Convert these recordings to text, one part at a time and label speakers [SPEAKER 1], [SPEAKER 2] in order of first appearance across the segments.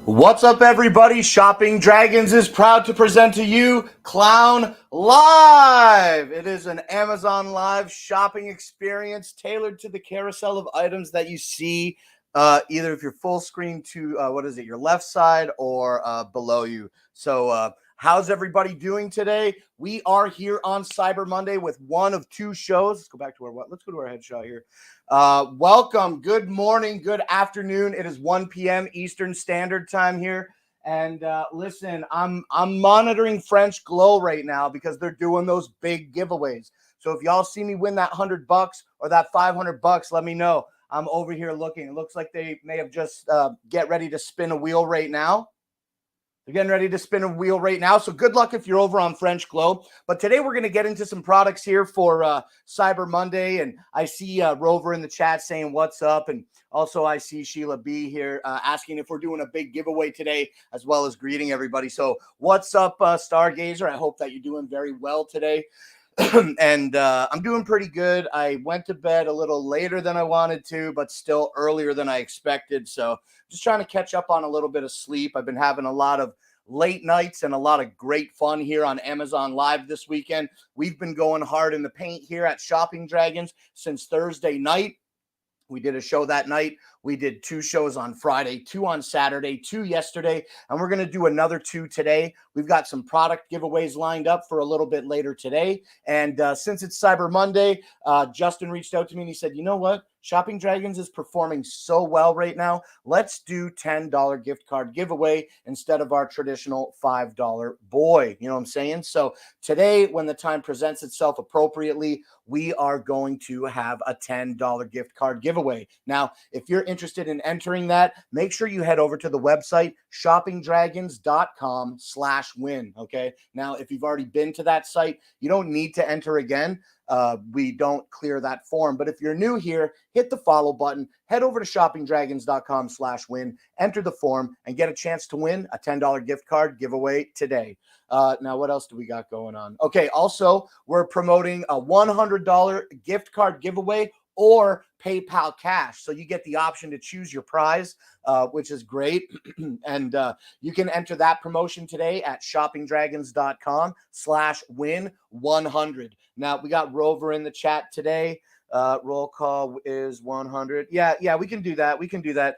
[SPEAKER 1] What's up, everybody? Shopping Dragons is proud to present to you Clown Live. It is an Amazon Live shopping experience tailored to the carousel of items that you see, either if you're full screen to, your left side or below you. So how's everybody doing today? We are here on Cyber Monday with one of two shows. Let's go back to let's go to our headshot here. Welcome. Good morning. Good afternoon. It is 1 p.m. Eastern Standard Time here. And listen, I'm monitoring French Glow right now because they're doing those big giveaways. So if y'all see me win that $100 or that $500, let me know. I'm over here looking. It looks like they may have just get ready to spin a wheel right now. They're getting ready to spin a wheel right now. So good luck if you're over on French Glow. But today we're going to get into some products here for Cyber Monday. And I see Rover in the chat saying what's up. And also I see Sheila B here asking if we're doing a big giveaway today, as well as greeting everybody. So what's up, Stargazer? I hope that you're doing very well today. And I'm doing pretty good. I went to bed a little later than I wanted to, but still earlier than I expected. So just trying to catch up on a little bit of sleep. I've been having a lot of late nights and a lot of great fun here on Amazon Live this weekend. We've been going hard in the paint here at Shopping Dragons since Thursday night. We did a show that night. We did 2 shows on Friday, 2 on Saturday, 2 yesterday, and we're going to do another 2 today. We've got some product giveaways lined up for a little bit later today. And since it's Cyber Monday, Justin reached out to me and he said, you know what? Shopping Dragons is performing so well right now. Let's do $10 gift card giveaway instead of our traditional $5 boy. You know what I'm saying? So today, when the time presents itself appropriately, we are going to have a $10 gift card giveaway. Now, if you're interested in entering that, make sure you head over to the website, shoppingdragons.com/win. Okay. Now, if you've already been to that site, you don't need to enter again. We don't clear that form. But if you're new here, hit the follow button, head over to shoppingdragons.com/win, enter the form, and get a chance to win a $10 gift card giveaway today. Now, what else do we got going on? Okay, also, we're promoting a $100 gift card giveaway or PayPal cash. So you get the option to choose your prize, which is great. And you can enter that promotion today at shoppingdragons.com/win100. Now, we got Rover in the chat today. Roll call is 100. Yeah, we can do that. We can do that.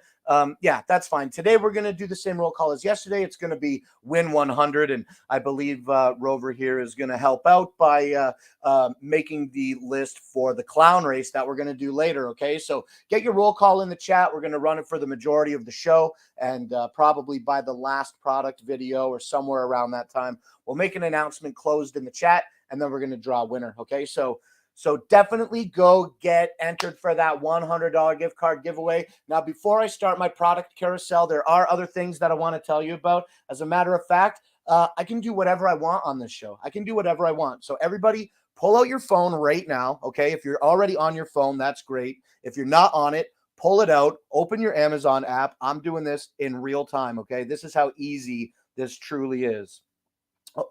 [SPEAKER 1] Yeah, that's fine. Today we're going to do the same roll call as yesterday. It's going to be win 100, and I believe Rover here is going to help out by making the list for the clown race that we're going to do later. Okay, so get your roll call in the chat. We're going to run it for the majority of the show, and probably by the last product video or somewhere around that time, we'll make an announcement closed in the chat, and then we're going to draw a winner. Okay, so definitely go get entered for that $100 gift card giveaway. Now, before I start my product carousel, there are other things that I want to tell you about. As a matter of fact, I can do whatever I want on this show. I can do whatever I want. So everybody pull out your phone right now, okay? If you're already on your phone, that's great. If you're not on it, pull it out, open your Amazon app. I'm doing this in real time, okay? This is how easy this truly is.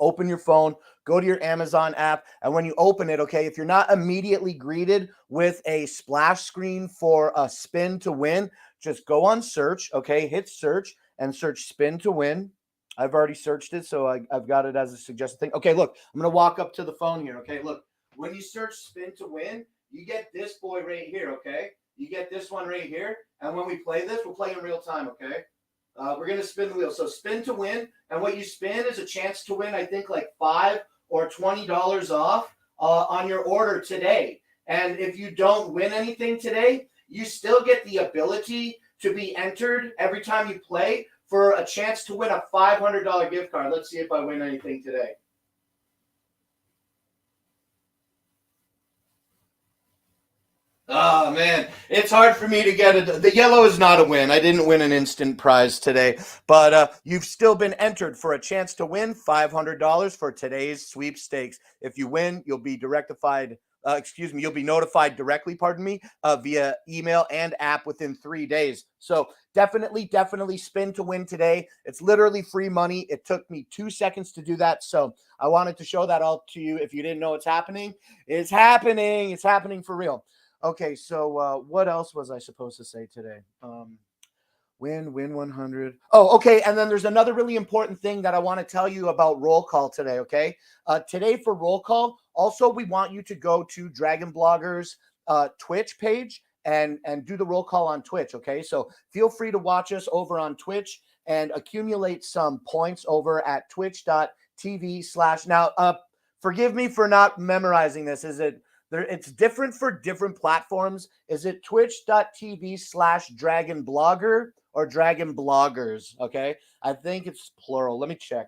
[SPEAKER 1] Open your phone, go to your Amazon app, and when you open it, okay, if you're not immediately greeted with a splash screen for a spin to win, just go on search, okay, hit search and search spin to win. I've already searched it, so I've got it as a suggested thing. Okay, look, I'm going to walk up to the phone here, okay? Look, when you search spin to win, you get this boy right here, okay? You get this one right here, and when we play this, we'll play in real time, okay? We're going to spin the wheel. So spin to win. And what you spin is a chance to win, I think, like $5 or $20 off on your order today. And if you don't win anything today, you still get the ability to be entered every time you play for a chance to win a $500 gift card. Let's see if I win anything today. Oh, man, it's hard for me to get it. The yellow is not a win. I didn't win an instant prize today, but you've still been entered for a chance to win $500 for today's sweepstakes. If you win, you'll be you'll be notified directly, via email and app within 3 days. So definitely spin to win today. It's literally free money. It took me 2 seconds to do that. So I wanted to show that all to you. If you didn't know it's happening, it's happening. It's happening for real. Okay, so what else was I supposed to say today? Win 100. Oh, okay, and then there's another really important thing that I want to tell you about roll call today, okay? Today for roll call, also we want you to go to Dragon Bloggers Twitch page and do the roll call on Twitch, okay? So feel free to watch us over on Twitch and accumulate some points over at twitch.tv/ Now, forgive me for not memorizing this. It's different for different platforms. Is it twitch.tv/Dragon Blogger or Dragon Bloggers? Okay. I think it's plural. Let me check.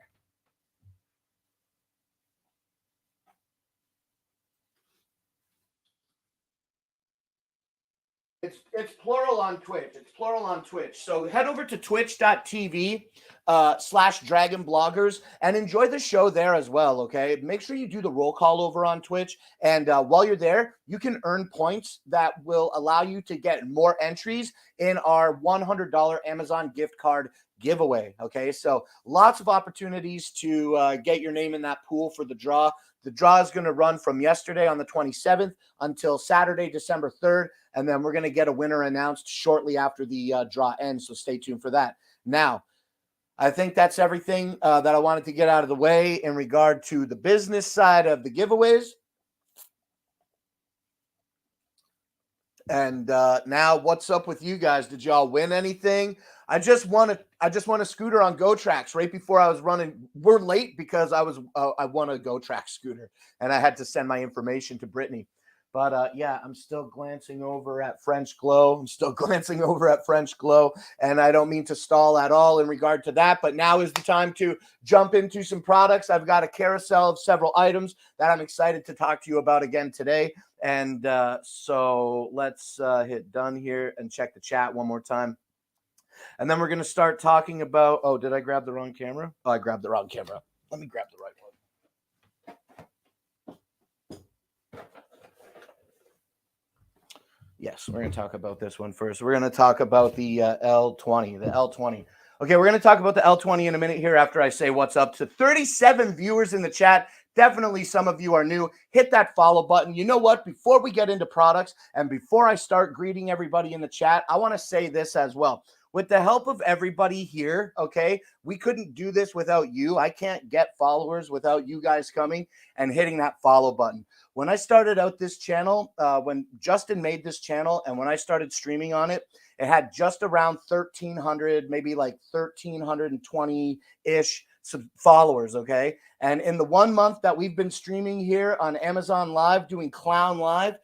[SPEAKER 1] It's plural on Twitch. It's plural on Twitch. So head over to twitch.tv /Dragon Bloggers and enjoy the show there as well. Okay. Make sure you do the roll call over on Twitch. And while you're there, you can earn points that will allow you to get more entries in our $100 Amazon gift card giveaway. Okay. So lots of opportunities to get your name in that pool for the draw. The draw is going to run from yesterday on the 27th until Saturday, December 3rd. And then we're going to get a winner announced shortly after the draw ends. So stay tuned for that. Now, I think that's everything that I wanted to get out of the way in regard to the business side of the giveaways. And now, what's up with you guys? Did y'all win anything? I just won a scooter on GoTrax right before I was running. We're late because I won a GoTrax scooter and I had to send my information to Brittany. But yeah, I'm still glancing over at French Glow. And I don't mean to stall at all in regard to that. But now is the time to jump into some products. I've got a carousel of several items that I'm excited to talk to you about again today. And so let's hit done here and check the chat one more time. And then we're going to start talking about, oh, did I grab the wrong camera? Oh, I grabbed the wrong camera. Let me grab the right one. Yes, we're going to talk about this one first. We're going to talk about the L20. Okay, we're going to talk about the L20 in a minute here after I say what's up to 37 viewers in the chat. Definitely some of you are new. Hit that follow button. You know what? Before we get into products and before I start greeting everybody in the chat, I want to say this as well. with the help of everybody here, okay, we couldn't do this without you. I can't get followers without you guys coming and hitting that follow button. When I started out this channel, when Justin made this channel and when I started streaming on it, it had just around 1,300, maybe like 1,320-ish followers, okay? And in the 1 month that we've been streaming here on Amazon Live, doing Clown Live,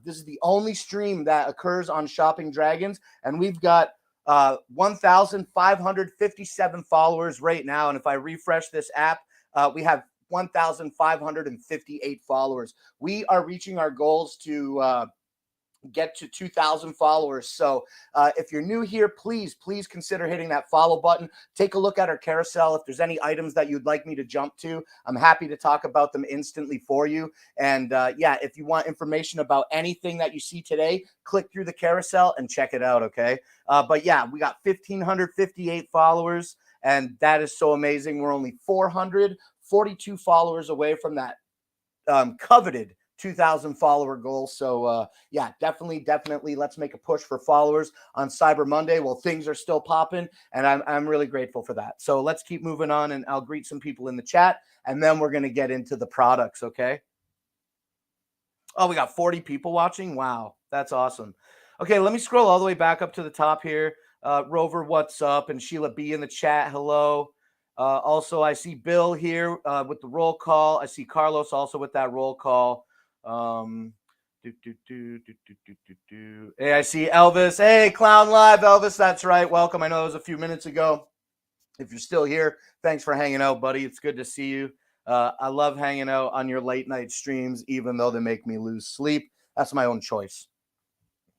[SPEAKER 1] this is the only stream that occurs on Shopping Dragons, and we've got 1,557 followers right now. And if I refresh this app, we have 1,558 followers. We are reaching our goals to get to 2,000 followers. So if you're new here, please consider hitting that follow button. Take a look at our carousel. If there's any items that you'd like me to jump to, I'm happy to talk about them instantly for you. And yeah, if you want information about anything that you see today, click through the carousel and check it out, okay? But yeah, we got 1,558 followers, and that is so amazing. We're only 442 followers away from that coveted 2,000 follower goal. So yeah, definitely let's make a push for followers on Cyber Monday while things are still popping, and I'm really grateful for that. So let's keep moving on, and I'll greet some people in the chat, and then we're going to get into the products, okay? Oh, we got 40 people watching. Wow, that's awesome. Okay, let me scroll all the way back up to the top here. Rover, what's up? And Sheila B in the chat, hello. Also, I see Bill here with the roll call. I see Carlos also with that roll call. Hey, I see Elvis. Hey, Clown Live, Elvis. That's right. Welcome. I know it was a few minutes ago. If you're still here, thanks for hanging out, buddy. It's good to see you. I love hanging out on your late night streams, even though they make me lose sleep. That's my own choice.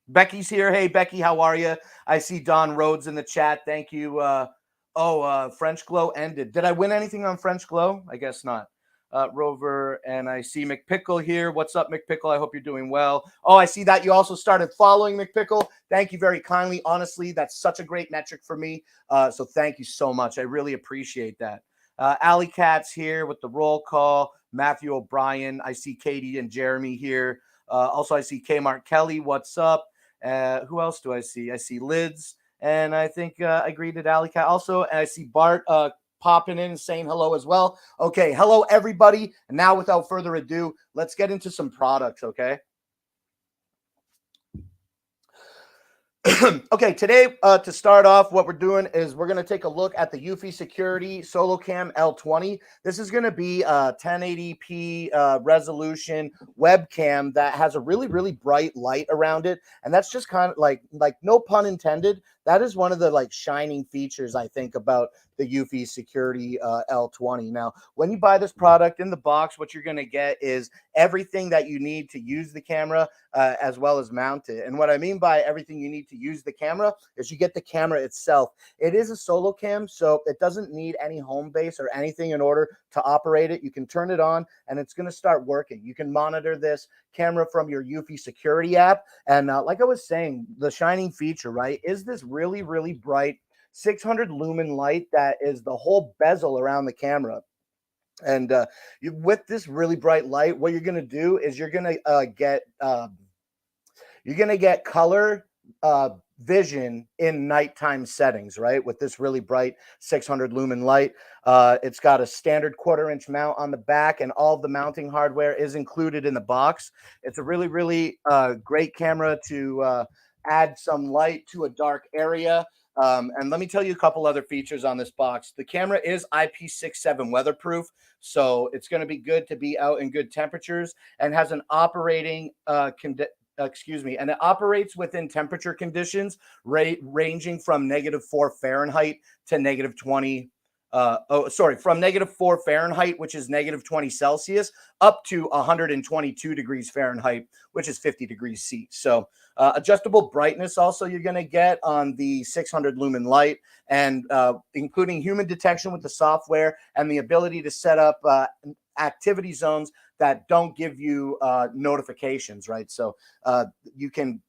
[SPEAKER 1] Becky's here. Hey, Becky, how are you? I see Don Rhodes in the chat. Thank you. French Glow ended. Did I win anything on French Glow? I guess not. Rover, and I see McPickle here. What's up, McPickle? I hope you're doing well. Oh, I see that you also started following McPickle. Thank you very kindly. Honestly, that's such a great metric for me. So thank you so much. I really appreciate that. Alley Cat's here with the roll call. Matthew O'Brien. I see Katie and Jeremy here. Also, I see Kmart Kelly. What's up? Who else do I see? I see Lids, and I think I greeted Alley Cat also. And I see Bart popping in and saying hello as well. Okay, hello everybody. And now without further ado, let's get into some products, okay? Okay, today to start off, what we're doing is we're going to take a look at the Eufy Security SoloCam L20. This is going to be a 1080p resolution webcam that has a really bright light around it, and that's just kind of like no pun intended. That is one of the like shining features I think about the Eufy Security L20. Now, when you buy this product in the box, what you're going to get is everything that you need to use the camera as well as mount it. And what I mean by everything you need to use the camera is you get the camera itself. It is a solo cam, so it doesn't need any home base or anything in order to operate it. You can turn it on and it's going to start working. You can monitor this camera from your Eufy Security app. And like I was saying, the shining feature, right, is this really bright 600 lumen light that is the whole bezel around the camera. And with this really bright light, what you're going to do is you're going to get color vision in nighttime settings, right? With this really bright 600 lumen light. It's got a standard 1/4-inch mount on the back, and all of the mounting hardware is included in the box. It's a really great camera to add some light to a dark area. And let me tell you a couple other features on this box. The camera is IP67 weatherproof, so it's going to be good to be out in good temperatures, and has an operating and it operates within temperature conditions ranging from -4 Fahrenheit to -20. From -4 Fahrenheit, which is -20 Celsius, up to 122 degrees Fahrenheit, which is 50 degrees C. So adjustable brightness also you're going to get on the 600 lumen light, and including human detection with the software and the ability to set up activity zones that don't give you notifications, right? So you can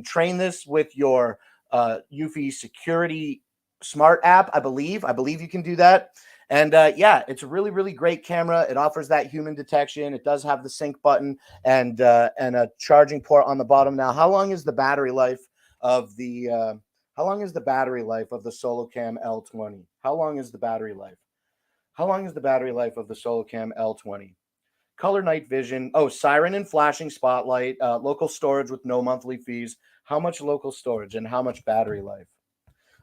[SPEAKER 1] train this with your Eufy Security Smart app. I believe you can do that. And yeah, it's a really great camera. It offers that human detection. It does have the sync button and a charging port on the bottom. Now, how long is the battery life of the How long is the battery life of the SoloCam L20? How long is the battery life? How long is the battery life of the SoloCam L20? Color night vision. Oh, siren and flashing spotlight. Local storage with no monthly fees. How much local storage and how much battery life?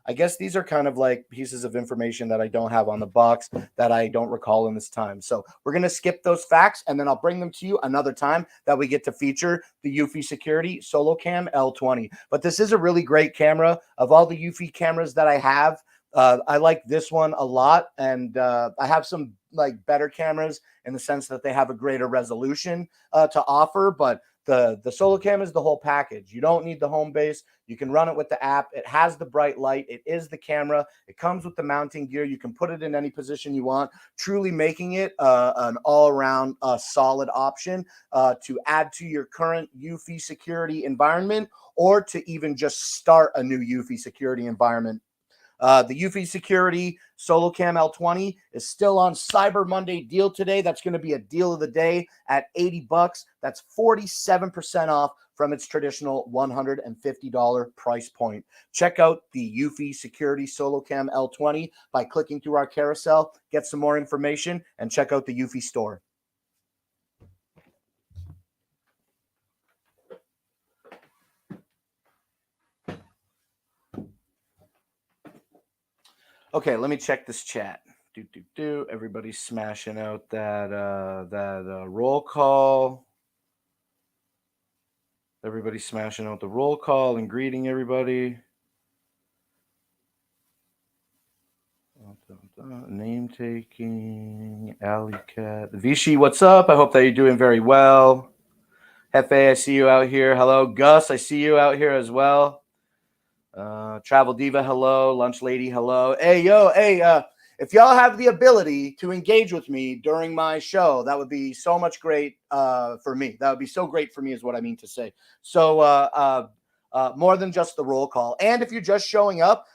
[SPEAKER 1] I guess these are kind of like pieces of information that I don't have on the box that I don't recall in this time. So we're going to skip those facts and then I'll bring them to you another time that we get to feature the Eufy Security SoloCam L20. But this is a really great camera. Of all the Eufy cameras that I have, I like this one a lot. And I have some like better cameras in the sense that they have a greater resolution to offer. But the SoloCam is the whole package. You don't need the home base. You can run it with the app. It has the bright light. It is the camera. It comes with the mounting gear. You can put it in any position you want, truly making it an all-around solid option to add to your current Eufy security environment or to even just start a new Eufy security environment. The Eufy Security SoloCam L20 is still on Cyber Monday deal today. That's going to be a deal of the day at $80. That's 47% off from its traditional $150 price point. Check out the Eufy Security SoloCam L20 by clicking through our carousel, get some more information, and check out the Eufy store. Okay, let me check this chat. Everybody's smashing out that roll call. Everybody's smashing out the roll call and greeting everybody. Name taking, Alley Cat, Vichy, what's up? I hope that you're doing very well. Hefe, I see you out here. Hello, Gus, I see you out here as well. Travel Diva, hello. Lunch Lady, hello. Hey, yo, hey, if y'all have the ability to engage with me during my show, that would be so much great for me. That would be so great for me is what I mean to say. So more than just the roll call. And if you're just showing up,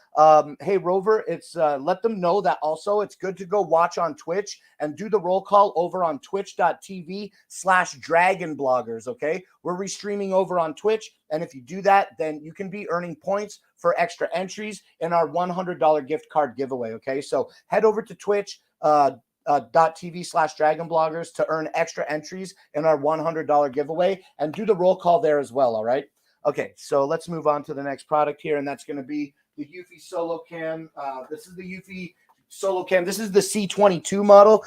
[SPEAKER 1] hey, Rover, it's let them know that also it's good to go watch on Twitch and do the roll call over on twitch.tv/dragonbloggers, okay? We're restreaming over on Twitch, and if you do that, then you can be earning points for extra entries in our $100 gift card giveaway, okay? So head over to Twitch, .tv/dragonbloggers to earn extra entries in our $100 giveaway and do the roll call there as well, all right? Okay, so let's move on to the next product here, and that's going to be the Eufy SoloCam. This is the Eufy SoloCam. This is the C22 model.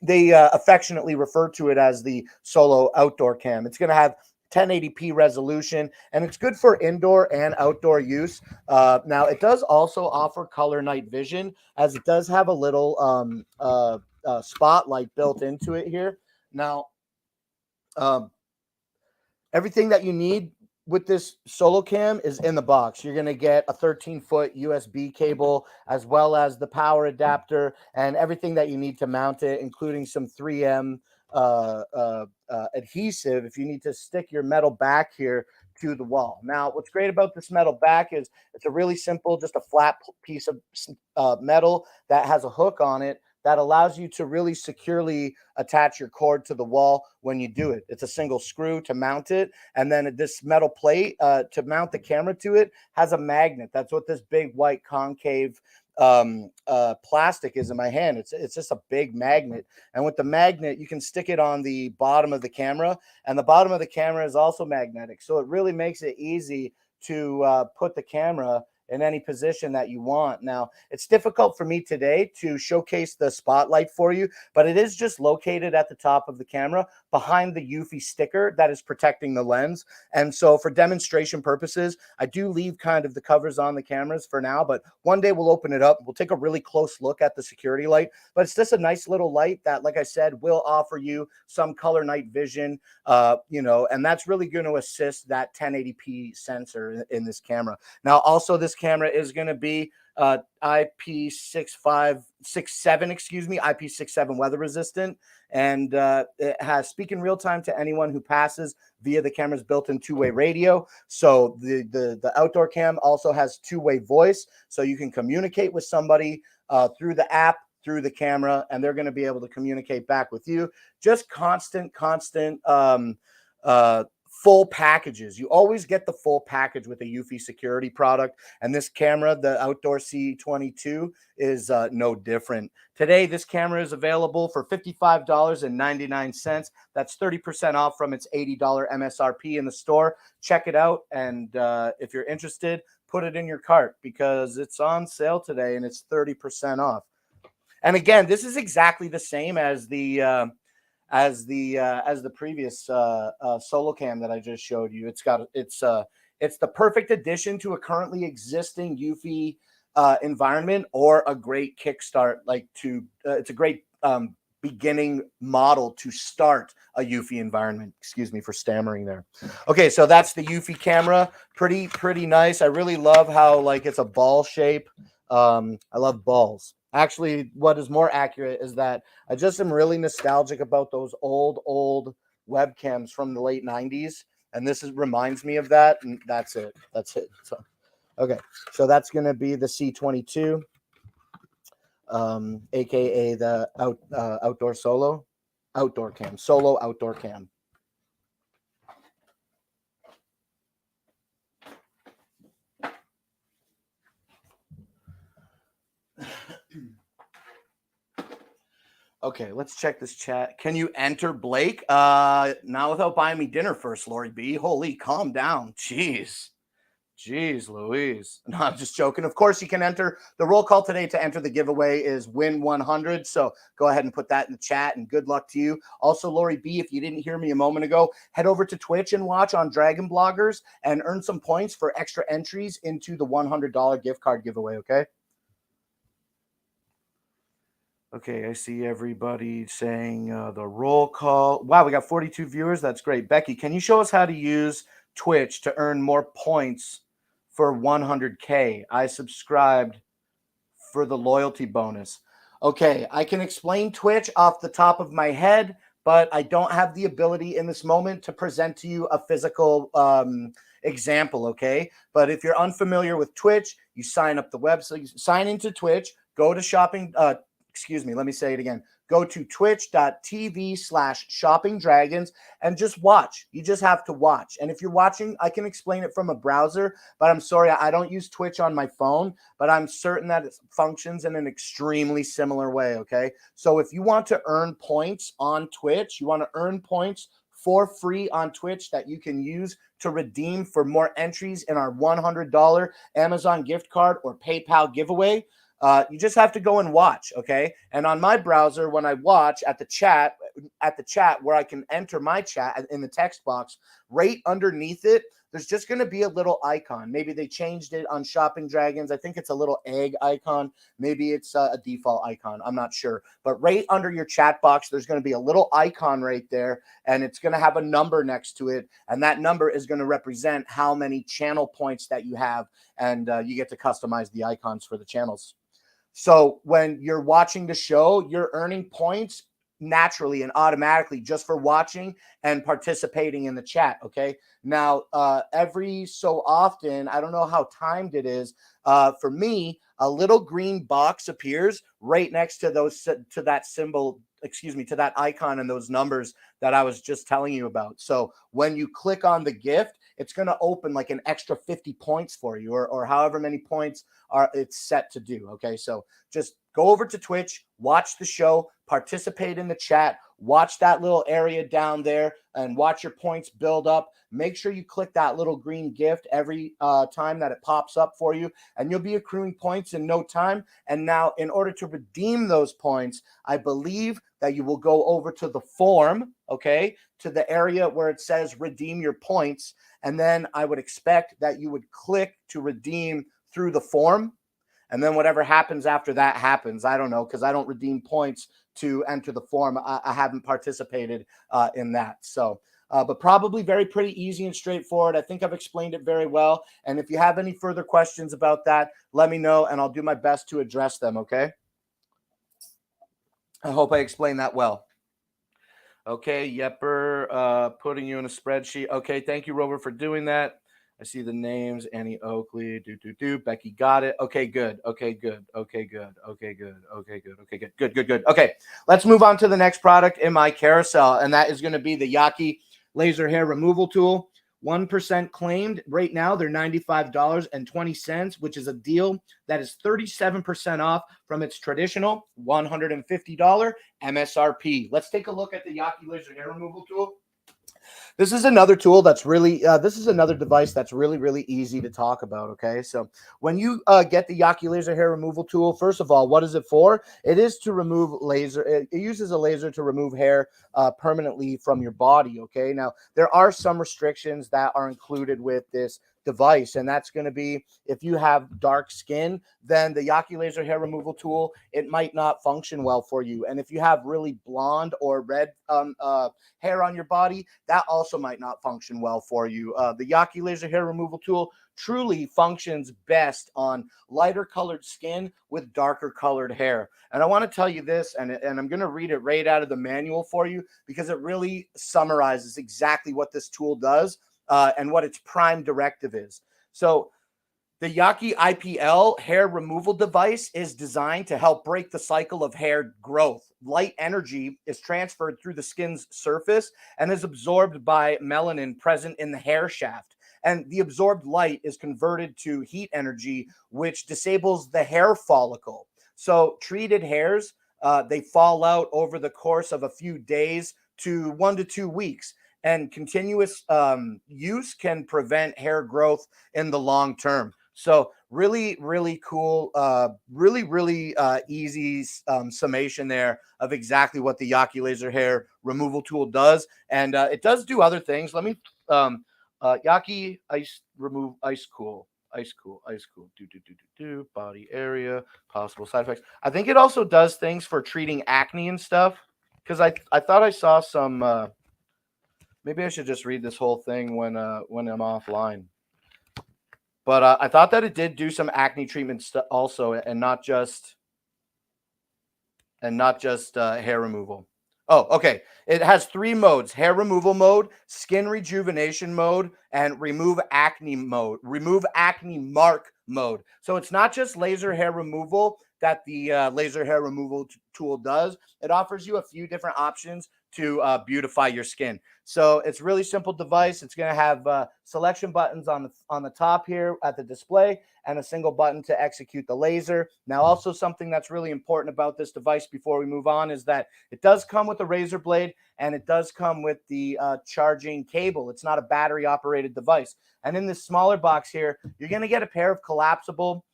[SPEAKER 1] They affectionately refer to it as the Solo Outdoor Cam. It's going to have 1080p resolution, and it's good for indoor and outdoor use. Now, it does also offer color night vision, as it does have a little spotlight built into it here. Now, everything that you need with this SoloCam is in the box. You're going to get a 13-foot USB cable, as well as the power adapter and everything that you need to mount it, including some 3M adhesive if you need to stick your metal back here to the wall. Now, what's great about this metal back is it's a really simple, just a flat piece of metal that has a hook on it that allows you to really securely attach your cord to the wall when you do it. It's a single screw to mount it, and then this metal plate to mount the camera to it has a magnet. That's what this big white concave plastic is in my hand. It's just a big magnet, and with the magnet you can stick it on the bottom of the camera, and the bottom of the camera is also magnetic, so it really makes it easy to put the camera in any position that you want. Now, it's difficult for me today to showcase the spotlight for you, but it is just located at the top of the camera behind the Eufy sticker that is protecting the lens. And so for demonstration purposes, I do leave kind of the covers on the cameras for now, but one day we'll open it up. We'll take a really close look at the security light, but it's just a nice little light that, like I said, will offer you some color night vision, and that's really going to assist that 1080p sensor in this camera. Now, also this camera is going to be IP67 weather resistant, and it has speak in real time to anyone who passes via the camera's built-in two-way radio. So the outdoor cam also has two-way voice, so you can communicate with somebody through the app, through the camera, and they're going to be able to communicate back with you. Just constant full packages. You always get the full package with a Eufy security product. And this camera, the Outdoor C22, is no different. Today, this camera is available for $55.99. That's 30% off from its $80 MSRP in the store. Check it out. And if you're interested, put it in your cart because it's on sale today and it's 30% off. And again, this is exactly the same as the previous solo cam that I just showed you. It's the perfect addition to a currently existing Eufy environment or a great kickstart. It's a great beginning model to start a Eufy environment. Excuse me for stammering there. Okay, so that's the Eufy camera. Pretty nice. I really love how it's a ball shape. I love balls. Actually, what is more accurate is that I just am really nostalgic about those old webcams from the late 90s. And this reminds me of that. And that's it. So, okay. So that's going to be the C22, AKA the outdoor cam. Solo outdoor cam. Okay, let's check this chat. Can you enter Blake? Not without buying me dinner first, Lori B. Holy, calm down. Jeez, Louise. No, I'm just joking. Of course, you can enter. The roll call today to enter the giveaway is win 100. So go ahead and put that in the chat and good luck to you. Also, Lori B, if you didn't hear me a moment ago, head over to Twitch and watch on Dragon Bloggers and earn some points for extra entries into the $100 gift card giveaway, okay? Okay, I see everybody saying the roll call. Wow, we got 42 viewers. That's great. Becky, can you show us how to use Twitch to earn more points for 100K? I subscribed for the loyalty bonus. Okay, I can explain Twitch off the top of my head, but I don't have the ability in this moment to present to you a physical example, okay? But if you're unfamiliar with Twitch, you sign up the website, sign into Twitch, go to shopping, excuse me, let me say it again. Go to twitch.tv/shoppingdragons and just watch. You just have to watch. And if you're watching, I can explain it from a browser, but I'm sorry, I don't use Twitch on my phone, but I'm certain that it functions in an extremely similar way, okay? So if you want to earn points on Twitch, you want to earn points for free on Twitch that you can use to redeem for more entries in our $100 Amazon gift card or PayPal giveaway, you just have to go and watch, okay? And on my browser, when I watch at the chat where I can enter my chat in the text box, right underneath it, there's just going to be a little icon. Maybe they changed it on Shopping Dragons. I think it's a little egg icon. Maybe it's a default icon. I'm not sure. But right under your chat box, there's going to be a little icon right there, and it's going to have a number next to it. And that number is going to represent how many channel points that you have, and you get to customize the icons for the channels. So when you're watching the show, you're earning points naturally and automatically just for watching and participating in the chat, okay? Now, every so often, I don't know how timed it is, for me, a little green box appears right next to that symbol, to that icon and those numbers that I was just telling you about. So when you click on the gift, it's going to open like an extra 50 points for you or however many points it's set to do. Okay. So just go over to Twitch, watch the show, participate in the chat, watch that little area down there and watch your points build up. Make sure you click that little green gift every time that it pops up for you, and you'll be accruing points in no time. And now in order to redeem those points, I believe that you will go over to the form, okay, to the area where it says redeem your points. And then I would expect that you would click to redeem through the form. And then whatever happens after that happens. I don't know, because I don't redeem points to enter the form. I haven't participated in that. So, but probably pretty easy and straightforward. I think I've explained it very well. And if you have any further questions about that, let me know and I'll do my best to address them, okay? I hope I explained that well. Okay, Yepper, putting you in a spreadsheet. Okay, thank you, Robert, for doing that. I see the names. Annie Oakley, Becky got it. Okay, good. Okay, good. Okay, good. Okay, good. Okay, good. Okay, good. Good. Okay, let's move on to the next product in my carousel, and that is going to be the Yaqi laser hair removal tool. 1% claimed. Right now, they're $95.20, which is a deal that is 37% off from its traditional $150 MSRP. Let's take a look at the Yaki laser hair removal tool. This is another tool that's really, this is another device that's really, really easy to talk about, okay? So when you get the Yaki laser hair removal tool, first of all, what is it for? It is to remove laser. It uses a laser to remove hair permanently from your body, okay? Now, there are some restrictions that are included with this device, and that's going to be if you have dark skin, then the Yaki laser hair removal tool, it might not function well for you. And if you have really blonde or red hair on your body, that also might not function well for you. The Yaki laser hair removal tool truly functions best on lighter colored skin with darker colored hair. And I want to tell you this, and I'm going to read it right out of the manual for you because it really summarizes exactly what this tool does and what its prime directive is. So the Yaki IPL hair removal device is designed to help break the cycle of hair growth. Light energy is transferred through the skin's surface and is absorbed by melanin present in the hair shaft. And the absorbed light is converted to heat energy, which disables the hair follicle. So treated hairs, they fall out over the course of a few days to 1 to 2 weeks. And continuous use can prevent hair growth in the long term. So really, really cool, really easy summation there of exactly what the Yaki laser hair removal tool does. And it does do other things. Let me, Yaki ice remove ice cool. Body area, possible side effects. I think it also does things for treating acne and stuff. Because I thought I saw some, maybe I should just read this whole thing when I'm offline. But I thought that it did do some acne treatment also, and not just hair removal. Oh, okay. It has 3 modes: hair removal mode, skin rejuvenation mode, and remove acne mark mode. So it's not just laser hair removal that the laser hair removal tool does. It offers you a few different options to beautify your skin. So it's really simple device. It's going to have selection buttons on the top here at the display and a single button to execute the laser. Now, also something that's really important about this device before we move on is that it does come with a razor blade and it does come with the charging cable. It's not a battery operated device. And in this smaller box here, you're going to get a pair of collapsible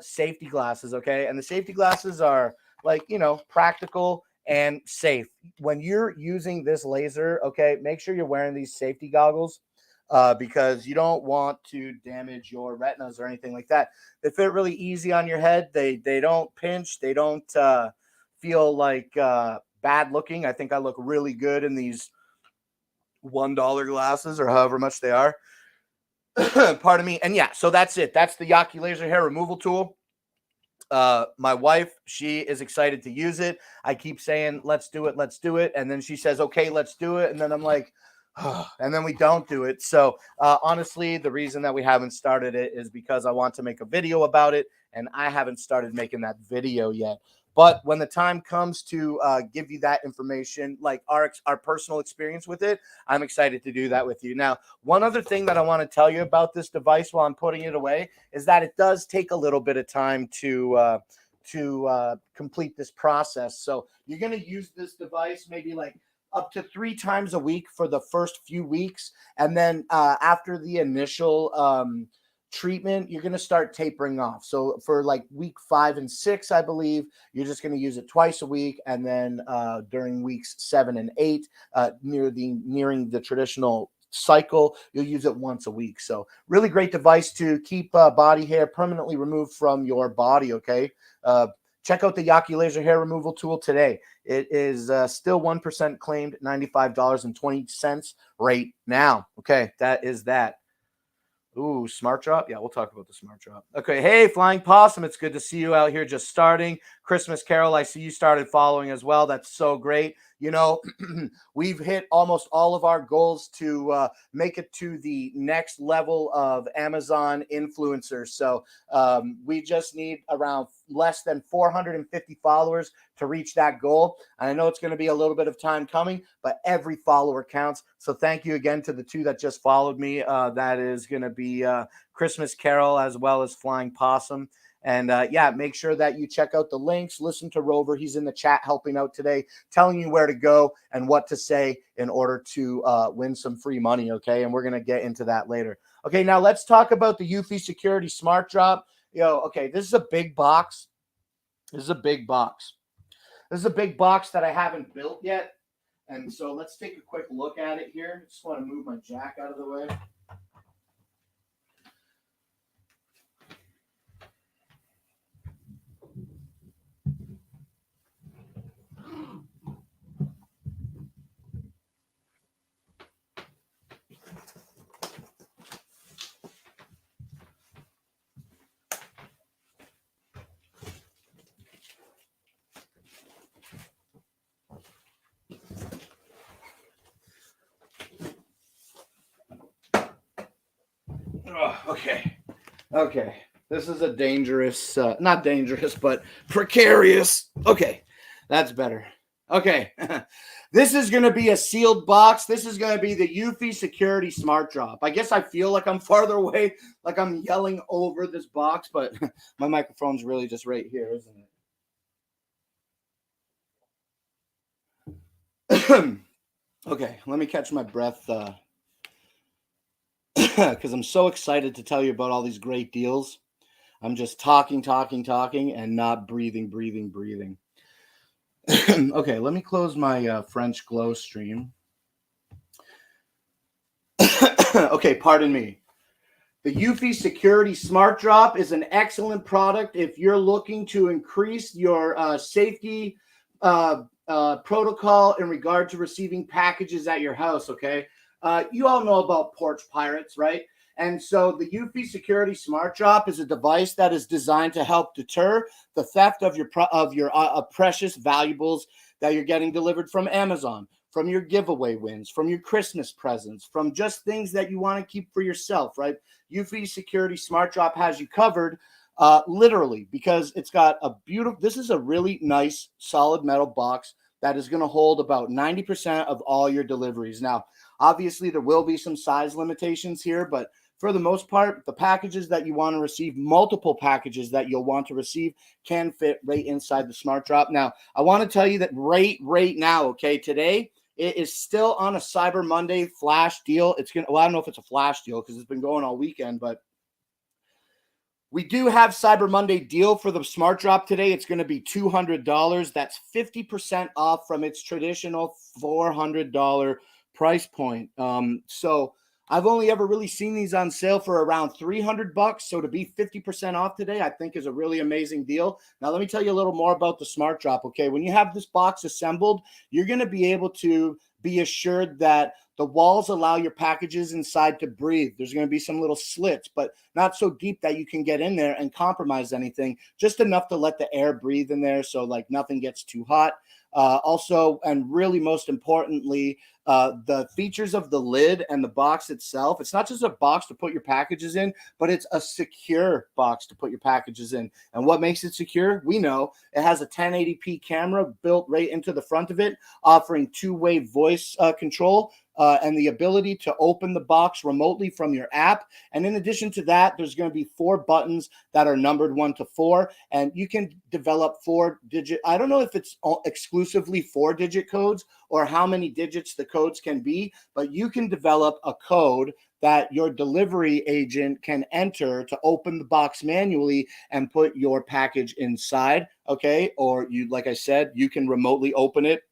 [SPEAKER 1] safety glasses. Okay. And the safety glasses are like, practical and safe. When you're using this laser, okay, make sure you're wearing these safety goggles because you don't want to damage your retinas or anything like that. They fit really easy on your head. They don't pinch. They don't feel like bad looking. I think I look really good in these $1 glasses or however much they are. Pardon me. And yeah, so that's it. That's the Yaki laser hair removal tool. My wife, she is excited to use it. I keep saying, let's do it. And then she says, okay, let's do it. And then I'm like, oh, and then we don't do it. So honestly, the reason that we haven't started it is because I want to make a video about it. And I haven't started making that video yet. But when the time comes to give you that information, like our personal experience with it, I'm excited to do that with you. Now, one other thing that I want to tell you about this device while I'm putting it away is that it does take a little bit of time to complete this process. So you're going to use this device maybe like up to 3 times a week for the first few weeks. And then after the initial treatment, you're going to start tapering off. So for like week 5 and 6, I believe, you're just going to use it twice a week. And then during weeks 7 and 8, nearing the traditional cycle, you'll use it once a week. So really great device to keep body hair permanently removed from your body. Okay. Check out the Yaki laser hair removal tool today. It is still 1% claimed, $95.20 right now. Okay. That is that. Ooh, Smart Drop. Yeah, we'll talk about the Smart Drop. Okay. Hey, Flying Possum. It's good to see you out here just starting. Christmas Carol, I see you started following as well. That's so great. You know, we've hit almost all of our goals to make it to the next level of Amazon influencers. So we just need around less than 450 followers to reach that goal. And I know it's going to be a little bit of time coming, but every follower counts. So thank you again to the two that just followed me. That is going to be Christmas Carol as well as Flying Possum. And yeah, make sure that you check out the links. Listen to Rover. He's in the chat helping out today, telling you where to go and what to say in order to win some free money. Okay. And we're going to get into that later. Okay. Now let's talk about the Eufy Security Smart Drop. Okay. This is a big box. This is a big box. This is a big box that I haven't built yet. And so let's take a quick look at it here. Just want to move my jack out of the way. Okay. This is a dangerous, not dangerous, but precarious. Okay. That's better. Okay. This is going to be a sealed box. This is going to be the Eufy Security Smart Drop. I guess I feel like I'm farther away, like I'm yelling over this box, but my microphone's really just right here, isn't it? Okay. Let me catch my breath. Because I'm so excited to tell you about all these great deals. I'm just talking, and not breathing. Okay, let me close my French Glow stream. Okay, pardon me. The Eufy Security Smart Drop is an excellent product if you're looking to increase your safety protocol in regard to receiving packages at your house, okay? You all know about porch pirates, right? And so the Eufy Security Smart Drop is a device that is designed to help deter the theft of your precious valuables that you're getting delivered from Amazon, from your giveaway wins, from your Christmas presents, from just things that you want to keep for yourself, right? Eufy Security Smart Drop has you covered, literally, because it's got a beautiful, this is a really nice solid metal box that is going to hold about 90% of all your deliveries. Now, obviously, there will be some size limitations here, but for the most part, the packages that you want to receive, multiple packages that you'll want to receive, can fit right inside the Smart Drop. Now, I want to tell you that right now, okay, today, it is still on a Cyber Monday flash deal. It's going to, well, I don't know if it's a flash deal because it's been going all weekend, but we do have Cyber Monday deal for the Smart Drop today. It's going to be $200. That's 50% off from its traditional $400 price point. So I've only ever really seen these on sale for around $300. So to be 50% off today, I think is a really amazing deal. Now, let me tell you a little more about the Smart Drop. Okay. When you have this box assembled, you're going to be able to be assured that the walls allow your packages inside to breathe. There's going to be some little slits, but not so deep that you can get in there and compromise anything, just enough to let the air breathe in there so like nothing gets too hot. Also, and really most importantly, the features of the lid and the box itself. It's not just a box to put your packages in, but it's a secure box to put your packages in. And what makes it secure? We know it has a 1080p camera built right into the front of it, offering two-way voice control. And the ability to open the box remotely from your app. And in addition to that, there's going to be 4 buttons that are numbered 1 to 4, and you can develop 4-digit. I don't know if it's exclusively 4-digit codes or how many digits the codes can be, but you can develop a code that your delivery agent can enter to open the box manually and put your package inside. Okay. Or you, like I said, you can remotely open it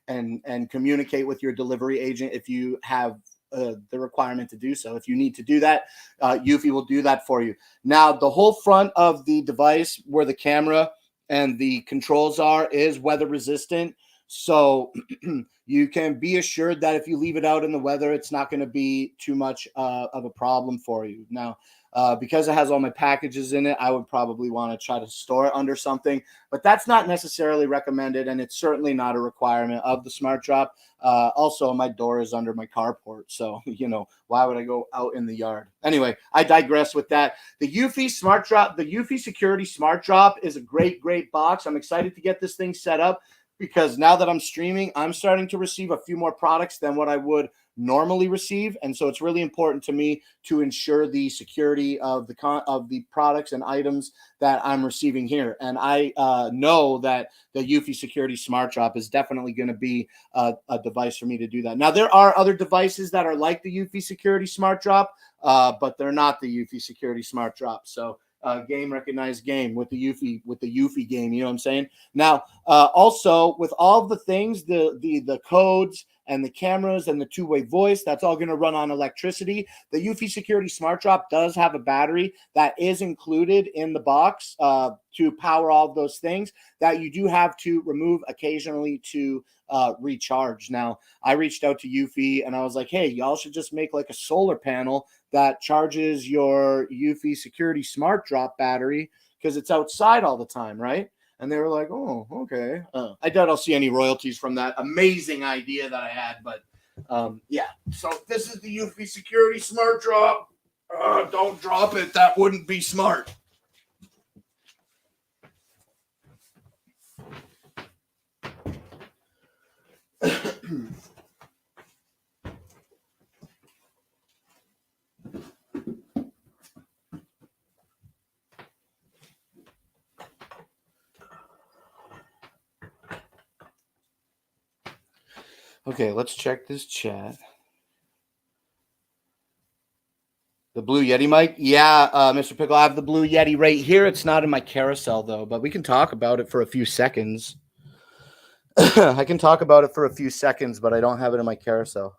[SPEAKER 1] and communicate with your delivery agent if you have the requirement to do so. If you need to do that, Eufy will do that for you. Now, the whole front of the device where the camera and the controls are is weather resistant. So you can be assured that if you leave it out in the weather, it's not going to be too much of a problem for you. Now, because it has all my packages in it, I would probably want to try to store it under something, but that's not necessarily recommended, and it's certainly not a requirement of the Smart Drop. Also, my door is under my carport, so why would I go out in the yard? Anyway, I digress with that. The Eufy Smart Drop, the Eufy Security Smart Drop is a great box. I'm excited to get this thing set up, because now that I'm streaming, I'm starting to receive a few more products than what I would normally receive, and so it's really important to me to ensure the security of the products and items that I'm receiving here. And I know that the Eufy Security Smart Drop is definitely going to be a device for me to do that. Now, there are other devices that are like the Eufy Security Smart Drop, but they're not the Eufy Security Smart Drop. So game recognized game with the Eufy game, you know what I'm saying? Now, also with all of the things, the codes and the cameras and the two-way voice, that's all going to run on electricity. The Eufy Security Smart Drop does have a battery that is included in the box to power all of those things that you do have to remove occasionally to recharge. Now, I reached out to Eufy and I was like, hey, y'all should just make like a solar panel that charges your Eufy Security Smart Drop battery, because it's outside all the time, right? And they were like, oh, okay. I doubt I'll see any royalties from that amazing idea that I had. But yeah, so this is the Eufy Security Smart Drop. Don't drop it. That wouldn't be smart. Okay, let's check this chat. The Blue Yeti mic? Yeah, Mr. Pickle, I have the Blue Yeti right here. It's not in my carousel, though, but we can talk about it for a few seconds. I can talk about it for a few seconds, but I don't have it in my carousel.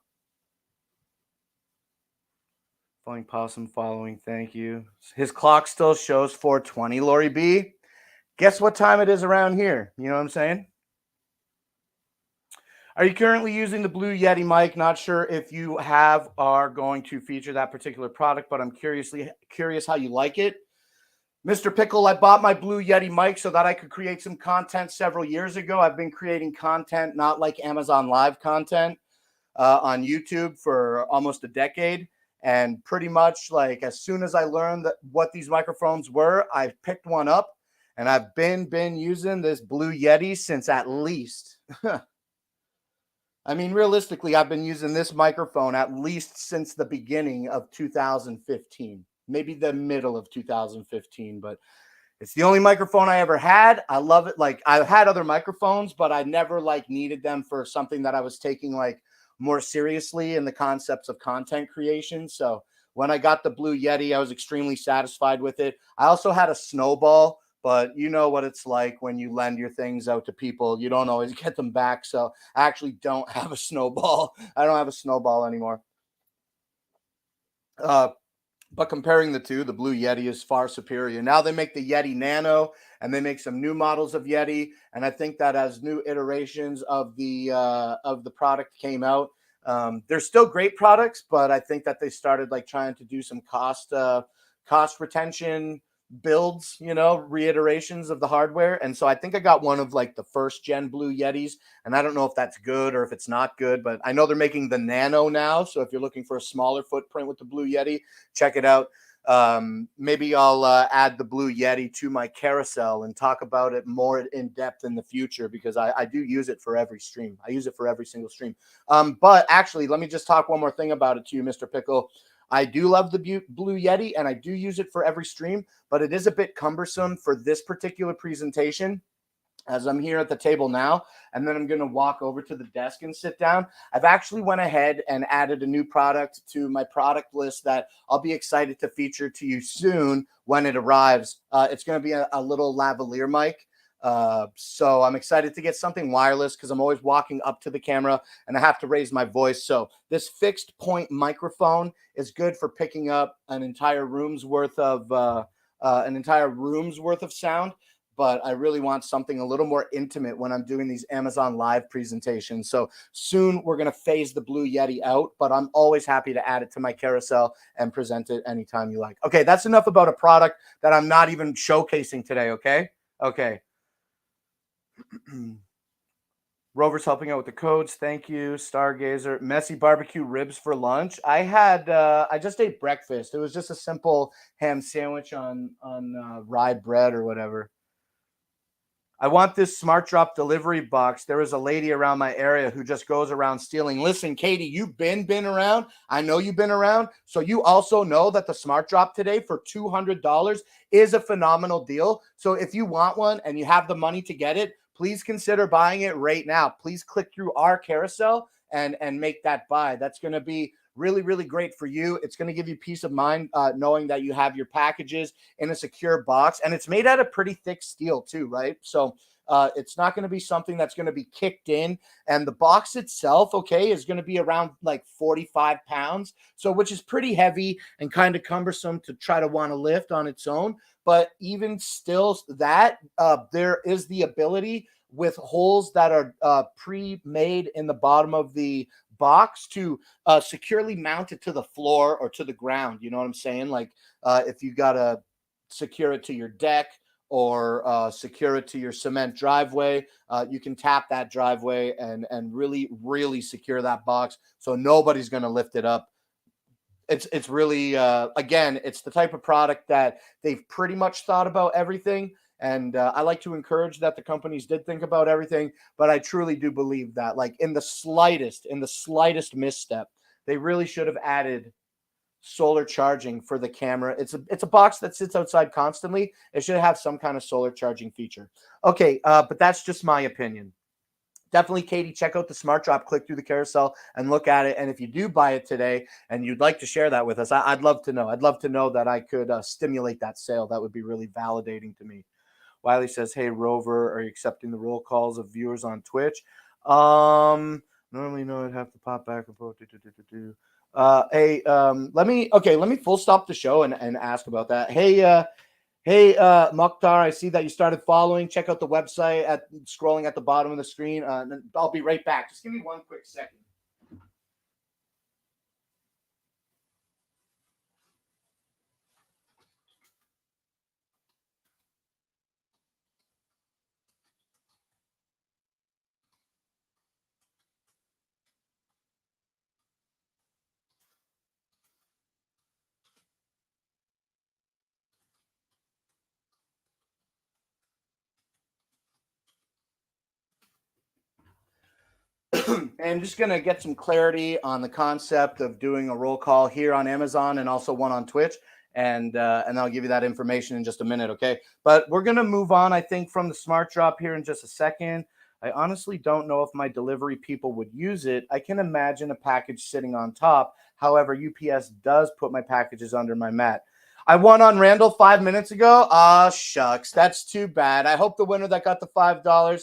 [SPEAKER 1] Following Possum, following, thank you. His clock still shows 4:20, Lori B. Guess what time it is around here? You know what I'm saying? Are you currently using the Blue Yeti mic? Not sure if you are going to feature that particular product, but I'm curious how you like it. Mr. Pickle, I bought my Blue Yeti mic so that I could create some content several years ago. I've been creating content, not like Amazon Live content, on YouTube for almost a decade. And pretty much like as soon as I learned what these microphones were, I picked one up, and I've been using this Blue Yeti since at least I mean, realistically, I've been using this microphone at least since the beginning of 2015, maybe the middle of 2015, but it's the only microphone I ever had. I love it. Like, I've had other microphones, but I never like needed them for something that I was taking like more seriously in the concepts of content creation. So when I got the Blue Yeti, I was extremely satisfied with it. I also had a Snowball, but you know what it's like when you lend your things out to people. You don't always get them back. So I actually don't have a Snowball. I don't have a Snowball anymore. But comparing the two, the Blue Yeti is far superior. Now they make the Yeti Nano, and they make some new models of Yeti. And I think that as new iterations of the product came out, they're still great products, but I think that they started like trying to do some cost retention builds, reiterations of the hardware. And so I think I got one of like the first gen Blue Yetis, and I don't know if that's good or if it's not good, but I know they're making the Nano now. So if you're looking for a smaller footprint with the Blue Yeti, check it out. Maybe I'll add the Blue Yeti to my carousel and talk about it more in depth in the future, because I do use it for every stream. I use it for every single stream. But actually, let me just talk one more thing about it to you, Mr. Pickle. I do love the Blue Yeti, and I do use it for every stream, but it is a bit cumbersome for this particular presentation, as I'm here at the table now, and then I'm going to walk over to the desk and sit down. I've actually went ahead and added a new product to my product list that I'll be excited to feature to you soon when it arrives. It's going to be a little lavalier mic. So I'm excited to get something wireless, because I'm always walking up to the camera and I have to raise my voice. So this fixed point microphone is good for picking up an entire room's worth of sound. but I really want something a little more intimate when I'm doing these Amazon Live presentations. So soon we're going to phase the Blue Yeti out, but I'm always happy to add it to my carousel and present it anytime you like. Okay, that's enough about a product that I'm not even showcasing today, okay? Okay. Rover's helping out with the codes. Thank you, Stargazer. Messy barbecue ribs for lunch. I just ate breakfast. It was just a simple ham sandwich on rye bread or whatever. I want this smart drop delivery box. There is a lady around my area who just goes around stealing. Listen, Katie, you've been around. I know you've been around. So you also know that the smart drop today for $200 is a phenomenal deal. So if you want one and you have the money to get it, please consider buying it right now. Please click through our carousel and make that buy. That's going to be really, really great for you. It's going to give you peace of mind knowing that you have your packages in a secure box, and it's made out of pretty thick steel too, right? So it's not going to be something that's going to be kicked in. And the box itself, okay, is going to be around like 45 pounds. So, which is pretty heavy and kind of cumbersome to try to want to lift on its own. But even still that there is the ability with holes that are pre-made in the bottom of the box to securely mount it to the floor or to the ground. You know what I'm saying? Like if you got to secure it to your deck or secure it to your cement driveway, you can tap that driveway and really, really secure that box so nobody's going to lift it up. It's really again, it's the type of product that they've pretty much thought about everything. And I like to encourage that the companies did think about everything, but I truly do believe that, like in the slightest misstep, they really should have added solar charging for the camera. It's a box that sits outside constantly. It should have some kind of solar charging feature. Okay, but that's just my opinion. Definitely, Katie, check out the Smart Drop, click through the carousel and look at it. And if you do buy it today and you'd like to share that with us, I'd love to know. I'd love to know that I could stimulate that sale. That would be really validating to me. Wiley says, "Hey Rover, are you accepting the roll calls of viewers on Twitch?" Normally, no, I'd have to pop back and forth. Hey, let me full stop the show and ask about that. Hey, Mokhtar, I see that you started following. Check out the website at scrolling at the bottom of the screen. I'll be right back. Just give me one quick second. And I'm just going to get some clarity on the concept of doing a roll call here on Amazon and also one on Twitch. And I'll give you that information in just a minute, okay? But we're going to move on, I think, from the Smart Drop here in just a second. I honestly don't know if my delivery people would use it. I can imagine a package sitting on top. However, UPS does put my packages under my mat. I won on Randall 5 minutes ago. Ah, shucks. That's too bad. I hope the winner that got the $5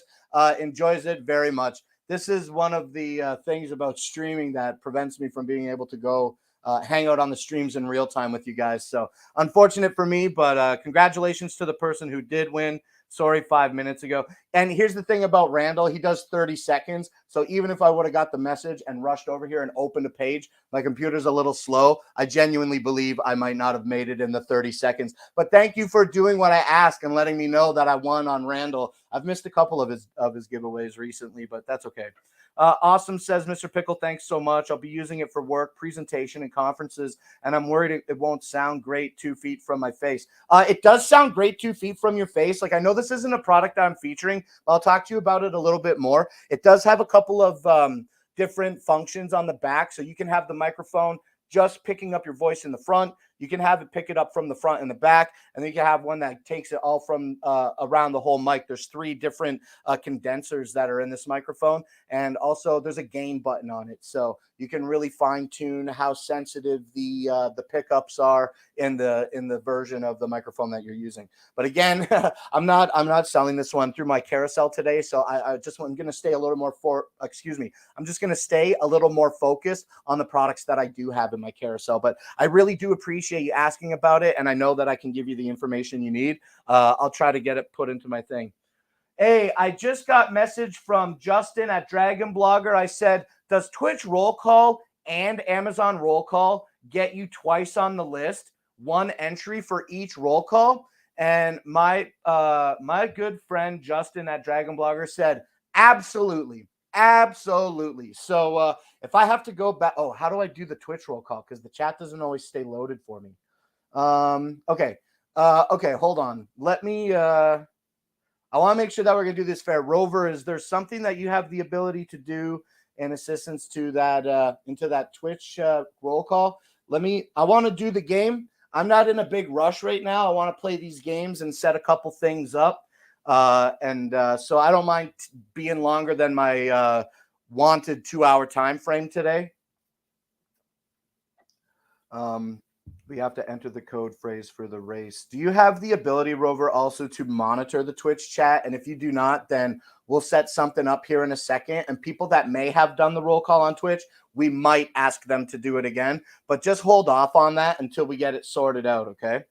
[SPEAKER 1] enjoys it very much. This is one of the things about streaming that prevents me from being able to go hang out on the streams in real time with you guys. So unfortunate for me, but congratulations to the person who did win. Sorry, 5 minutes ago. And here's the thing about Randall. He does 30 seconds. So even if I would have got the message and rushed over here and opened a page, my computer's a little slow. I genuinely believe I might not have made it in the 30 seconds. But thank you for doing what I asked and letting me know that I won on Randall. I've missed a couple of his giveaways recently, but that's okay. Awesome says, Mr. Pickle, thanks so much. I'll be using it for work, presentation, and conferences, and I'm worried it won't sound great 2 feet from my face. It does sound great 2 feet from your face. Like, I know this isn't a product that I'm featuring, but I'll talk to you about it a little bit more. It does have a couple of different functions on the back, so you can have the microphone just picking up your voice in the front. You can have it pick it up from the front and the back, and then you can have one that takes it all from around the whole mic. There's 3 different condensers that are in this microphone, and also there's a gain button on it, so you can really fine tune how sensitive the pickups are in the version of the microphone that you're using. But again, I'm not selling this one through my carousel today, so I'm going to stay a little more I'm just going to stay a little more focused on the products that I do have in my carousel. But I really do appreciate appreciate you asking about it, and I know that I can give you the information you need. I'll try to get it put into my thing. Hey, I just got message from Justin at Dragon Blogger. I said, does Twitch roll call and Amazon roll call get you twice on the list? One entry for each roll call? And my good friend Justin at Dragon Blogger said, absolutely. Absolutely. So if I have to go back, how do I do the Twitch roll call? Because the chat doesn't always stay loaded for me. Okay. Okay, hold on. Let me I want to make sure that we're going to do this fair. Rover, is there something that you have the ability to do in assistance to that into that Twitch roll call? I want to do the game. I'm not in a big rush right now. I want to play these games and set a couple things up. So I don't mind being longer than my wanted 2-hour time frame today. We have to enter the code phrase for the race. Do you have the ability, Rover, also to monitor the Twitch chat? And if you do not, then we'll set something up here in a second. And people that may have done the roll call on Twitch, we might ask them to do it again. But just hold off on that until we get it sorted out, okay?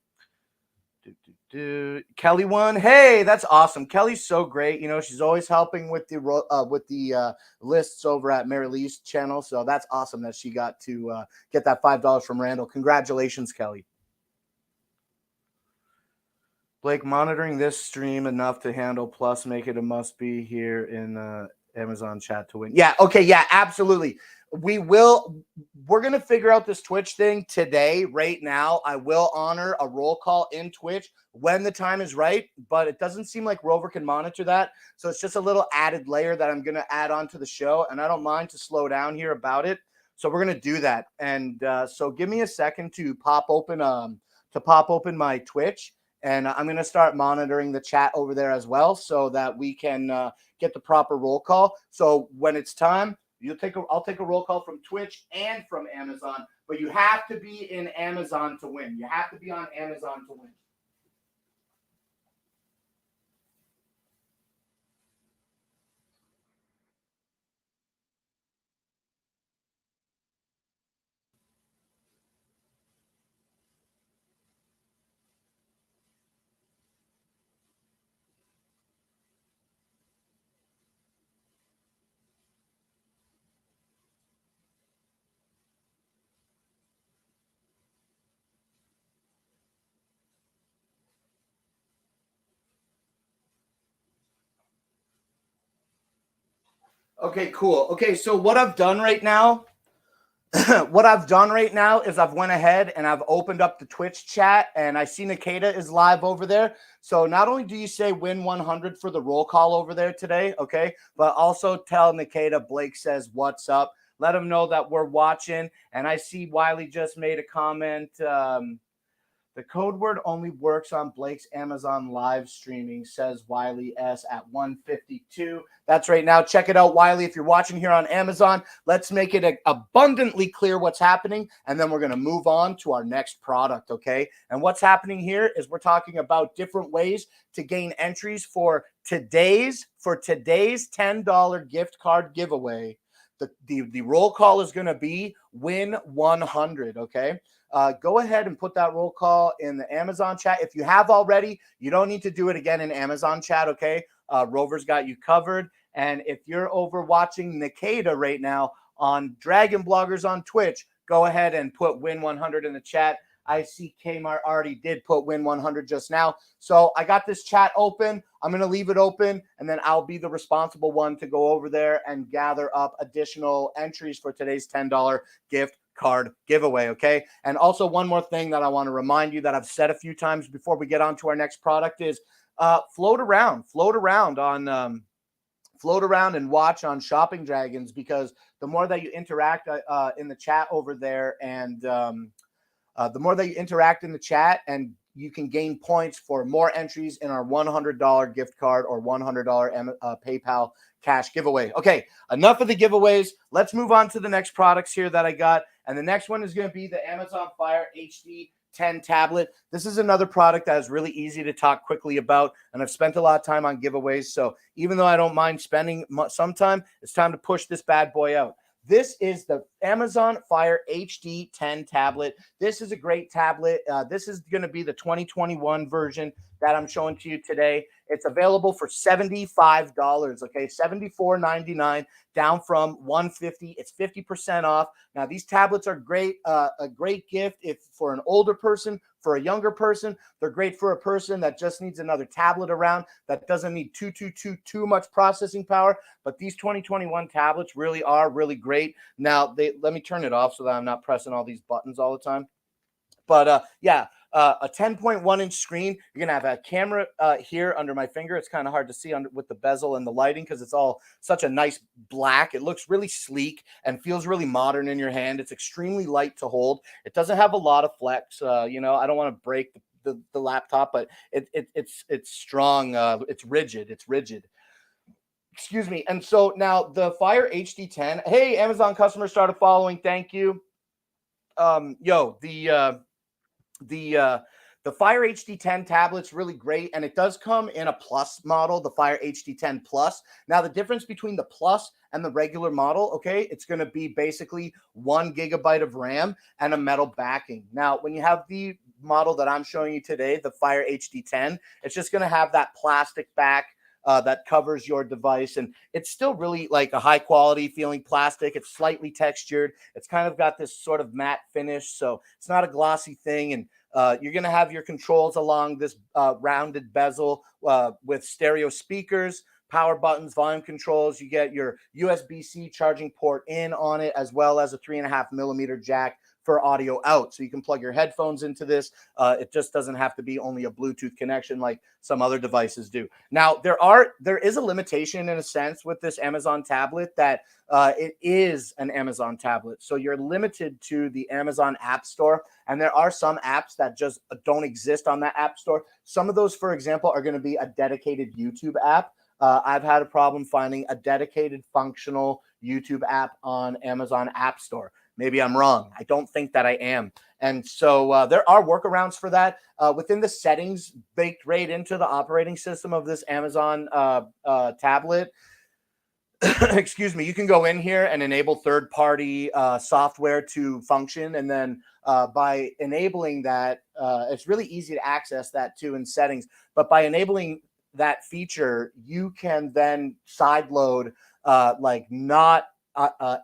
[SPEAKER 1] Kelly won. Hey, that's awesome. Kelly's so great. You know, she's always helping with the lists over at Mary Lee's channel. So that's awesome that she got to get that $5 from Randall. Congratulations, Kelly. Blake, monitoring this stream enough to handle plus make it a must be here in Amazon chat to win. Yeah. Okay. Yeah, absolutely. We're going to figure out this Twitch thing today, right now. I will honor a roll call in Twitch when the time is right, but it doesn't seem like Rover can monitor that. So it's just a little added layer that I'm going to add on to the show, and I don't mind to slow down here about it. So we're going to do that. And so give me a second to pop open my Twitch, and I'm going to start monitoring the chat over there as well so that we can get the proper roll call. So when it's time, I'll take a roll call from Twitch and from Amazon, but you have to be in Amazon to win. You have to be on Amazon to win. Okay, cool. Okay, so what I've done right now is I've went ahead and I've opened up the Twitch chat, and I see Nikita is live over there. So not only do you say win 100 for the roll call over there today, okay, but also tell Nikita Blake says what's up. Let him know that we're watching. And I see Wiley just made a comment. The code word only works on Blake's Amazon live streaming, says Wiley S at 152. That's right now. Check it out, Wiley. If you're watching here on Amazon, let's make it abundantly clear what's happening, and then we're going to move on to our next product, okay? And what's happening here is we're talking about different ways to gain entries for today's $10 gift card giveaway. The roll call is going to be win 100, okay? Go ahead and put that roll call in the Amazon chat. If you have already, you don't need to do it again in Amazon chat, okay? Rover's got you covered. And if you're over watching Nikita right now on Dragon Bloggers on Twitch, go ahead and put win 100 in the chat. I see Kmart already did put win 100 just now. So I got this chat open. I'm going to leave it open, and then I'll be the responsible one to go over there and gather up additional entries for today's $10 gift card giveaway, okay? And also one more thing that I want to remind you that I've said a few times before we get on to our next product is float around and watch on Shopping Dragons, because the more that you interact in the chat over there, and the more that you interact in the chat, and you can gain points for more entries in our $100 gift card or $100 PayPal cash giveaway. Okay, enough of the giveaways. Let's move on to the next products here that I got. And the next one is going to be the Amazon Fire HD 10 tablet. This is another product that is really easy to talk quickly about, and I've spent a lot of time on giveaways. So even though I don't mind spending some time, it's time to push this bad boy out. This is the Amazon Fire HD 10 tablet. This is a great tablet. This is going to be the 2021 version that I'm showing to you today. It's available for $75, okay? $74.99, down from $150. It's 50% off. Now, these tablets are great, a great gift if for an older person, for a younger person. They're great for a person that just needs another tablet around that doesn't need too much processing power. But these 2021 tablets really are really great. Now, let me turn it off so that I'm not pressing all these buttons all the time. But yeah, a 10.1-inch screen. You're going to have a camera here under my finger. It's kind of hard to see with the bezel and the lighting because it's all such a nice black. It looks really sleek and feels really modern in your hand. It's extremely light to hold. It doesn't have a lot of flex. You know, I don't want to break the laptop, but it's strong. It's rigid. It's rigid. Excuse me. And so now the Fire HD 10. Hey, Amazon customers started following. Thank you. The Fire HD 10 tablet's really great, and it does come in a Plus model, the Fire HD 10 Plus. Now, the difference between the Plus and the regular model, okay, it's going to be basically 1 gigabyte of RAM and a metal backing. Now, when you have the model that I'm showing you today, the Fire HD 10, it's just going to have that plastic back that covers your device, and it's still really like a high quality feeling plastic. It's slightly textured. It's kind of got this sort of matte finish, so it's not a glossy thing. And you're going to have your controls along this rounded bezel with stereo speakers, power buttons, volume controls. You get your USB-C charging port in on it, as well as a 3.5mm jack for audio out. So you can plug your headphones into this. It just doesn't have to be only a Bluetooth connection like some other devices do. Now, there is a limitation in a sense with this Amazon tablet that it is an Amazon tablet. So you're limited to the Amazon App Store. And there are some apps that just don't exist on that App Store. Some of those, for example, are going to be a dedicated YouTube app. I've had a problem finding a dedicated functional YouTube app on Amazon App Store. Maybe I'm wrong. I don't think that I am. And so there are workarounds for that. Within the settings baked right into the operating system of this Amazon tablet, excuse me, you can go in here and enable third-party software to function. And then by enabling that, it's really easy to access that too in settings. But by enabling that feature, you can then sideload like not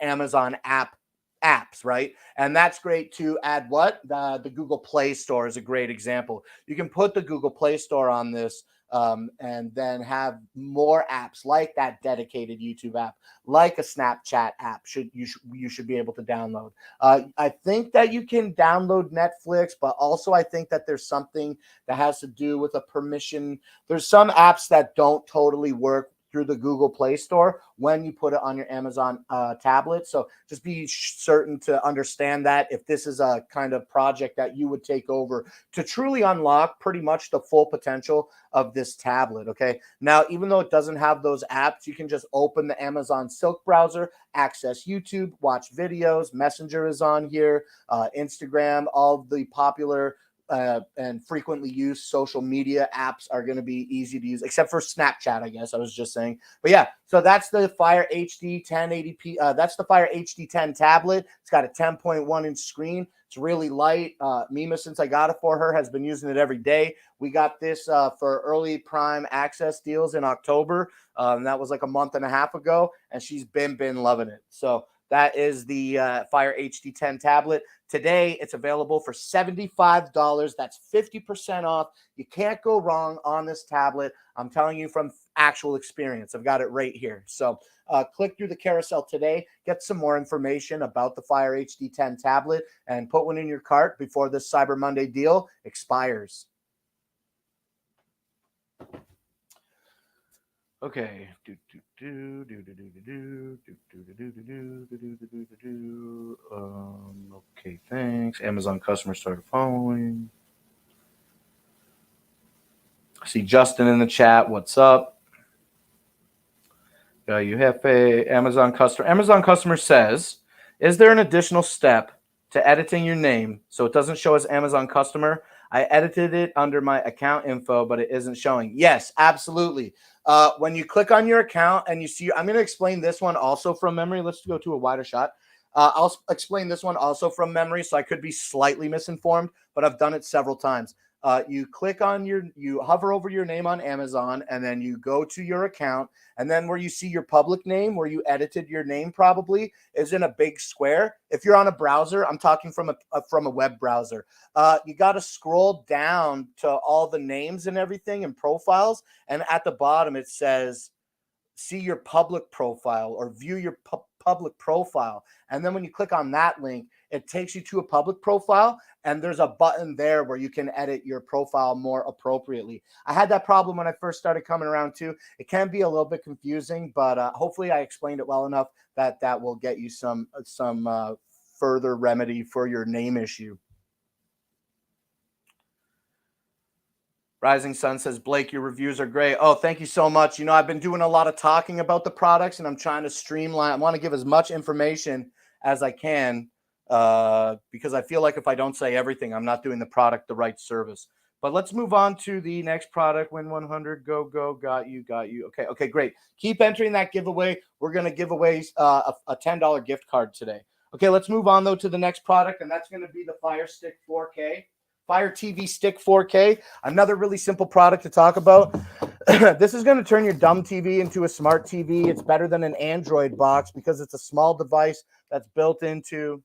[SPEAKER 1] Amazon apps, right? And that's great to add what? The Google Play Store is a great example. You can put the Google Play Store on this and then have more apps like that dedicated YouTube app, like a Snapchat app you should be able to download. I think that you can download Netflix, but also I think that there's something that has to do with a permission. There's some apps that don't totally work through the Google Play Store when you put it on your Amazon tablet. So just be certain to understand that if this is a kind of project that you would take over to truly unlock pretty much the full potential of this tablet, okay? Now, even though it doesn't have those apps, you can just open the Amazon Silk browser, access YouTube, watch videos. Messenger is on here, Instagram, all the popular and frequently used social media apps are going to be easy to use, except for Snapchat, I guess I was just saying. But yeah, so that's the Fire HD 1080p. That's the Fire HD 10 tablet. It's got a 10.1-inch screen. It's really light. Mima, since I got it for her, has been using it every day. We got this for early Prime access deals in October. That was like a month and a half ago, and she's been loving it. So that is the Fire HD 10 tablet. Today, it's available for $75. That's 50% off. You can't go wrong on this tablet. I'm telling you from actual experience. I've got it right here. So click through the carousel today. Get some more information about the Fire HD 10 tablet and put one in your cart before this Cyber Monday deal expires. Okay. Okay, thanks. Amazon customer started following. I see Justin in the chat. What's up? You have a Amazon customer. Amazon customer says, is there an additional step to editing your name so it doesn't show as Amazon customer? I edited it under my account info, but it isn't showing. Yes, absolutely. When you click on your account and you see, I'm going to explain this one also from memory. Let's go to a wider shot. I'll explain this one also from memory, so I could be slightly misinformed, but I've done it several times. You click on you hover over your name on Amazon, and then you go to your account, and then where you see your public name, where you edited your name probably, is in a big square. If you're on a browser, I'm talking from a web browser. You got to scroll down to all the names and everything and profiles, and at the bottom it says see your public profile or view your public profile. And then when you click on that link, it takes you to a public profile, and there's a button there where you can edit your profile more appropriately. I had that problem when I first started coming around too. It can be a little bit confusing, but hopefully I explained it well enough that that will get you some further remedy for your name issue. Rising Sun says, Blake, your reviews are great. Oh, thank you so much. You know, I've been doing a lot of talking about the products, and I'm trying to streamline. I want to give as much information as I can because I feel like if I don't say everything, I'm not doing the product the right service. But let's move on to the next product. Win 100. Go, go. Got you. Got you. Okay, great. Keep entering that giveaway. We're going to give away a $10 gift card today. Okay, let's move on, though, to the next product, and that's going to be the Fire Stick 4K. Fire TV Stick 4K, another really simple product to talk about. This is going to turn your dumb TV into a smart TV. It's better than an Android box because it's a small device that's built into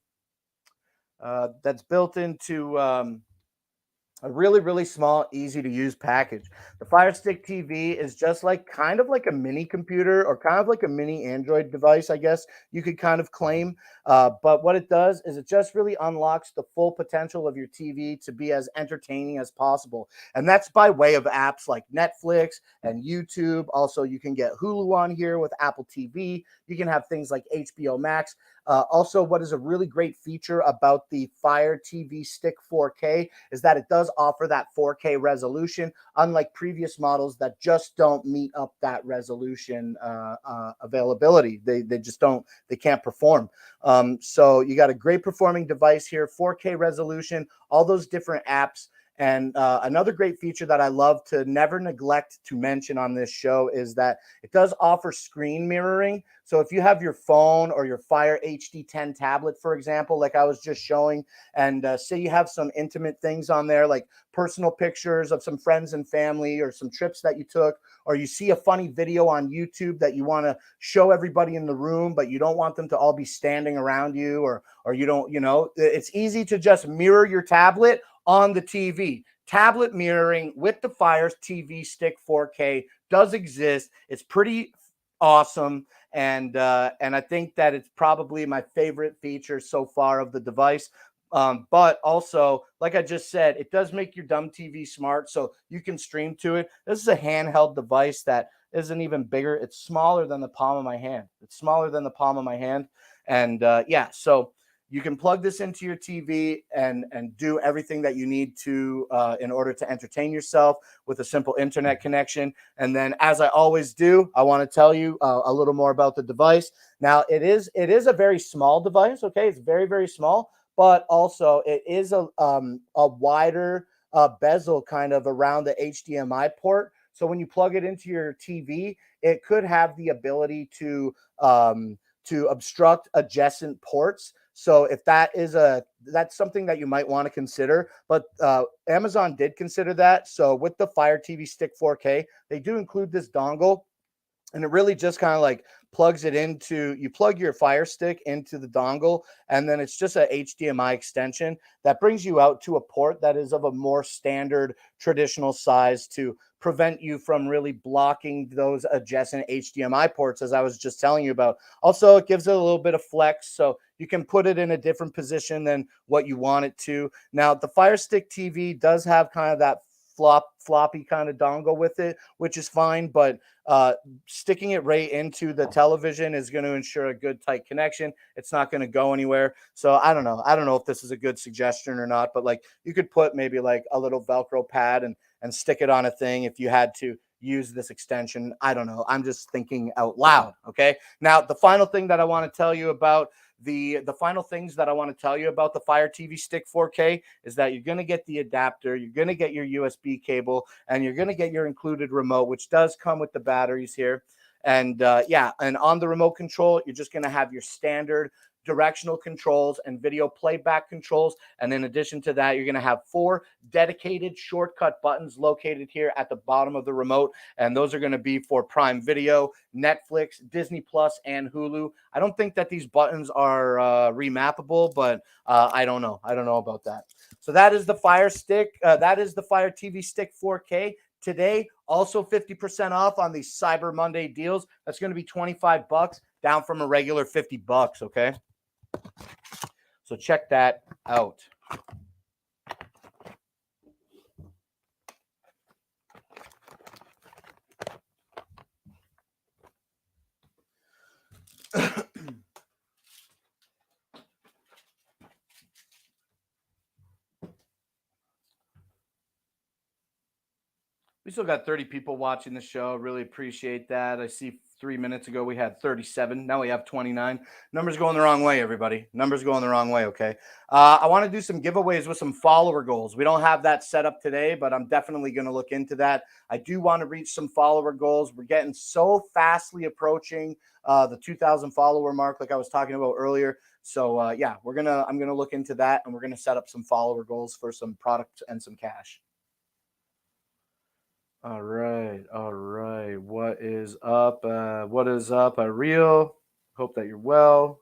[SPEAKER 1] a really, really small, easy to use package. The Fire Stick TV is just like kind of like a mini computer or kind of like a mini Android device, I guess you could kind of claim. But what it does is it just really unlocks the full potential of your TV to be as entertaining as possible. And that's by way of apps like Netflix and YouTube. Also, you can get Hulu on here with Apple TV. You can have things like HBO Max. Also, what is a really great feature about the Fire TV Stick 4K is that it does offer that 4K resolution, unlike previous models that just don't meet up that resolution availability. They just don't, they can't perform. So you got a great performing device here, 4K resolution, all those different apps. And another great feature that I love to never neglect to mention on this show is that it does offer screen mirroring. So if you have your phone or your Fire HD10 tablet, for example, like I was just showing, and say you have some intimate things on there, like personal pictures of some friends and family or some trips that you took, or you see a funny video on YouTube that you want to show everybody in the room, but you don't want them to all be standing around you, or you don't, you know, it's easy to just mirror your tablet on the TV. Tablet mirroring with the Fire TV Stick 4K does exist. It's pretty awesome, and I think that it's probably my favorite feature so far of the device. But also, like I just said, it does make your dumb TV smart, so you can stream to it. This is a handheld device that isn't even bigger. It's smaller than the palm of my hand. It's smaller than the palm of my hand, and yeah, so you can plug this into your TV and do everything that you need to in order to entertain yourself with a simple internet connection. And then, as I always do, I want to tell you a little more about the device. Now, it is a very small device. Okay, it's very, very small, but also it is a wider bezel kind of around the HDMI port. So when you plug it into your TV, it could have the ability to obstruct adjacent ports. So if that's something that you might want to consider, but Amazon did consider that. So with the Fire TV Stick 4K, they do include this dongle, and it really just kind of like plugs it into, you plug your Fire Stick into the dongle, and then it's just a HDMI extension that brings you out to a port that is of a more standard traditional size to prevent you from really blocking those adjacent HDMI ports, as I was just telling you about. Also, it gives it a little bit of flex, so you can put it in a different position than what you want it to. Now, the Fire Stick TV does have kind of that floppy kind of dongle with it, which is fine, but sticking it right into the television is going to ensure a good tight connection. It's not going to go anywhere. So I don't know if this is a good suggestion or not, but like you could put maybe like a little Velcro pad and stick it on a thing if you had to use this extension. I don't know. I'm just thinking out loud. Okay. Now, the final thing that I want to tell you about The final things that I want to tell you about the Fire TV Stick 4K is that you're going to get the adapter, you're going to get your USB cable, and you're going to get your included remote, which does come with the batteries here. And yeah, and on the remote control, you're just going to have your standard directional controls and video playback controls. And in addition to that, you're going to have 4 dedicated shortcut buttons located here at the bottom of the remote. And those are going to be for Prime Video, Netflix, Disney Plus, and Hulu. I don't think that these buttons are remappable, but I don't know. I don't know about that. So that is the Fire Stick. That is the Fire TV Stick 4K. Today, also 50% off on these Cyber Monday deals. That's going to be $25, down from a regular $50, okay? So check that out. We still got 30 people watching the show. Really appreciate that. I see 3 minutes ago we had 37. Now we have 29. Numbers going the wrong way, everybody. Numbers going the wrong way, okay? I want to do some giveaways with some follower goals. We don't have that set up today, but I'm definitely going to look into that. I do want to reach some follower goals. We're getting so fastly approaching the 2,000 follower mark like I was talking about earlier. So yeah, I'm going to look into that, and we're going to set up some follower goals for some product and some cash. All right. What is up? Real. Hope that you're well.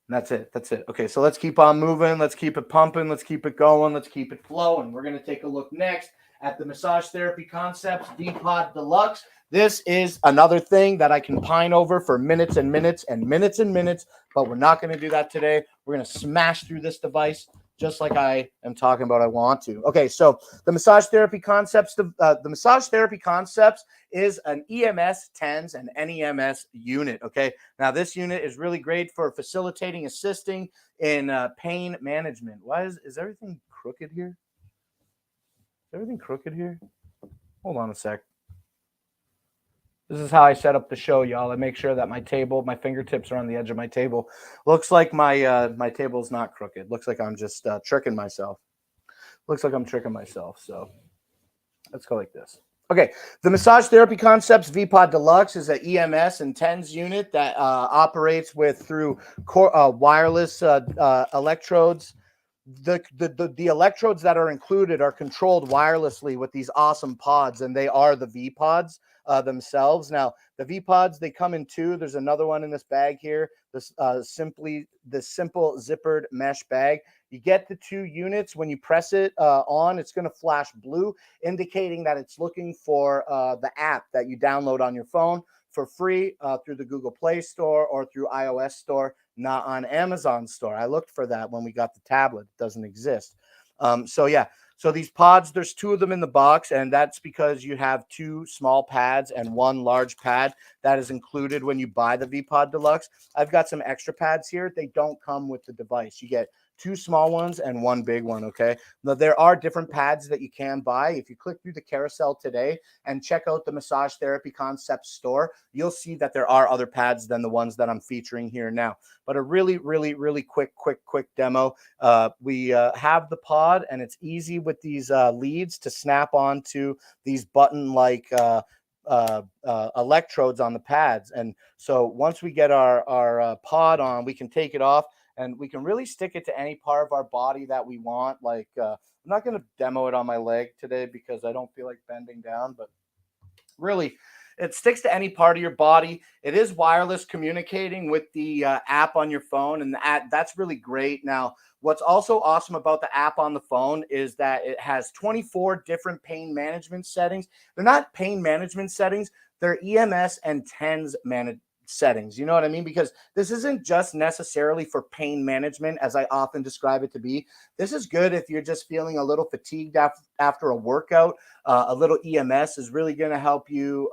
[SPEAKER 1] And that's it. Okay, so let's keep on moving. Let's keep it pumping. Let's keep it going. Let's keep it flowing. We're going to take a look next at the Massage Therapy Concepts V-Pod Deluxe. This is another thing that I can pine over for minutes and minutes and minutes and minutes, but we're not going to do that today. We're going to smash through this device just like I am talking about I want to. Okay, so the Massage Therapy Concepts, is an EMS TENS and NEMS unit, okay? Now, this unit is really great for facilitating, assisting in pain management. Why is everything crooked here? Is everything crooked here? Hold on a sec. This is how I set up the show, y'all. I make sure that my fingertips are on the edge of my table. Looks like my table's not crooked. Looks like I'm just tricking myself. Looks like I'm tricking myself. So let's go like this. Okay, the Massage Therapy Concepts V-Pod Deluxe is an EMS and TENS unit that operates through wireless electrodes. The electrodes that are included are controlled wirelessly with these awesome pods, and they are the V-Pods themselves. Now, the V-Pods, they come in 2. There's another one in this bag here, this simple zippered mesh bag. You get the 2 units. When you press it on, it's going to flash blue, indicating that it's looking for the app that you download on your phone for free through the Google Play Store or through iOS Store, not on Amazon Store. I looked for that when we got the tablet. It doesn't exist. So yeah, so these pods, there's 2 of them in the box, and that's because you have 2 small pads and 1 large pad that is included when you buy the V-Pod Deluxe. I've got some extra pads here. They don't come with the device. You get 2 small ones and 1 big one, okay? Now, there are different pads that you can buy. If you click through the carousel today and check out the Massage Therapy Concepts store, you'll see that there are other pads than the ones that I'm featuring here now. But a really, really, really quick demo. We have the pod, and it's easy with these leads to snap onto these button-like electrodes on the pads. And so once we get our pod on, we can take it off, and we can really stick it to any part of our body that we want. Like, I'm not going to demo it on my leg today because I don't feel like bending down, but really, it sticks to any part of your body. It is wireless communicating with the app on your phone, and that's really great. Now, what's also awesome about the app on the phone is that it has 24 different pain management settings. They're not pain management settings. They're EMS and TENS settings. You know what I mean? Because this isn't just necessarily for pain management, as I often describe it to be. This is good if you're just feeling a little fatigued after a workout. A little EMS is really going to help you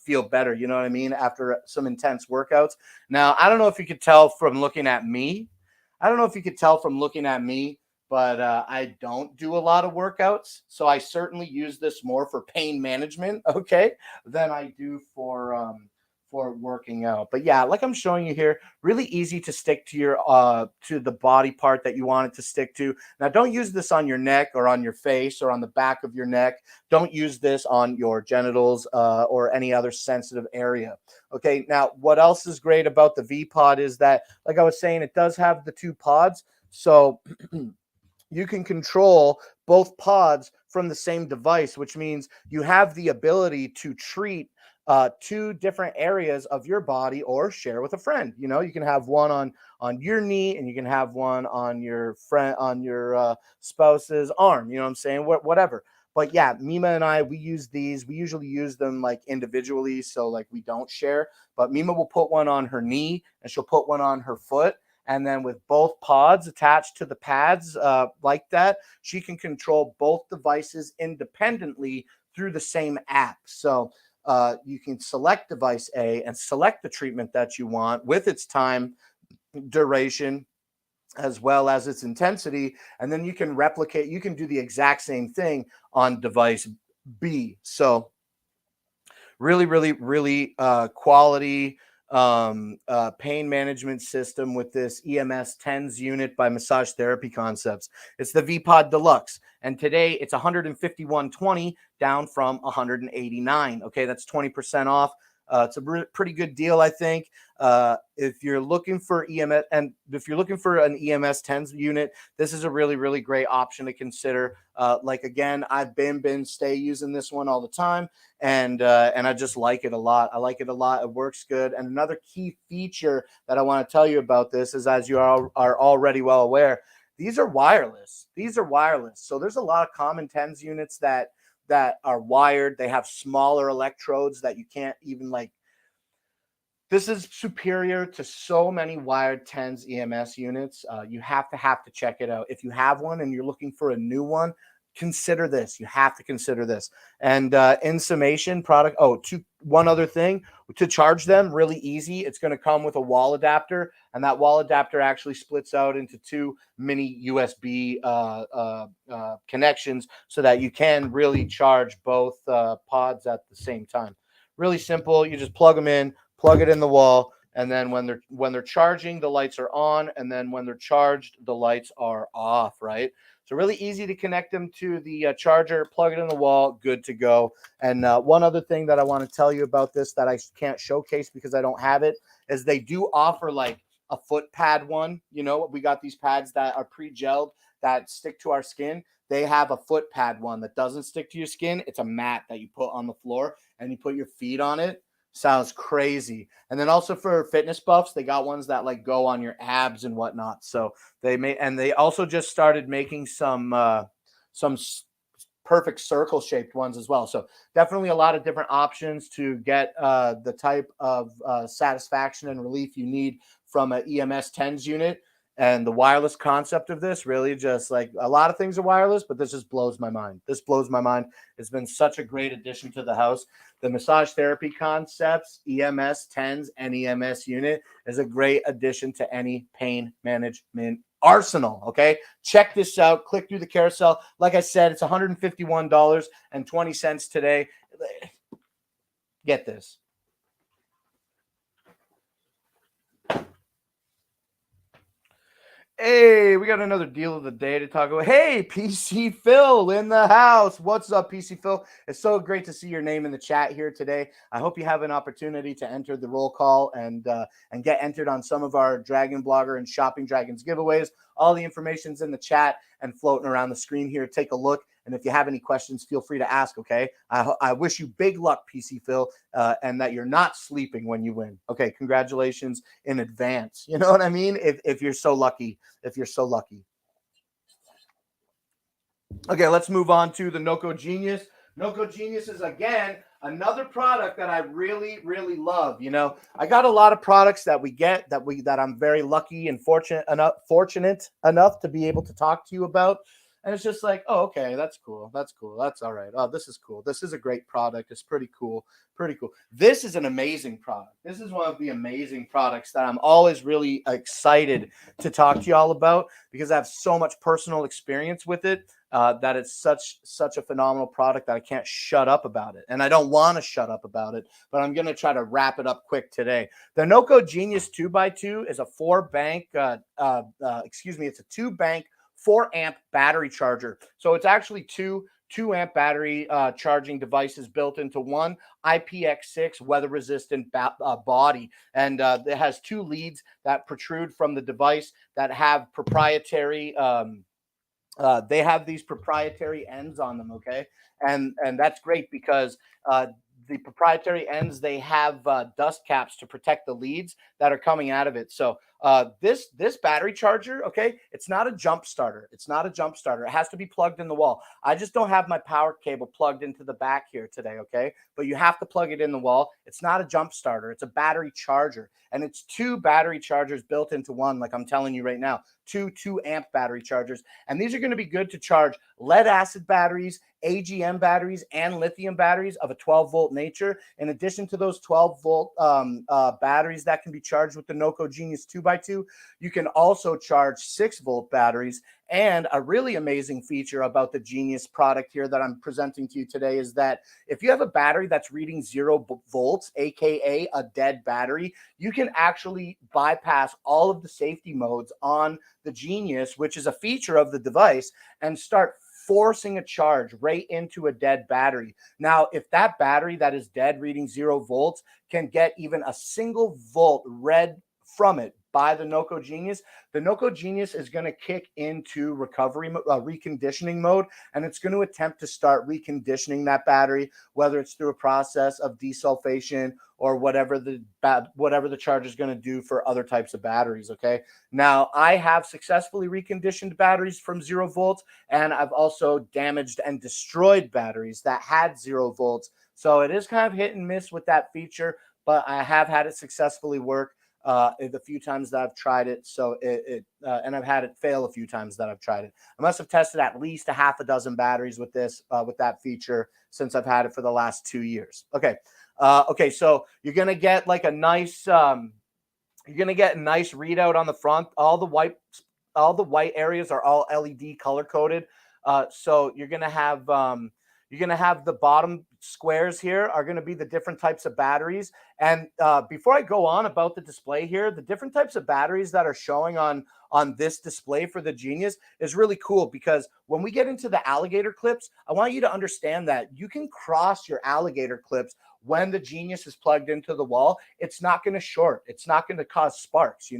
[SPEAKER 1] feel better. You know what I mean? After some intense workouts. Now, I don't know if you could tell from looking at me. But I don't do a lot of workouts. So I certainly use this more for pain management, okay, than I do for for working out. But yeah, like I'm showing you here, really easy to stick to your to the body part that you want it to stick to. Now don't use this on your neck or on your face or on the back of your neck. Don't use this on your genitals or any other sensitive area. Okay, now what else is great about the V Pod is that, like I was saying, it does have the 2 pods. So you can control both pods from the same device, which means you have the ability to treat 2 different areas of your body or share with a friend. You know, you can have one on your knee and you can have one on your friend, on your spouse's arm. You know what I'm saying? Whatever. But yeah, Mima and I, we use these. We usually use them like individually, so like we don't share. But Mima will put one on her knee and she'll put one on her foot. And then with both pods attached to the pads like that, she can control both devices independently through the same app. So you can select device A and select the treatment that you want with its time duration as well as its intensity. And then you can replicate, you can do the exact same thing on device B. So really, really, really quality pain management system with this EMS TENS unit by Massage Therapy Concepts. It's the V-Pod Deluxe, and today it's $151.20 down from $189. Okay, that's 20% off. It's a pretty good deal, I think. If you're looking for EMS, and if you're looking for an EMS TENS unit, this is a really, really great option to consider. Like again, I've been stay using this one all the time, and I just like it a lot. I like it a lot. It works good. And another key feature that I want to tell you about this is, as you are already well aware, these are wireless. These are wireless. So there's a lot of common TENS units that are wired. They have smaller electrodes that you can't even like. This is superior to so many wired TENS EMS units. You have to check it out. If you have one and you're looking for a new one, consider this. You have to consider this. And in summation, one other thing, to charge them, really easy. It's going to come with a wall adapter, and that wall adapter actually splits out into 2 mini USB connections so that you can really charge both pods at the same time. Really simple. You just plug them in, plug it in the wall, and then when they're charging, the lights are on, and then when they're charged, the lights are off, right? So really easy to connect them to the charger, plug it in the wall, good to go. And one other thing that I want to tell you about this that I can't showcase because I don't have it is they do offer like a foot pad one. You know, we got these pads that are pre-gelled that stick to our skin. They have a foot pad one that doesn't stick to your skin. It's a mat that you put on the floor and you put your feet on it. Sounds crazy. And then also for fitness buffs, they got ones that like go on your abs and whatnot. So they also just started making some perfect circle shaped ones as well. So definitely a lot of different options to get the type of satisfaction and relief you need from an EMS TENS unit. And the wireless concept of this really just like a lot of things are wireless, but this just blows my mind. This blows my mind. It's been such a great addition to the house. The Massage Therapy Concepts, EMS TENS, and EMS unit is a great addition to any pain management arsenal. Okay, check this out. Click through the carousel. Like I said, it's $151.20 today. Get this. Hey, we got another deal of the day to talk about. Hey, PC Phil in the house. What's up, PC Phil? It's so great to see your name in the chat here today. I hope you have an opportunity to enter the roll call and get entered on some of our Dragon Blogger and Shopping Dragons giveaways. All the information's in the chat and floating around the screen here. Take a look. And if you have any questions, feel free to ask, okay? I wish you big luck, PC Phil, and that you're not sleeping when you win. Okay, congratulations in advance. You know what I mean? If you're so lucky. If you're so lucky. Okay, let's move on to the Noco Genius. Noco Genius is, again, another product that I really, really love. You know, I got a lot of products that we get that I'm very lucky and fortunate enough to be able to talk to you about. And it's just like, oh, okay, that's cool. That's cool. That's all right. Oh, this is cool. This is a great product. It's pretty cool. Pretty cool. This is an amazing product. This is one of the amazing products that I'm always really excited to talk to you all about because I have so much personal experience with it. that it's such a phenomenal product that I can't shut up about it, and I don't want to shut up about it. But I'm gonna try to wrap it up quick today. The Noco Genius 2x2 is a it's a 2 bank 4 amp battery charger. So it's actually two amp battery charging devices built into one IPX6 weather resistant body. And it has two leads that protrude from the device that have proprietary they have these proprietary ends on them, okay, and that's great because the proprietary ends, they have dust caps to protect the leads that are coming out of it. So this battery charger, okay, it's not a jump starter. It's not a jump starter. It has to be plugged in the wall. I just don't have my power cable plugged into the back here today, okay, but you have to plug it in the wall. It's not a jump starter. It's a battery charger, and it's two battery chargers built into one, like I'm telling you right now, two amp battery chargers. And these are going to be good to charge lead acid batteries, AGM batteries, and lithium batteries of a 12-volt nature. In addition to those 12-volt batteries that can be charged with the Noco Genius 2x2, you can also charge 6-volt batteries. And a really amazing feature about the Genius product here that I'm presenting to you today is that if you have a battery that's reading 0 volts, aka a dead battery, you can actually bypass all of the safety modes on the Genius, which is a feature of the device, and start forcing a charge right into a dead battery. Now, if that battery that is dead reading 0 volts can get even a single volt read from it by the Noco Genius, the Noco Genius is going to kick into recovery reconditioning mode, and it's going to attempt to start reconditioning that battery, whether it's through a process of desulfation or whatever the charger is going to do for other types of batteries. Okay, now I have successfully reconditioned batteries from 0 volts, and I've also damaged and destroyed batteries that had 0 volts. So it is kind of hit and miss with that feature, but I have had it successfully work the few times that I've tried it. So and I've had it fail a few times that I've tried it. I must have tested at least a half a dozen batteries with this, with that feature, since I've had it for the last 2 years. Okay. Okay. So you're going to get like a nice, you're going to get a nice readout on the front. All the white areas are all LED color coded. So you're going to have, the bottom squares here are going to be the different types of batteries. And before I go on about the display here, the different types of batteries that are showing on this display for the Genius is really cool, because when we get into the alligator clips, I want you to understand that you can cross your alligator clips when the Genius is plugged into the wall. It's not going to short. It's not going to cause sparks,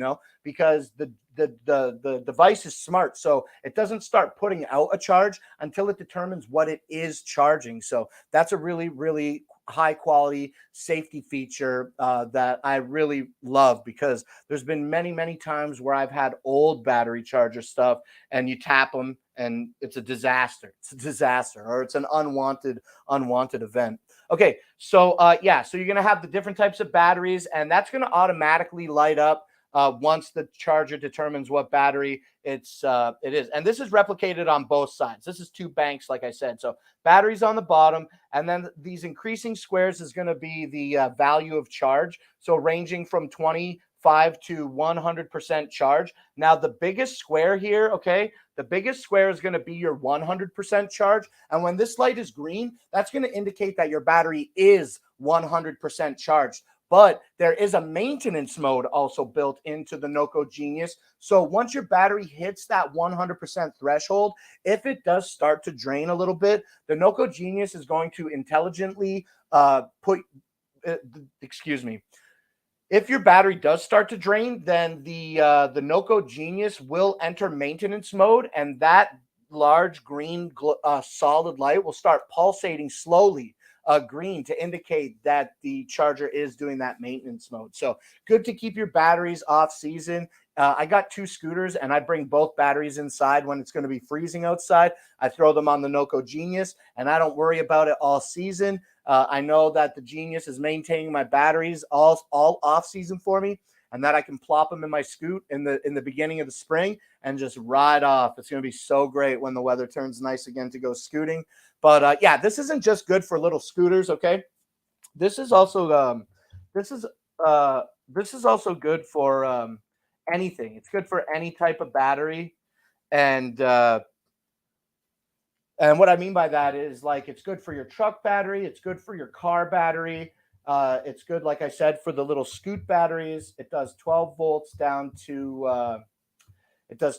[SPEAKER 1] because the device is smart. So it doesn't start putting out a charge until it determines what it is charging. So that's a really, really high quality safety feature that I really love, because there's been many, many times where I've had old battery charger stuff and you tap them and it's a disaster. It's a disaster, or it's an unwanted event. Okay, so so you're gonna have the different types of batteries, and that's gonna automatically light up once the charger determines what battery it is. And this is replicated on both sides. This is 2 banks, like I said. So batteries on the bottom, and then these increasing squares is going to be the value of charge. So ranging from 25 to 100% charge. Now the biggest square here, okay, the biggest square is going to be your 100% charge. And when this light is green, that's going to indicate that your battery is 100% charged. But there is a maintenance mode also built into the Noco Genius. So once your battery hits that 100% threshold, if it does start to drain a little bit, the Noco Genius is going to intelligently if your battery does start to drain, then the Noco Genius will enter maintenance mode, and that large green solid light will start pulsating slowly green to indicate that the charger is doing that maintenance mode. So good to keep your batteries off season. I got 2 scooters, and I bring both batteries inside when it's going to be freezing outside. I throw them on the Noco Genius, and I don't worry about it all season. I know that the Genius is maintaining my batteries all off season for me, and that I can plop them in my scoot in the beginning of the spring and just ride off. It's going to be so great when the weather turns nice again to go scooting. But this isn't just good for little scooters. Okay, this is also this is also good for anything. It's good for any type of battery, and And what I mean by that is like it's good for your truck battery, it's good for your car battery. It's good, like I said, for the little scoot batteries. It does 12 volts down to 6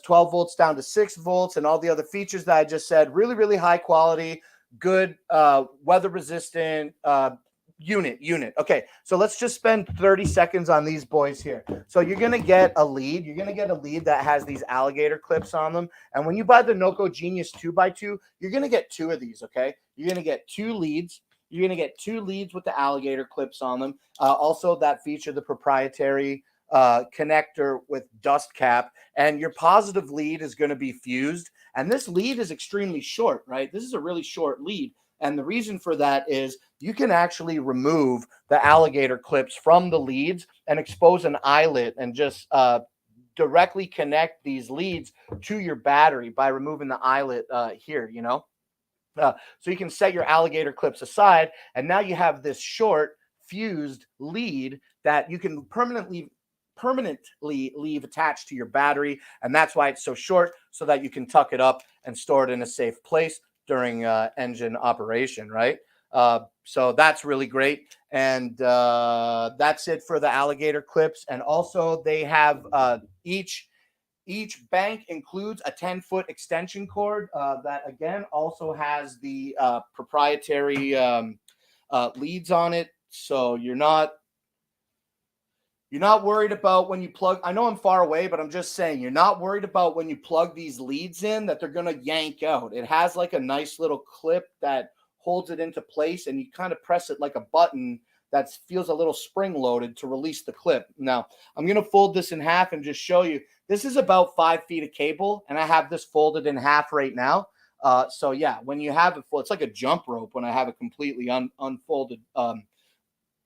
[SPEAKER 1] volts, and all the other features that I just said. Really, really high quality, good weather resistant unit. Okay, so let's just spend 30 seconds on these boys here. So you're gonna get a lead. You're gonna get a lead that has these alligator clips on them. And when you buy the Noco Genius 2x2, you're gonna get two of these. Okay, you're gonna get two leads. You're gonna get two leads with the alligator clips on them. Also, that feature the proprietary connector with dust cap, and your positive lead is going to be fused. And this lead is extremely short, right? This is a really short lead. And the reason for that is you can actually remove the alligator clips from the leads and expose an eyelet and just directly connect these leads to your battery by removing the eyelet here, you know? So you can set your alligator clips aside, and now you have this short fused lead that you can permanently leave attached to your battery, and that's why it's so short, so that you can tuck it up and store it in a safe place during engine operation, right? So that's really great. And that's it for the alligator clips. And also they have each bank includes a 10-foot extension cord that again also has the proprietary leads on it, so you're not worried about when you plug. I know I'm far away, but I'm just saying you're not worried about when you plug these leads in that they're going to yank out. It has like a nice little clip that holds it into place, and you kind of press it like a button that feels a little spring loaded to release the clip. Now, I'm going to fold this in half and just show you. This is about 5 feet of cable, and I have this folded in half right now. So yeah, when you have it full, it's like a jump rope when I have it completely unfolded.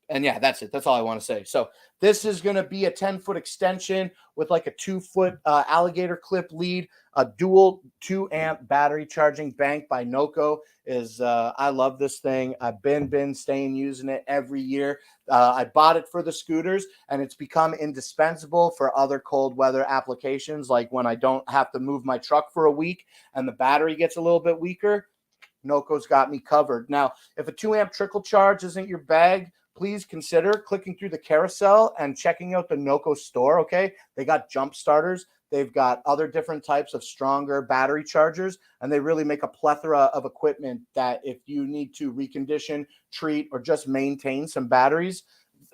[SPEAKER 1] And yeah, that's it. That's all I want to say. So this is going to be a 10-foot extension with like a 2-foot alligator clip lead. A dual 2-amp battery charging bank by Noco is I love this thing. I've been staying using it every year. I bought it for the scooters, and it's become indispensable for other cold weather applications, like when I don't have to move my truck for a week and the battery gets a little bit weaker. Noco's got me covered. Now, if a 2-amp trickle charge isn't your bag, please consider clicking through the carousel and checking out the Noco store, okay? They got jump starters. They've got other different types of stronger battery chargers, and they really make a plethora of equipment that if you need to recondition, treat, or just maintain some batteries,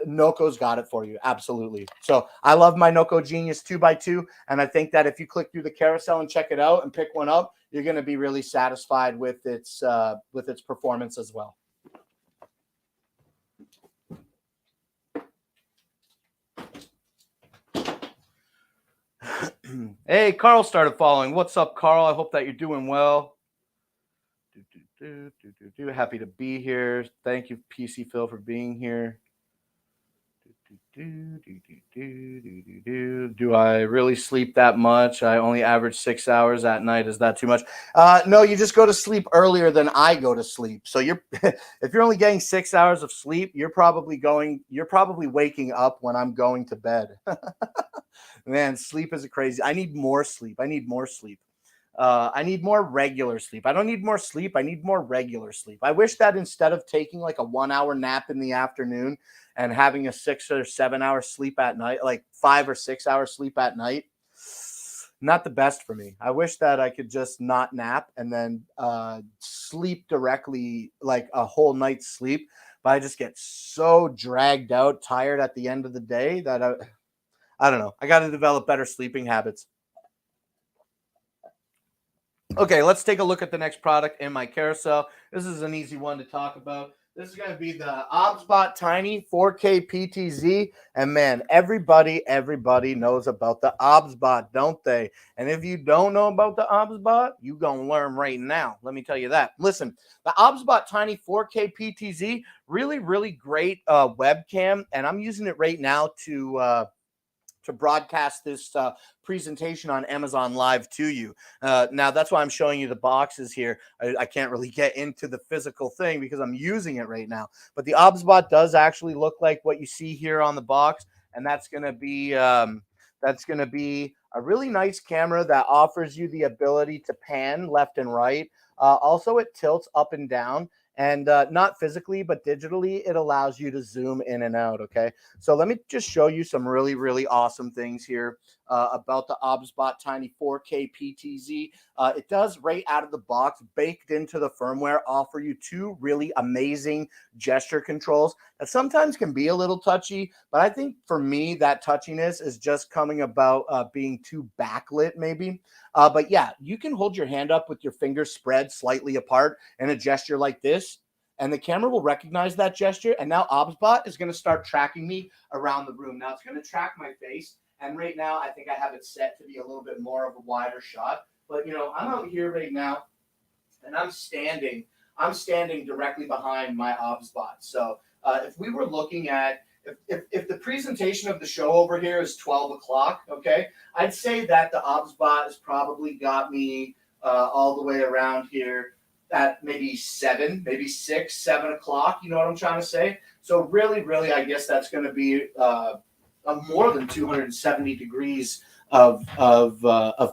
[SPEAKER 1] Noco's got it for you. Absolutely. So I love my Noco Genius 2x2, and I think that if you click through the carousel and check it out and pick one up, you're going to be really satisfied with its performance as well. Hey, Carl started following. What's up, Carl? I hope that you're doing well. Happy to be here. Thank you, PC Phil, for being here. Do I really sleep that much? I only average 6 hours at night. Is that too much? No, you just go to sleep earlier than I go to sleep. So you're if you're only getting 6 hours of sleep, you're probably waking up when I'm going to bed. Man, sleep is crazy. I need more sleep. I need more regular sleep. I don't need more sleep. I need more regular sleep. I wish that instead of taking like a 1-hour nap in the afternoon and having a 6 or 7 hour sleep at night, like 5 or 6 hours sleep at night, not the best for me. I wish that I could just not nap and then sleep directly, like a whole night's sleep. But I just get so dragged out, tired at the end of the day that I don't know. I got to develop better sleeping habits. Okay, let's take a look at the next product in my carousel. This is an easy one to talk about. This is going to be the OBSBot Tiny 4K PTZ. And man, everybody knows about the OBSBot, don't they? And if you don't know about the OBSBot, you're going to learn right now. Let me tell you that. Listen, the OBSBot Tiny 4K PTZ, really, really great webcam. And I'm using it right now to broadcast this presentation on Amazon Live to you. Now, that's why I'm showing you the boxes here. I can't really get into the physical thing because I'm using it right now. But the OBSBot does actually look like what you see here on the box, and that's going to be a really nice camera that offers you the ability to pan left and right. Also, it tilts up and down. And not physically, but digitally, it allows you to zoom in and out. Okay. So let me just show you some really, really awesome things here about the OBSBot Tiny 4K PTZ. It does right out of the box, baked into the firmware, offer you two really amazing gesture controls that sometimes can be a little touchy, but I think for me, that touchiness is just coming about being too backlit, maybe. But yeah, you can hold your hand up with your fingers spread slightly apart in a gesture like this, and the camera will recognize that gesture. And now OBSBot is going to start tracking me around the room. Now it's going to track my face. And right now, I think I have it set to be a little bit more of a wider shot. But, you know, I'm out here right now, and I'm standing. I'm standing directly behind my OBSBot. So if we were looking at, if the presentation of the show over here is 12 o'clock, okay, I'd say that the OBSBot has probably got me all the way around here at maybe 7, maybe 6, 7 o'clock. You know what I'm trying to say? So really, really, I guess that's going to be more than 270 degrees of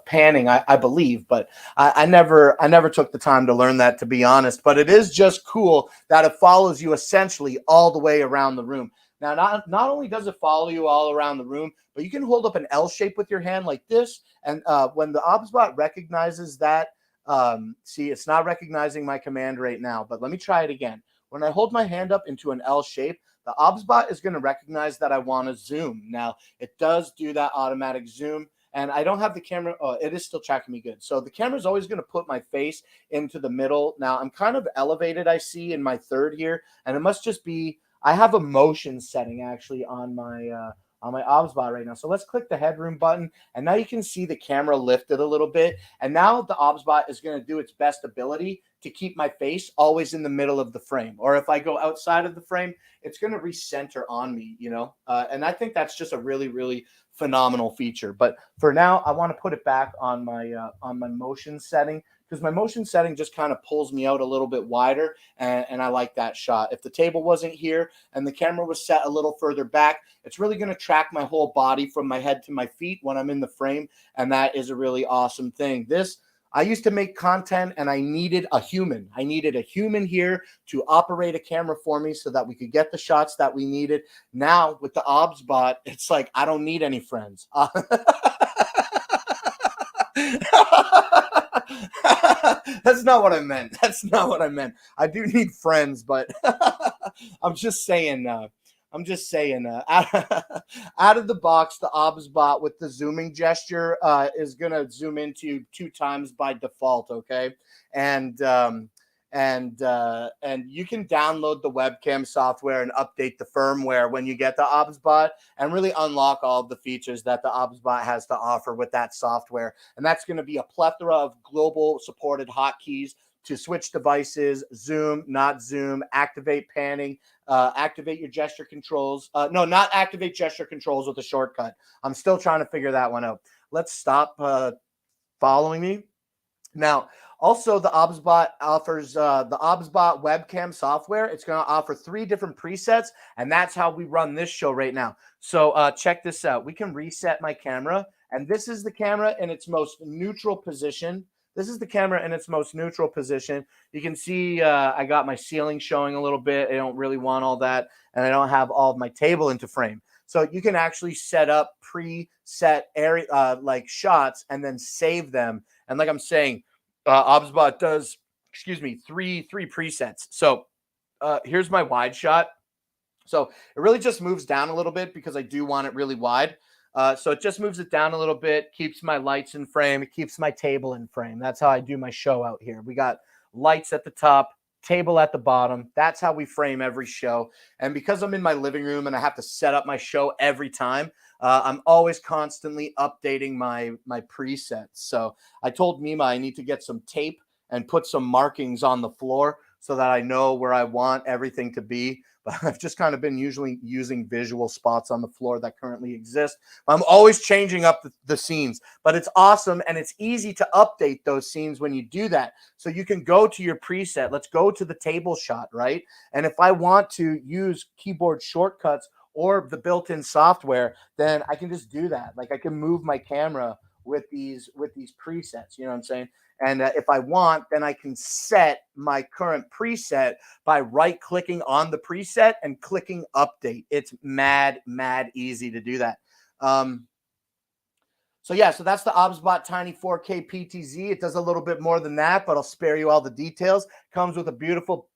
[SPEAKER 1] panning, I believe, but I never took the time to learn that, to be honest. But it is just cool that it follows you essentially all the way around the room. Now, not only does it follow you all around the room, but you can hold up an L shape with your hand like this, and when the OBSBot recognizes that, see, it's not recognizing my command right now, but let me try it again. When I hold my hand up into an L shape, the OBSBot is going to recognize that I want to zoom. Now, it does do that automatic zoom, and I don't have the camera. Oh, it is still tracking me good. So the camera is always going to put my face into the middle. Now, I'm kind of elevated, I see, in my third here, and it must just be, I have a motion setting actually on my OBSBot right now. So let's click the headroom button, and now you can see the camera lifted a little bit. And now the OBSBot is going to do its best ability to keep my face always in the middle of the frame. Or if I go outside of the frame, it's going to recenter on me, you know? And I think that's just a really, really phenomenal feature. But for now, I want to put it back on my motion setting, because my motion setting just kind of pulls me out a little bit wider, and I like that shot. If the table wasn't here and the camera was set a little further back, it's really going to track my whole body from my head to my feet when I'm in the frame, and that is a really awesome thing. I used to make content, and I needed a human. I needed a human here to operate a camera for me so that we could get the shots that we needed. Now, with the OBSBot, it's like I don't need any friends. That's not what I meant. That's not what I meant. I do need friends, but I'm just saying. Out of the box, the OBSBot with the zooming gesture is gonna zoom into 2 times by default. Okay, and you can download the webcam software and update the firmware when you get the OBSBot, and really unlock all of the features that the OBSBot has to offer with that software. And that's going to be a plethora of global supported hotkeys to switch devices, zoom, not zoom, activate panning, activate your gesture controls. No, not activate gesture controls with a shortcut. I'm still trying to figure that one out. Let's stop following me. Now, also, the OBSBot offers the OBSBot webcam software. It's going to offer 3 different presets, and that's how we run this show right now. So check this out. We can reset my camera, and this is the camera in its most neutral position. This is the camera in its most neutral position. You can see I got my ceiling showing a little bit. I don't really want all that, and I don't have all of my table into frame. So you can actually set up preset area like shots and then save them. And like I'm saying, OBSBot does, 3 presets. So here's my wide shot. So it really just moves down a little bit because I do want it really wide. So it just moves it down a little bit, keeps my lights in frame, it keeps my table in frame. That's how I do my show out here. We got lights at the top, table at the bottom. That's how we frame every show. And because I'm in my living room and I have to set up my show every time, I'm always constantly updating my presets. So I told Mima I need to get some tape and put some markings on the floor so that I know where I want everything to be. But I've just kind of been usually using visual spots on the floor that currently exist. I'm always changing up the scenes, but it's awesome, and it's easy to update those scenes when you do that. So you can go to your preset. Let's go to the table shot, right? And if I want to use keyboard shortcuts or the built-in software, then I can just do that. Like I can move my camera with these presets. You know what I'm saying? And if I want, then I can set my current preset by right clicking on the preset and clicking update. It's mad easy to do that. So yeah, so that's the OBSBot Tiny 4K PTZ. It does a little bit more than that, but I'll spare you all the details. Comes with a beautiful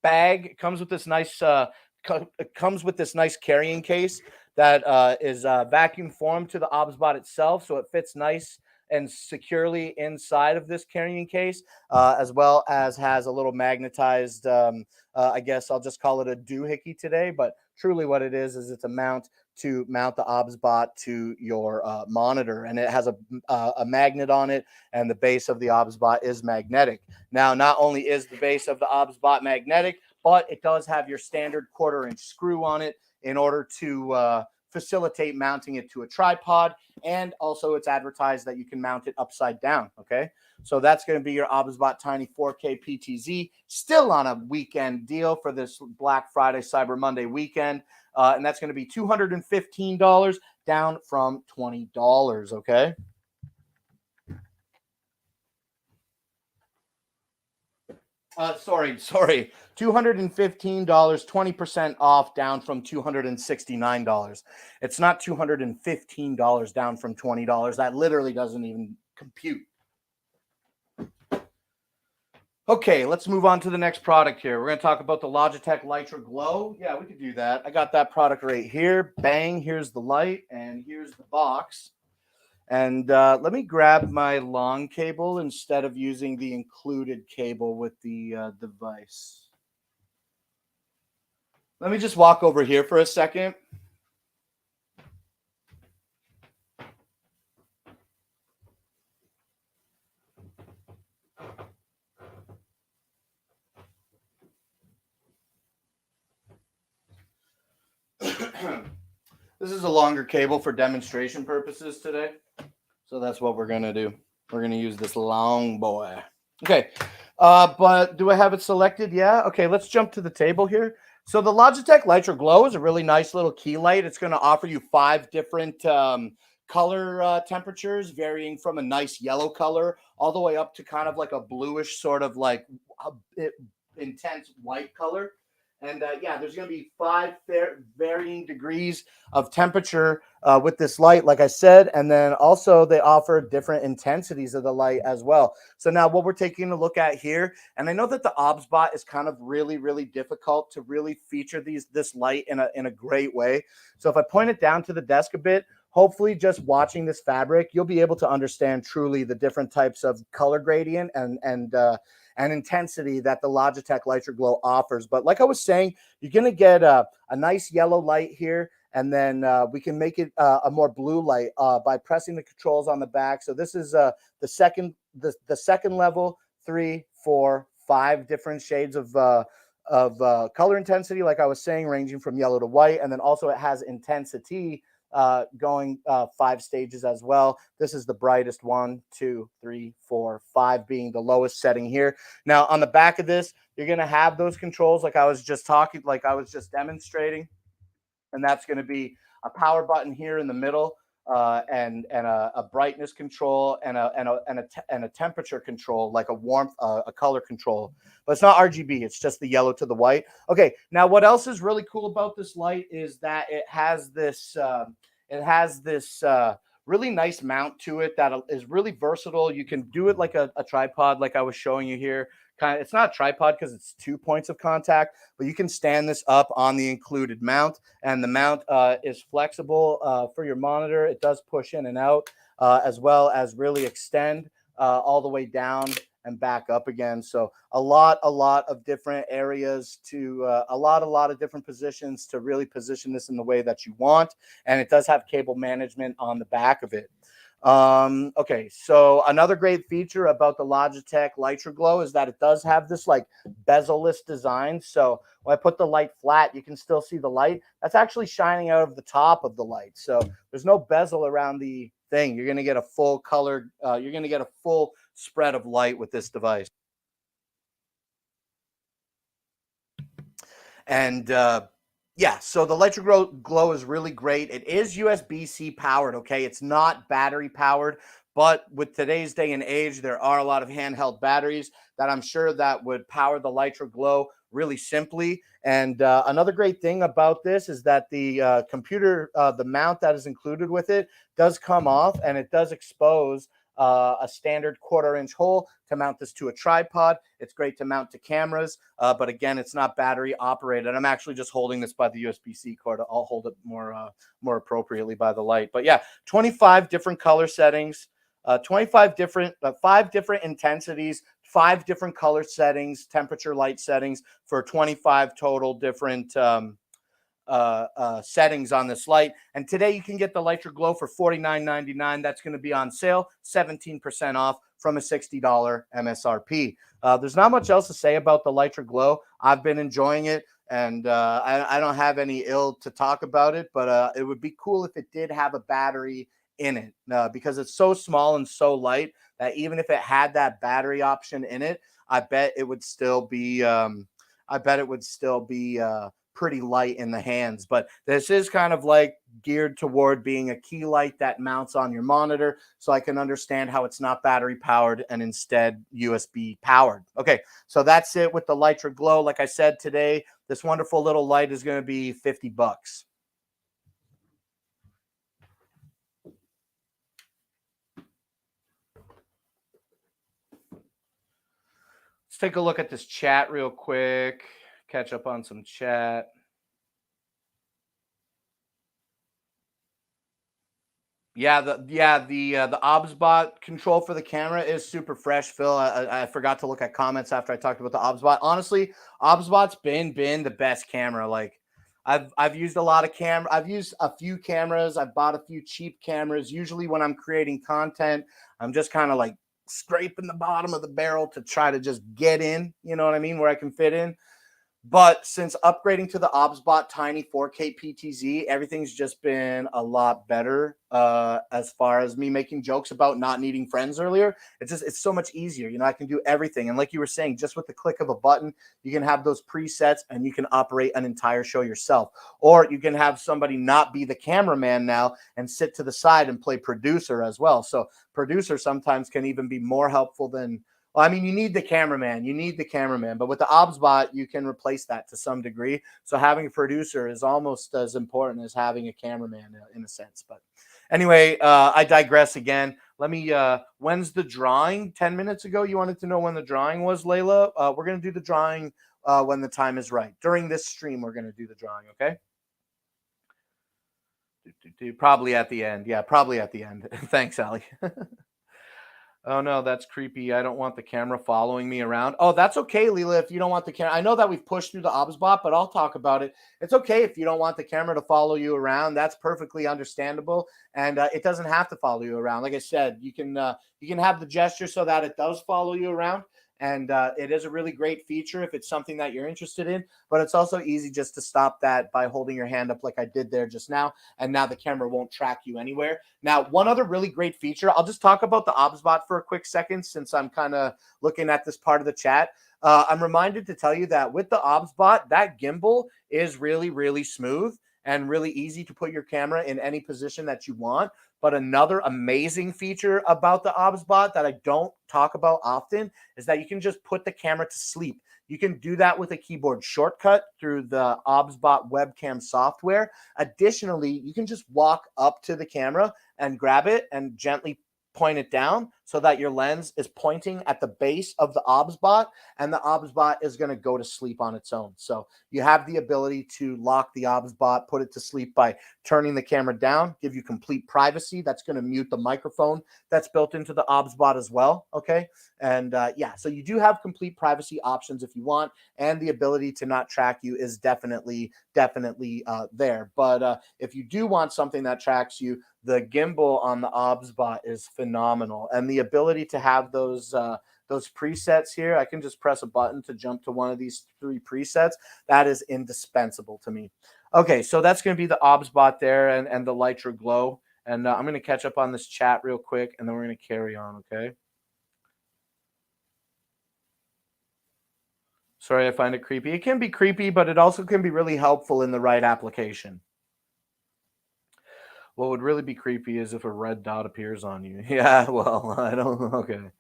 [SPEAKER 1] bag. It comes with this nice it comes with this nice carrying case that is vacuum formed to the OBSBot itself, so it fits nice and securely inside of this carrying case, as well as has a little magnetized, I guess I'll just call it a doohickey today, but truly what it is it's a mount to mount the OBSBot to your monitor, and it has a magnet on it, and the base of the OBSBot is magnetic. Now, not only is the base of the OBSBot magnetic, but it does have your standard 1/4-inch screw on it in order to facilitate mounting it to a tripod, and also it's advertised that you can mount it upside down. Okay, so that's going to be your OBSBot Tiny 4K PTZ, still on a weekend deal for this Black Friday Cyber Monday weekend. And that's going to be $215, down from $20. Okay. Sorry, $215, 20% off, down from $269. It's not $215 down from $20. That literally doesn't even compute. Okay, let's move on to the next product here. We're going to talk about the Logitech Litra Glow. Yeah, we could do that. I got that product right here. Bang, here's the light, and here's the box. And let me grab my long cable instead of using the included cable with the device. Let me just walk over here for a second. This is a longer cable for demonstration purposes today. So that's what we're going to do. We're going to use this long boy. Okay. But do I have it selected? Yeah. Okay. Let's jump to the table here. So the Logitech Litra Glow is a really nice little key light. It's going to offer you 5 different color temperatures, varying from a nice yellow color all the way up to kind of like a bluish, sort of like intense white color. And yeah, there's going to be 5 varying degrees of temperature with this light, like I said. And then also they offer different intensities of the light as well. So now what we're taking a look at here, and I know that the OBSBot is kind of really difficult to really feature this light in a great way. So if I point it down to the desk a bit, hopefully just watching this fabric, you'll be able to understand truly the different types of color gradient and intensity that the Logitech Litra Glow offers. But like I was saying, you're going to get a nice yellow light here, and then we can make it a more blue light by pressing the controls on the back. So this is the second level, 3, 4, 5 different shades of color intensity, like I was saying, ranging from yellow to white. And then also it has intensity going 5 stages as well. This is the brightest, 1, 2, 3, 4, 5 being the lowest setting here. Now on the back of this, you're going to have those controls like I was just demonstrating, and that's going to be a power button here in the middle, and a brightness control and a temperature control, like a warmth, a color control. But it's not RGB, it's just the yellow to the white. Okay, now what else is really cool about this light is that it has this really nice mount to it that is really versatile. You can do it like a tripod, like I was showing you here. It's not a tripod because it's 2 points of contact, but you can stand this up on the included mount, and the mount is flexible for your monitor. It does push in and out, as well as really extend all the way down and back up again. So a lot of different areas to a lot of different positions to really position this in the way that you want. And it does have cable management on the back of it. Okay, so another great feature about the Logitech Litra Glow is that it does have this like bezel-less design. So when I put the light flat, you can still see the light that's actually shining out of the top of the light. So there's no bezel around the thing. You're going to get a full color, you're going to get a full spread of light with this device. And Yeah, so the Lytra Glow is really great. It is USB-C powered, okay? It's not battery powered, but with today's day and age, there are a lot of handheld batteries that I'm sure that would power the Lytra Glow really simply. And another great thing about this is that the the mount that is included with it does come off, and it does expose a standard 1/4 inch hole to mount this to a tripod. It's great to mount to cameras, but again, it's not battery operated. I'm actually just holding this by the USB-C cord. I'll hold it more appropriately by the light. But yeah, 25 different color settings, 25 different, 5 different intensities, 5 different color settings, temperature, light settings for 25 total different settings on this light. And today you can get the Lytra Glow for $49.99. That's going to be on sale, 17% off from a $60 MSRP. There's not much else to say about the Lytra Glow. I've been enjoying it, and I don't have any ill to talk about it, but it would be cool if it did have a battery in it, because it's so small and so light that even if it had that battery option in it, I bet it would still be pretty light in the hands. But this is kind of like geared toward being a key light that mounts on your monitor, so I can understand how it's not battery powered and instead USB powered. Okay, so that's it with the Lytra Glow. Like I said, today this wonderful little light is going to be $50. Let's take a look at this chat real quick, catch up on some chat. Yeah, the OBSBot control for the camera is super fresh, Phil. I forgot to look at comments after I talked about the OBSBot. Honestly, OBSBot's been the best camera. Like I've used a lot of camera. I've used a few cameras. I've bought a few cheap cameras. Usually when I'm creating content, I'm just kind of like scraping the bottom of the barrel to try to just get in, you know what I mean, where I can fit in. But since upgrading to the OBSBot Tiny 4K PTZ, everything's just been a lot better. As far as me making jokes about not needing friends earlier, it's so much easier. You know, I can do everything, and like you were saying, just with the click of a button, you can have those presets, and you can operate an entire show yourself. Or you can have somebody not be the cameraman now and sit to the side and play producer as well. So producer sometimes can even be more helpful than, well, I mean, you need the cameraman. You need the cameraman. But with the OBSBot, you can replace that to some degree. So having a producer is almost as important as having a cameraman in a sense. But anyway, I digress again. Let me, when's the drawing? 10 minutes ago, you wanted to know when the drawing was, Layla? We're going to do the drawing when the time is right. During this stream, we're going to do the drawing, okay? Probably at the end. Yeah, probably at the end. Thanks, Ali. Oh no, that's creepy. I don't want the camera following me around. Oh, that's okay, Leela, if you don't want the camera. I know that we've pushed through the OBSBot, but I'll talk about it. It's okay if you don't want the camera to follow you around. That's perfectly understandable, and it doesn't have to follow you around. Like I said, you can have the gesture so that it does follow you around, and it is a really great feature if it's something that you're interested in. But it's also easy just to stop that by holding your hand up like I did there just now, and now the camera won't track you anywhere. Now, one other really great feature, I'll just talk about the OBSBot for a quick second since I'm kind of looking at this part of the chat. I'm reminded to tell you that with the OBSBot, that gimbal is really, really smooth and really easy to put your camera in any position that you want. But another amazing feature about the OBSBot that I don't talk about often is that you can just put the camera to sleep. You can do that with a keyboard shortcut through the OBSBot webcam software. Additionally, you can just walk up to the camera and grab it and gently point it down so that your lens is pointing at the base of the OBSBot, and the OBSBot is going to go to sleep on its own. So you have the ability to lock the OBSBot, put it to sleep by turning the camera down, give you complete privacy. That's going to mute the microphone that's built into the OBSBot as well. Okay. And yeah, so you do have complete privacy options if you want, and the ability to not track you is definitely there. But if you do want something that tracks you, the gimbal on the OBSBot is phenomenal, and the ability to have those presets here, I can just press a button to jump to one of these 3 presets. That is indispensable to me. Okay, so that's going to be the OBSBot there and the Lytra Glow. And I'm going to catch up on this chat real quick, and then we're going to carry on, okay? Sorry, I find it creepy. It can be creepy, but it also can be really helpful in the right application. What would really be creepy is if a red dot appears on you. Yeah, well, I don't know. Okay.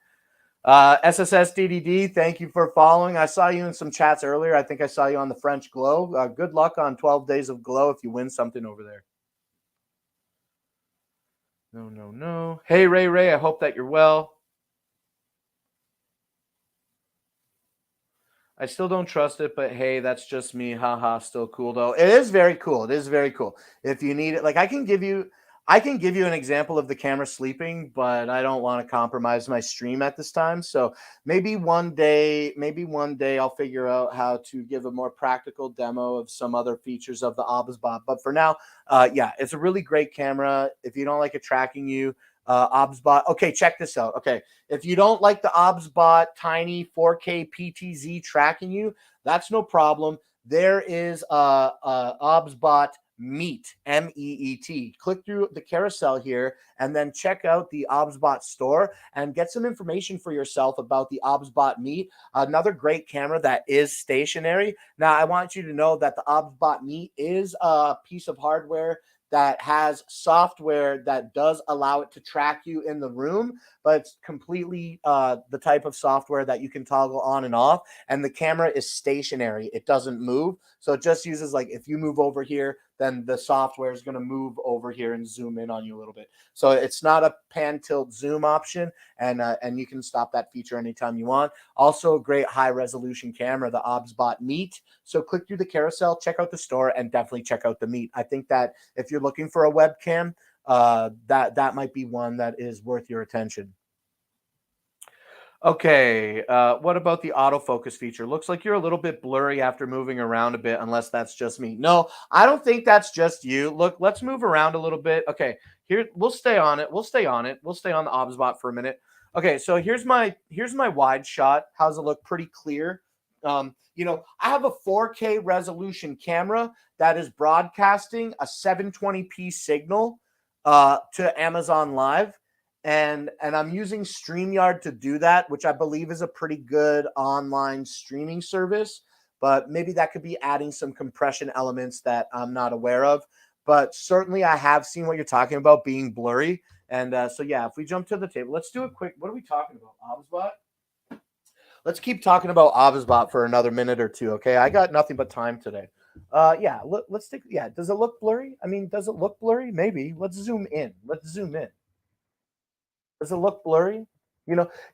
[SPEAKER 1] SSSDDD, thank you for following. I saw you in some chats earlier. I think I saw you on the French Glow. Good luck on 12 Days of Glow if you win something over there. No, no, no. Hey, Ray, I hope that you're well. I still don't trust it, but hey, that's just me. Haha, still cool though. It is very cool. It is very cool. If you need it, like I can give you an example of the camera sleeping, but I don't want to compromise my stream at this time. So maybe one day I'll figure out how to give a more practical demo of some other features of the OBSBot. But for now, yeah, it's a really great camera. If you don't like it tracking you, OBSBot. Okay, check this out. Okay, if you don't like the OBSBot tiny 4K PTZ tracking you, that's no problem. There is a OBSBot Meet, MEET. Click through the carousel here and then check out the OBSBot store and get some information for yourself about the OBSBot Meet. Another great camera that is stationary. Now, I want you to know that the OBSBot Meet is a piece of hardware that has software that does allow it to track you in the room, but it's completely the type of software that you can toggle on and off. And the camera is stationary, it doesn't move. So it just uses, like, if you move over here, then the software is going to move over here and zoom in on you a little bit. So it's not a pan tilt zoom option, and you can stop that feature anytime you want. Also, a great high resolution camera, the OBSBot Meet. So click through the carousel, check out the store, and definitely check out the Meet. I think that if you're looking for a webcam, that might be one that is worth your attention. Okay, what about the autofocus feature? Looks like you're a little bit blurry after moving around a bit, unless that's just me. No, I don't think that's just you. Look, let's move around a little bit. Okay, here we'll stay on it. We'll stay on it. We'll stay on the OBSBot for a minute. Okay, so here's my wide shot. How's it look? Pretty clear. I have a 4K resolution camera that is broadcasting a 720p signal to Amazon Live, and I'm using StreamYard to do that, which I believe is a pretty good online streaming service. But maybe that could be adding some compression elements that I'm not aware of. But certainly, I have seen what you're talking about being blurry. And so, yeah, if we jump to the table, let's do a quick. What are we talking about? OBSBot? Let's keep talking about OBSBot for another minute or two. Okay, I got nothing but time today. Yeah, let's take. Yeah, does it look blurry? I mean, does it look blurry? Maybe. Let's zoom in. Let's zoom in. Does it look blurry?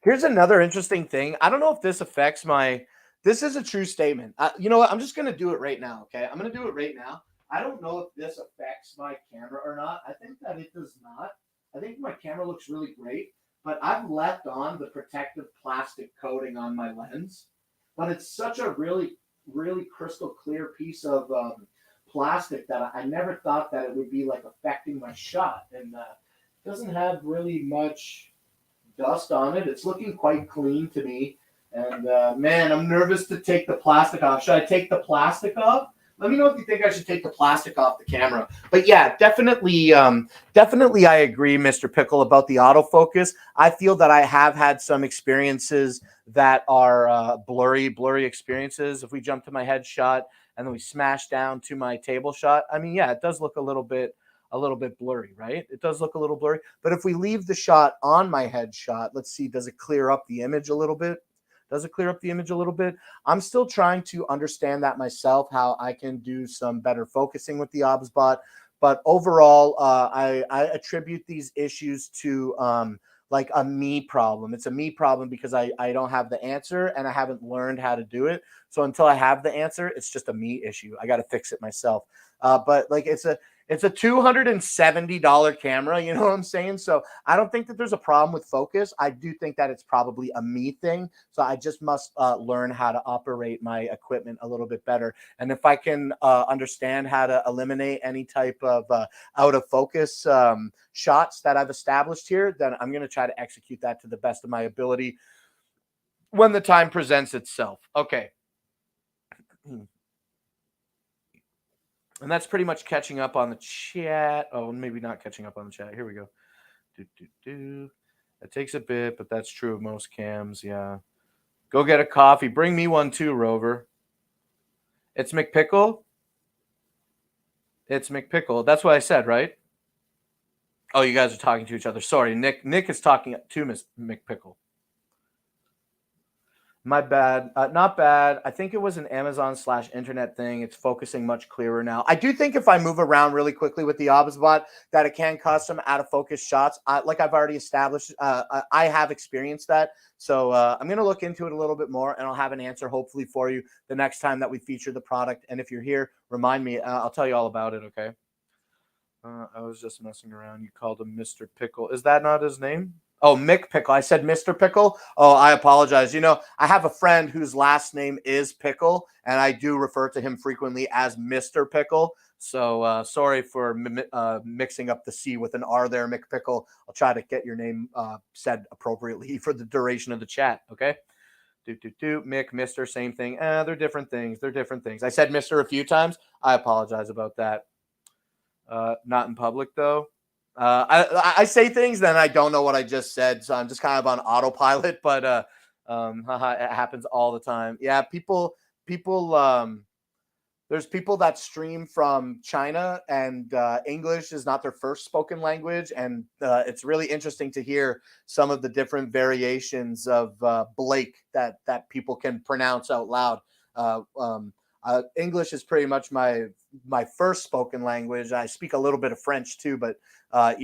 [SPEAKER 1] Here's another interesting thing. I don't know if this affects my. This is a true statement. You know what? I'm just gonna do it right now. Okay, I'm gonna do it right now. I don't know if this affects my camera or not. I think that it does not. I think my camera looks really great, but I've left on the protective plastic coating on my lens. But it's such a really, really crystal clear piece of plastic that I never thought that it would be like affecting my shot. And doesn't have really much dust on it. It's looking quite clean to me. And man, I'm nervous to take the plastic off. Should I take the plastic off? Let me know if you think I should take the plastic off the camera. But yeah, definitely, I agree, Mr. Pickle, about the autofocus. I feel that I have had some experiences that are blurry experiences. If we jump to my headshot and then we smash down to my table shot, I mean, yeah, it does look a little bit blurry, right? It does look a little blurry. But if we leave the shot on my headshot, let's see, does it clear up the image a little bit? Does it clear up the image a little bit? I'm still trying to understand that myself, how I can do some better focusing with the OBSBot. But overall, I attribute these issues to like a me problem. It's a me problem because I don't have the answer and I haven't learned how to do it. So until I have the answer, it's just a me issue. I got to fix it myself. But like it's a $270 camera, you know what I'm saying? So I don't think that there's a problem with focus. I do think that it's probably a me thing. So I just must learn how to operate my equipment a little bit better. And if I can understand how to eliminate any type of out of focus shots that I've established here, then I'm going to try to execute that to the best of my ability when the time presents itself. Okay. And that's pretty much catching up on the chat. Oh, maybe not catching up on the chat. Here we go. It takes a bit, but that's true of most cams. Yeah. Go get a coffee. Bring me one too, Rover. It's McPickle. It's McPickle. That's what I said, right? Oh, you guys are talking to each other. Sorry, Nick. Nick is talking to Miss McPickle. My bad. Not bad. I think it was an Amazon/internet thing. It's focusing much clearer now. I do think if I move around really quickly with the OBSBot, that it can custom out of focus shots. Like I've already established, I have experienced that. So I'm going to look into it a little bit more, and I'll have an answer hopefully for you the next time that we feature the product. And if you're here, remind me. I'll tell you all about it, okay? I was just messing around. You called him Mr. Pickle. Is that not his name? Oh, Mick Pickle. I said Mr. Pickle. Oh, I apologize. You know, I have a friend whose last name is Pickle, and I do refer to him frequently as Mr. Pickle. So sorry for mixing up the C with an R there, Mick Pickle. I'll try to get your name said appropriately for the duration of the chat, okay? Mick, Mr., same thing. They're different things. They're different things. I said Mr. a few times. I apologize about that. Not in public, though. I say things, then I don't know what I just said, so I'm just kind of on autopilot. But it happens all the time. Yeah, people. There's people that stream from China, and English is not their first spoken language, and it's really interesting to hear some of the different variations of Blake that people can pronounce out loud. English is pretty much my first spoken language. I speak a little bit of French too, but I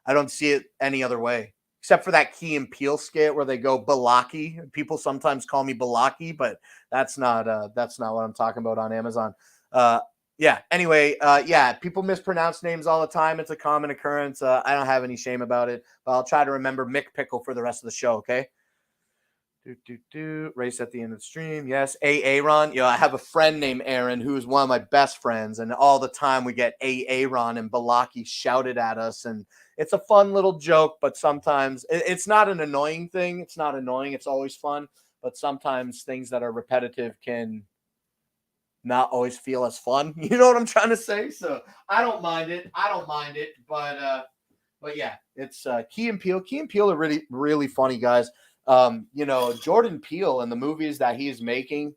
[SPEAKER 1] don't see it any other way except for that Key and Peele skit where they go Balaki. People sometimes call me Balaki, but that's not what I'm talking about on Amazon. Anyway, people mispronounce names all the time. It's a common occurrence. I don't have any shame about it, but I'll try to remember Mick Pickle for the rest of the show, okay? Race at the end of the stream. Yes. Aaron. I have a friend named Aaron who is one of my best friends, and all the time we get Aaron and Balaki shouted at us, and it's a fun little joke, but sometimes it's not an annoying thing. It's not annoying. It's always fun, but sometimes things that are repetitive can not always feel as fun. You know what I'm trying to say? So I don't mind it. But yeah, it's Key and Peele. Key and Peele are really, really funny guys. Jordan Peele and the movies that he's making,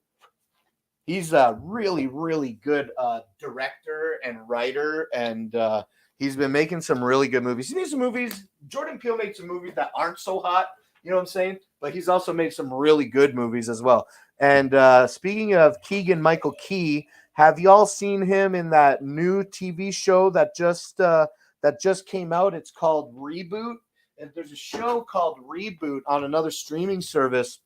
[SPEAKER 1] he's a really, really good director and writer, and he's been making some really good movies. These movies, Jordan Peele made some movies that aren't so hot, you know what I'm saying? But he's also made some really good movies as well. And speaking of Keegan-Michael Key, have y'all seen him in that new TV show that just came out? It's called Reboot. And there's a show called Reboot on another streaming service,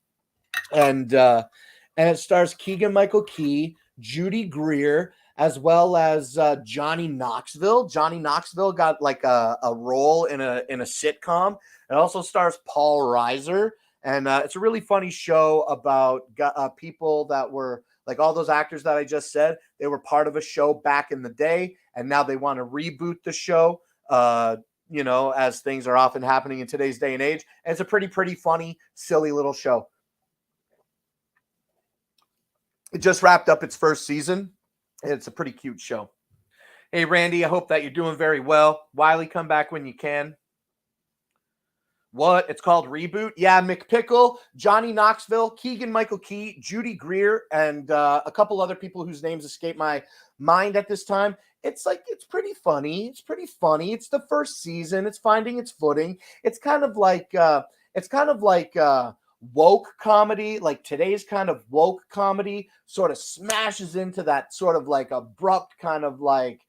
[SPEAKER 1] and it stars Keegan-Michael Key, Judy Greer, as well as Johnny Knoxville. Johnny Knoxville got like a role in a sitcom. It also stars Paul Reiser, and it's a really funny show about people that were like all those actors that I just said. They were part of a show back in the day, and now they want to reboot the show. As things are often happening in today's day and age. And it's a pretty funny, silly little show. It just wrapped up its first season. And it's a pretty cute show. Hey, Randy, I hope that you're doing very well. Wiley, come back when you can. What? It's called Reboot? Yeah, McPickle, Johnny Knoxville, Keegan-Michael Key, Judy Greer, and a couple other people whose names escape my mind at this time. It's pretty funny. It's pretty funny. It's the first season. It's finding its footing. It's kind of like woke comedy, like today's kind of woke comedy sort of smashes into that sort of like abrupt kind of like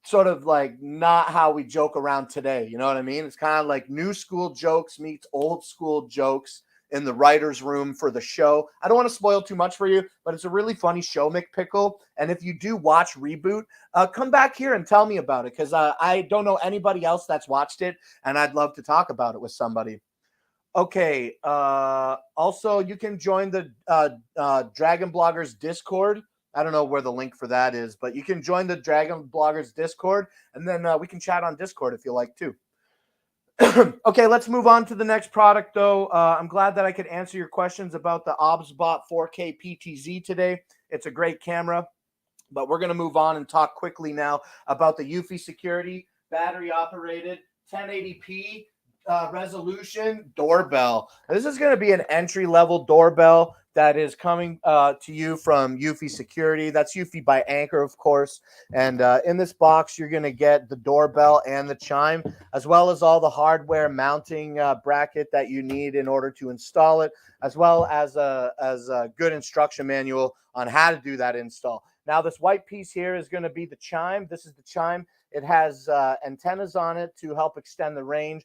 [SPEAKER 1] sort of like not how we joke around today. You know what I mean? It's kind of like new school jokes meets old school jokes in the writer's room for the show. I don't want to spoil too much for you, but it's a really funny show, McPickle. And if you do watch Reboot, come back here and tell me about it, because I don't know anybody else that's watched it, and I'd love to talk about it with somebody. Okay. Also, you can join the Dragon Bloggers Discord. I don't know where the link for that is, but you can join the Dragon Bloggers Discord, and then we can chat on Discord if you like too. Okay, let's move on to the next product, though. I'm glad that I could answer your questions about the OBSBot 4K PTZ today. It's a great camera, but we're going to move on and talk quickly now about the Eufy Security battery-operated 1080p resolution doorbell. This is going to be an entry level doorbell that is coming to you from Eufy Security. That's Eufy by Anchor, of course. And in this box, you're going to get the doorbell and the chime, as well as all the hardware mounting bracket that you need in order to install it, as well as a good instruction manual on how to do that install. Now, this white piece here is going to be the chime. This is the chime. It has antennas on it to help extend the range,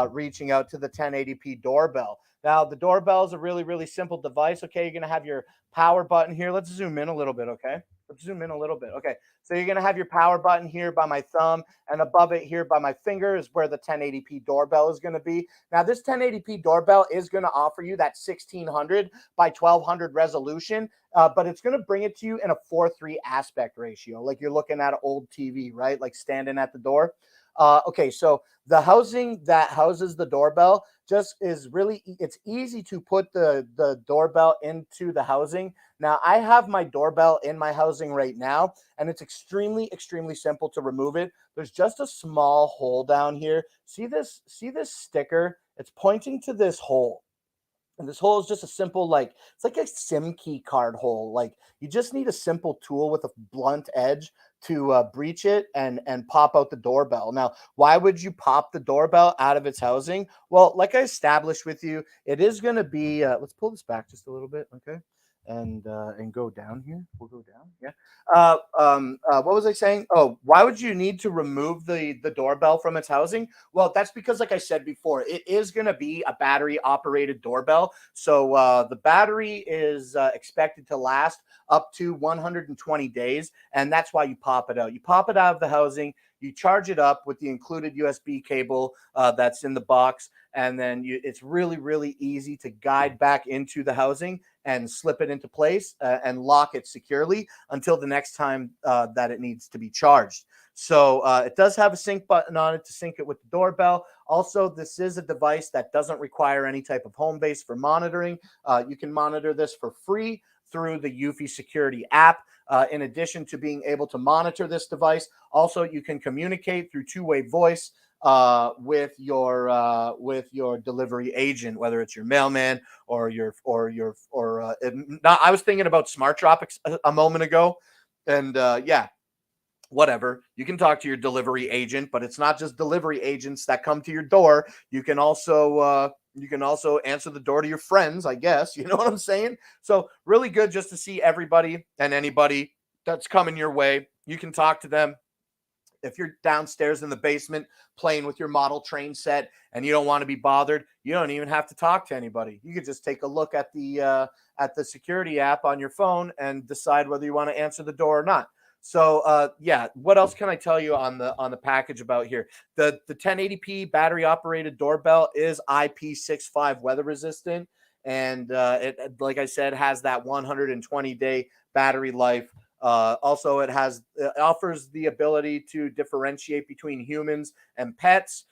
[SPEAKER 1] reaching out to the 1080p doorbell. Now, the doorbell is a really, really simple device. Okay, you're going to have your power button here. Let's zoom in a little bit, okay? Let's zoom in a little bit. Okay, so you're going to have your power button here by my thumb, and above it here by my finger is where the 1080p doorbell is going to be. Now, this 1080p doorbell is going to offer you that 1600 by 1200 resolution, but it's going to bring it to you in a 4:3 aspect ratio, like you're looking at an old TV, right? Like standing at the door. Okay, so the housing that houses the doorbell just is really, it's easy to put the doorbell into the housing. Now, I have my doorbell in my housing right now, and it's extremely, extremely simple to remove it. There's just a small hole down here. See this sticker? It's pointing to this hole. And this hole is just a simple, like, it's like a SIM key card hole. Like, you just need a simple tool with a blunt edge to breach it and pop out the doorbell. Now, why would you pop the doorbell out of its housing? Well, like I established with you, it is going to be, let's pull this back just a little bit, okay? And go down here. We'll go down. Yeah. What was I saying? Oh, why would you need to remove the doorbell from its housing? Well, that's because, like I said before, it is going to be a battery operated doorbell. So the battery is expected to last up to 120 days, and that's why you pop it out. You pop it out of the housing. You charge it up with the included USB cable that's in the box, and then it's really, really easy to guide back into the housing and slip it into place and lock it securely until the next time that it needs to be charged. So it does have a sync button on it to sync it with the doorbell. Also, this is a device that doesn't require any type of home base for monitoring. You can monitor this for free through the Eufy Security app. In addition to being able to monitor this device, also you can communicate through two-way voice with your delivery agent, whether it's your mailman or I was thinking about Smart Drop a moment ago, and yeah, whatever. You can talk to your delivery agent, but it's not just delivery agents that come to your door. You can also answer the door to your friends, I guess. You know what I'm saying? So really good just to see everybody and anybody that's coming your way. You can talk to them. If you're downstairs in the basement playing with your model train set and you don't want to be bothered, you don't even have to talk to anybody. You could just take a look at the security app on your phone and decide whether you want to answer the door or not. So yeah, what else can I tell you on the package about here? The 1080p battery operated doorbell is IP65 weather resistant, and it, like I said, has that 120-day battery life. Also, it offers the ability to differentiate between humans and pets.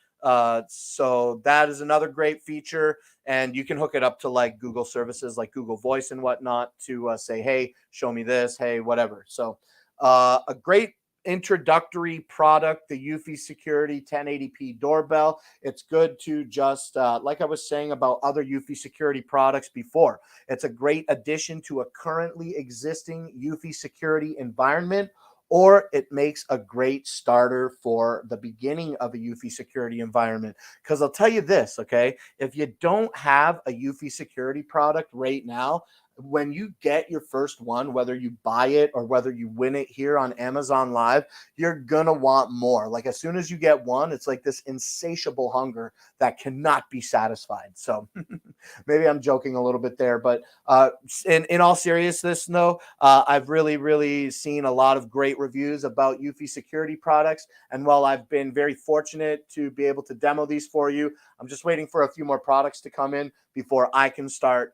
[SPEAKER 1] So that is another great feature. And you can hook it up to like Google services like Google Voice and whatnot to say, hey, show me this, hey, whatever. So a great introductory product, the Eufy Security 1080p doorbell. It's good to just, like I was saying about other Eufy Security products before, it's a great addition to a currently existing Eufy Security environment, or it makes a great starter for the beginning of a Eufy Security environment. Because I'll tell you this, okay, if you don't have a Eufy Security product right now, when you get your first one, whether you buy it or whether you win it here on Amazon Live, you're gonna want more. Like as soon as you get one, it's like this insatiable hunger that cannot be satisfied. So maybe I'm joking a little bit there, but in all seriousness, though, I've really, really seen a lot of great reviews about Eufy Security products. And while I've been very fortunate to be able to demo these for you, I'm just waiting for a few more products to come in before I can start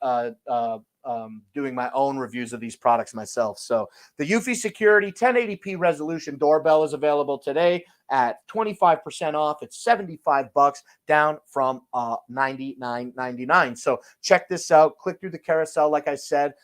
[SPEAKER 1] doing my own reviews of these products myself. So the Eufy Security 1080p resolution doorbell is available today at 25% off. It's $75 down from $99.99. So check this out. Click through the carousel. Like I said,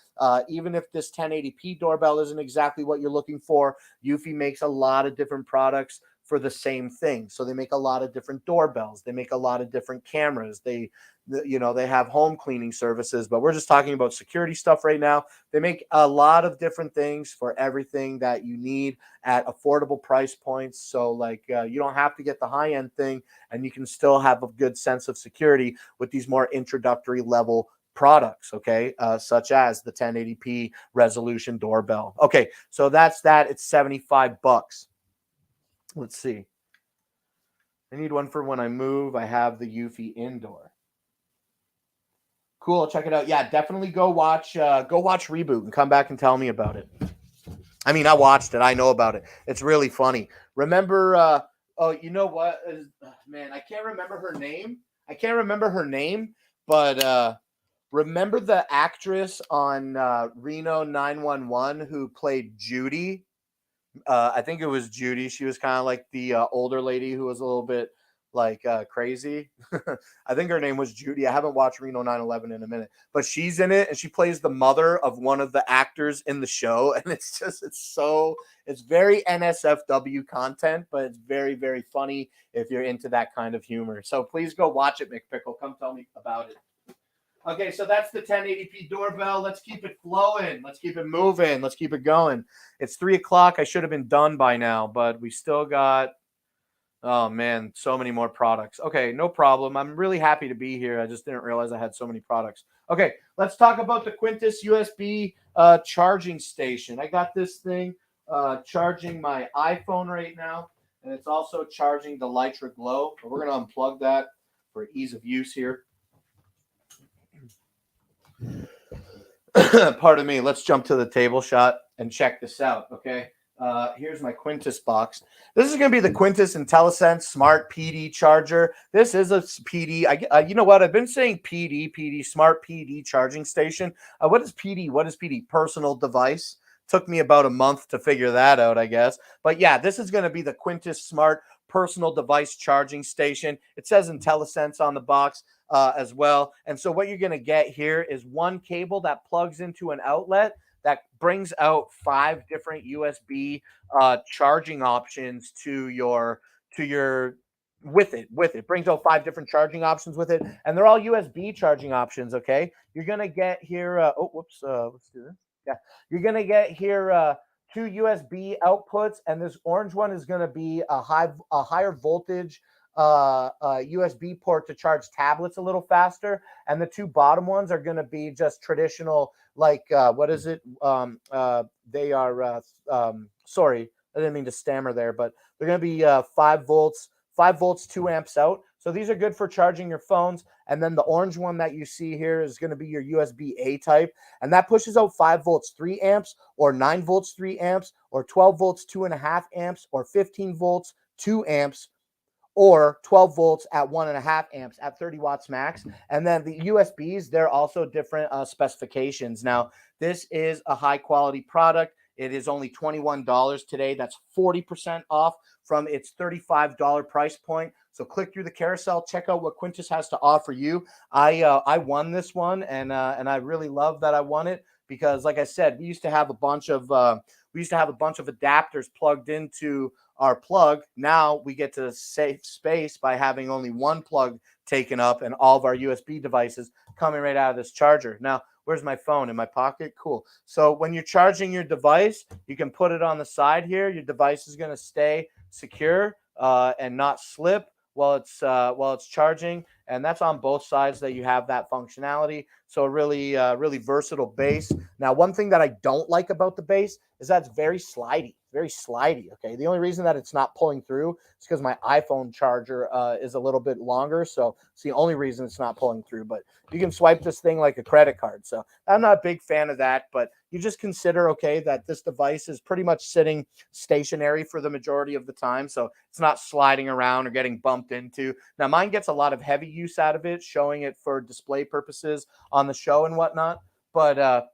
[SPEAKER 1] even if this 1080p doorbell isn't exactly what you're looking for, Eufy makes a lot of different products for the same thing. So they make a lot of different doorbells. They make a lot of different cameras. They have home cleaning services, but we're just talking about security stuff right now. They make a lot of different things for everything that you need at affordable price points. So you don't have to get the high end thing, and you can still have a good sense of security with these more introductory level products, okay, such as the 1080p resolution doorbell. Okay, so that's that. It's $75. Let's see. I need one for when I move. I have the Eufy Indoor. Cool, check it out. Yeah, definitely go watch Reboot and come back and tell me about it. I mean, I watched it. I know about it. It's really funny. Remember oh, you know what? Man, I can't remember her name. But remember the actress on Reno 911 who played Judy? I think it was Judy. She was kind of like the older lady who was a little bit crazy. I think her name was Judy. I haven't watched Reno 911 in a minute, but she's in it and she plays the mother of one of the actors in the show. And it's very NSFW content, but it's very, very funny if you're into that kind of humor. So please go watch it, McPickle. Come tell me about it. Okay, so that's the 1080p doorbell. Let's keep it flowing. Let's keep it moving. Let's keep it going. It's 3 o'clock. I should have been done by now, but we still got, oh man, so many more products. Okay, no problem. I'm really happy to be here. I just didn't realize I had so many products. Okay, let's talk about the Quintus USB charging station. I got this thing charging my iPhone right now, and it's also charging the Litra Glow. So we're going to unplug that for ease of use here. Pardon me. Let's jump to the table shot and check this out. Okay. Here's my Quintus box. This is going to be the Quintus IntelliSense Smart PD charger. This is a PD. You know what? I've been saying PD, Smart PD charging station. What is PD? What is PD? Personal device. Took me about a month to figure that out, I guess. But yeah, this is going to be the Quintus Smart personal device charging station. It says IntelliSense on the box as well. And so what you're going to get here is one cable that plugs into an outlet that brings out 5 different USB charging options to your with it brings out 5 different charging options with it, and they're all USB charging options. Okay, you're gonna get here. Let's do this. Yeah, you're gonna get here 2 USB outputs, and this orange one is gonna be a higher voltage USB port to charge tablets a little faster, and the 2 bottom ones are going to be just traditional, what is it? They are sorry, I didn't mean to stammer there, but they're going to be 5 volts, 2 amps out. So these are good for charging your phones. And then the orange one that you see here is going to be your USB A type, and that pushes out 5 volts 3 amps, or 9 volts 3 amps, or 12 volts 2.5 amps, or 15 volts 2 amps, or 12 volts at 1.5 amps at 30 watts max. And then the USBs, they're also different specifications. Now, this is a high quality product. It is only $21 today. That's 40% off from its $35 price point. So click through the carousel, check out what Quintus has to offer you. I won this one, and I really love that I won it, because, like I said, we used to have a bunch of adapters plugged into our plug. Now we get to save space by having only one plug taken up and all of our USB devices coming right out of this charger. Now, where's my phone? In my pocket? Cool. So when you're charging your device, you can put it on the side here. Your device is going to stay secure and not slip while it's charging, and that's on both sides that you have that functionality. So a really versatile base. Now, one thing that I don't like about the base is that it's very slidey. Okay, the only reason that it's not pulling through is because my iPhone charger is a little bit longer, so it's the only reason it's not pulling through. But you can swipe this thing like a credit card, so I'm not a big fan of that. But you just consider, okay, that this device is pretty much sitting stationary for the majority of the time, so it's not sliding around or getting bumped into. Now, mine gets a lot of heavy use out of it, showing it for display purposes on the show and whatnot. But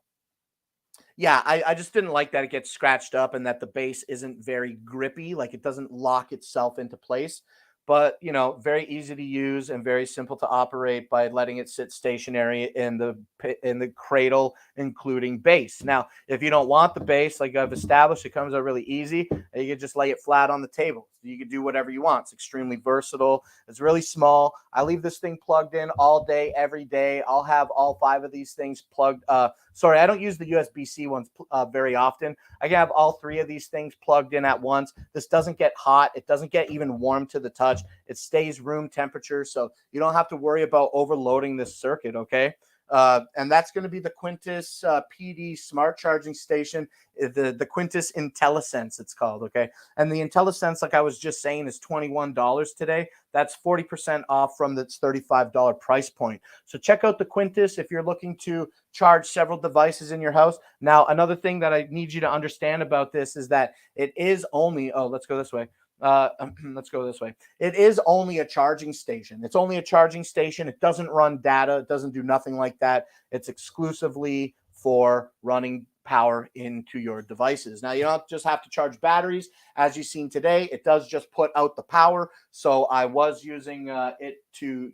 [SPEAKER 1] yeah, I just didn't like that it gets scratched up and that the base isn't very grippy, like it doesn't lock itself into place. but very easy to use and very simple to operate by letting it sit stationary in the cradle, including base. Now, if you don't want the base, like I've established, it comes out really easy. And you can just lay it flat on the table. You can do whatever you want. It's extremely versatile. It's really small. I leave this thing plugged in all day, every day. I'll have all 5 of these things plugged. Sorry, I don't use the USB-C ones very often. I can have all 3 of these things plugged in at once. This doesn't get hot. It doesn't get even warm to the touch. It stays room temperature, so you don't have to worry about overloading this circuit, okay? And that's going to be the Quintus PD smart charging station, the Quintus IntelliSense it's called, okay? And the IntelliSense, like I was just saying, is $21 today. That's 40% off from its $35 price point. So check out the Quintus if you're looking to charge several devices in your house. Now, another thing that I need you to understand about this is that it is only, let's go this way. Let's go this way. It is only a charging station. It's only a charging station. It doesn't run data. It doesn't do nothing like that. It's exclusively for running power into your devices. Now, you don't just have to charge batteries. As you've seen today, it does just put out the power. So I was using it to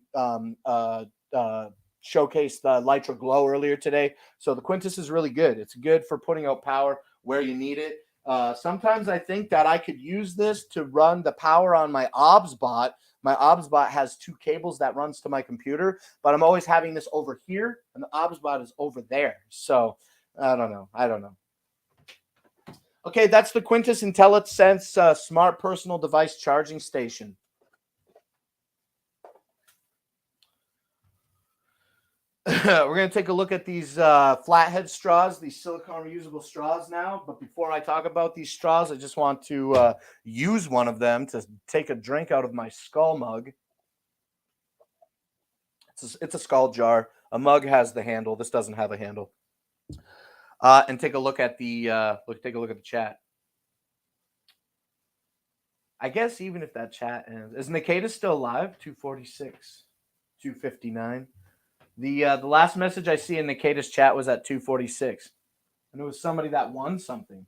[SPEAKER 1] showcase the Lytra Glow earlier today. So the Quintus is really good. It's good for putting out power where you need it. Sometimes I think that I could use this to run the power on my OBSBot. My OBSBot has 2 cables that runs to my computer, but I'm always having this over here, and the OBSBot is over there. So I don't know. Okay, that's the Quintus IntelliSense smart personal device charging station. We're going to take a look at these flathead straws, these silicone reusable straws now. But before I talk about these straws, I just want to use one of them to take a drink out of my skull mug. It's a skull jar. A mug has the handle. This doesn't have a handle. And take a look at the chat. I guess even if that chat ends, is Nikita still alive? 246, 259. The last message I see in Nikita's chat was at 246, and it was somebody that won something.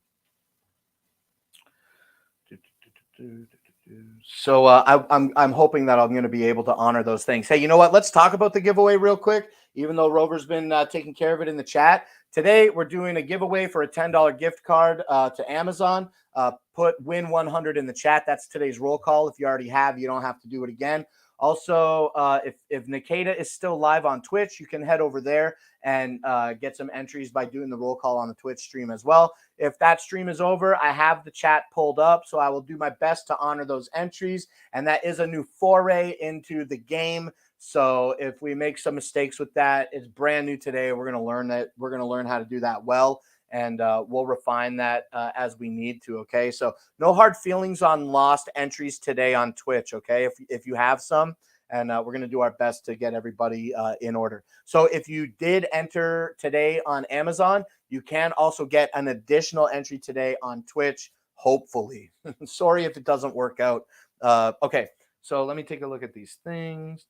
[SPEAKER 1] So I'm hoping that I'm going to be able to honor those things. Hey, you know what? Let's talk about the giveaway real quick. Even though Rover's been taking care of it in the chat, today we're doing a giveaway for a $10 gift card to Amazon. Put win 100 in the chat. That's today's roll call. If you already have, you don't have to do it again. Also, if Nikita is still live on Twitch, you can head over there and get some entries by doing the roll call on the Twitch stream as well. If that stream is over, I have the chat pulled up, so I will do my best to honor those entries. And that is a new foray into the game. So if we make some mistakes with that, it's brand new today. We're going to learn that. We're going to learn how to do that well. And we'll refine that as we need to, okay? So no hard feelings on lost entries today on Twitch, okay? If you have some, and we're going to do our best to get everybody in order. So if you did enter today on Amazon, you can also get an additional entry today on Twitch, hopefully. Sorry if it doesn't work out. Okay, so let me take a look at these things.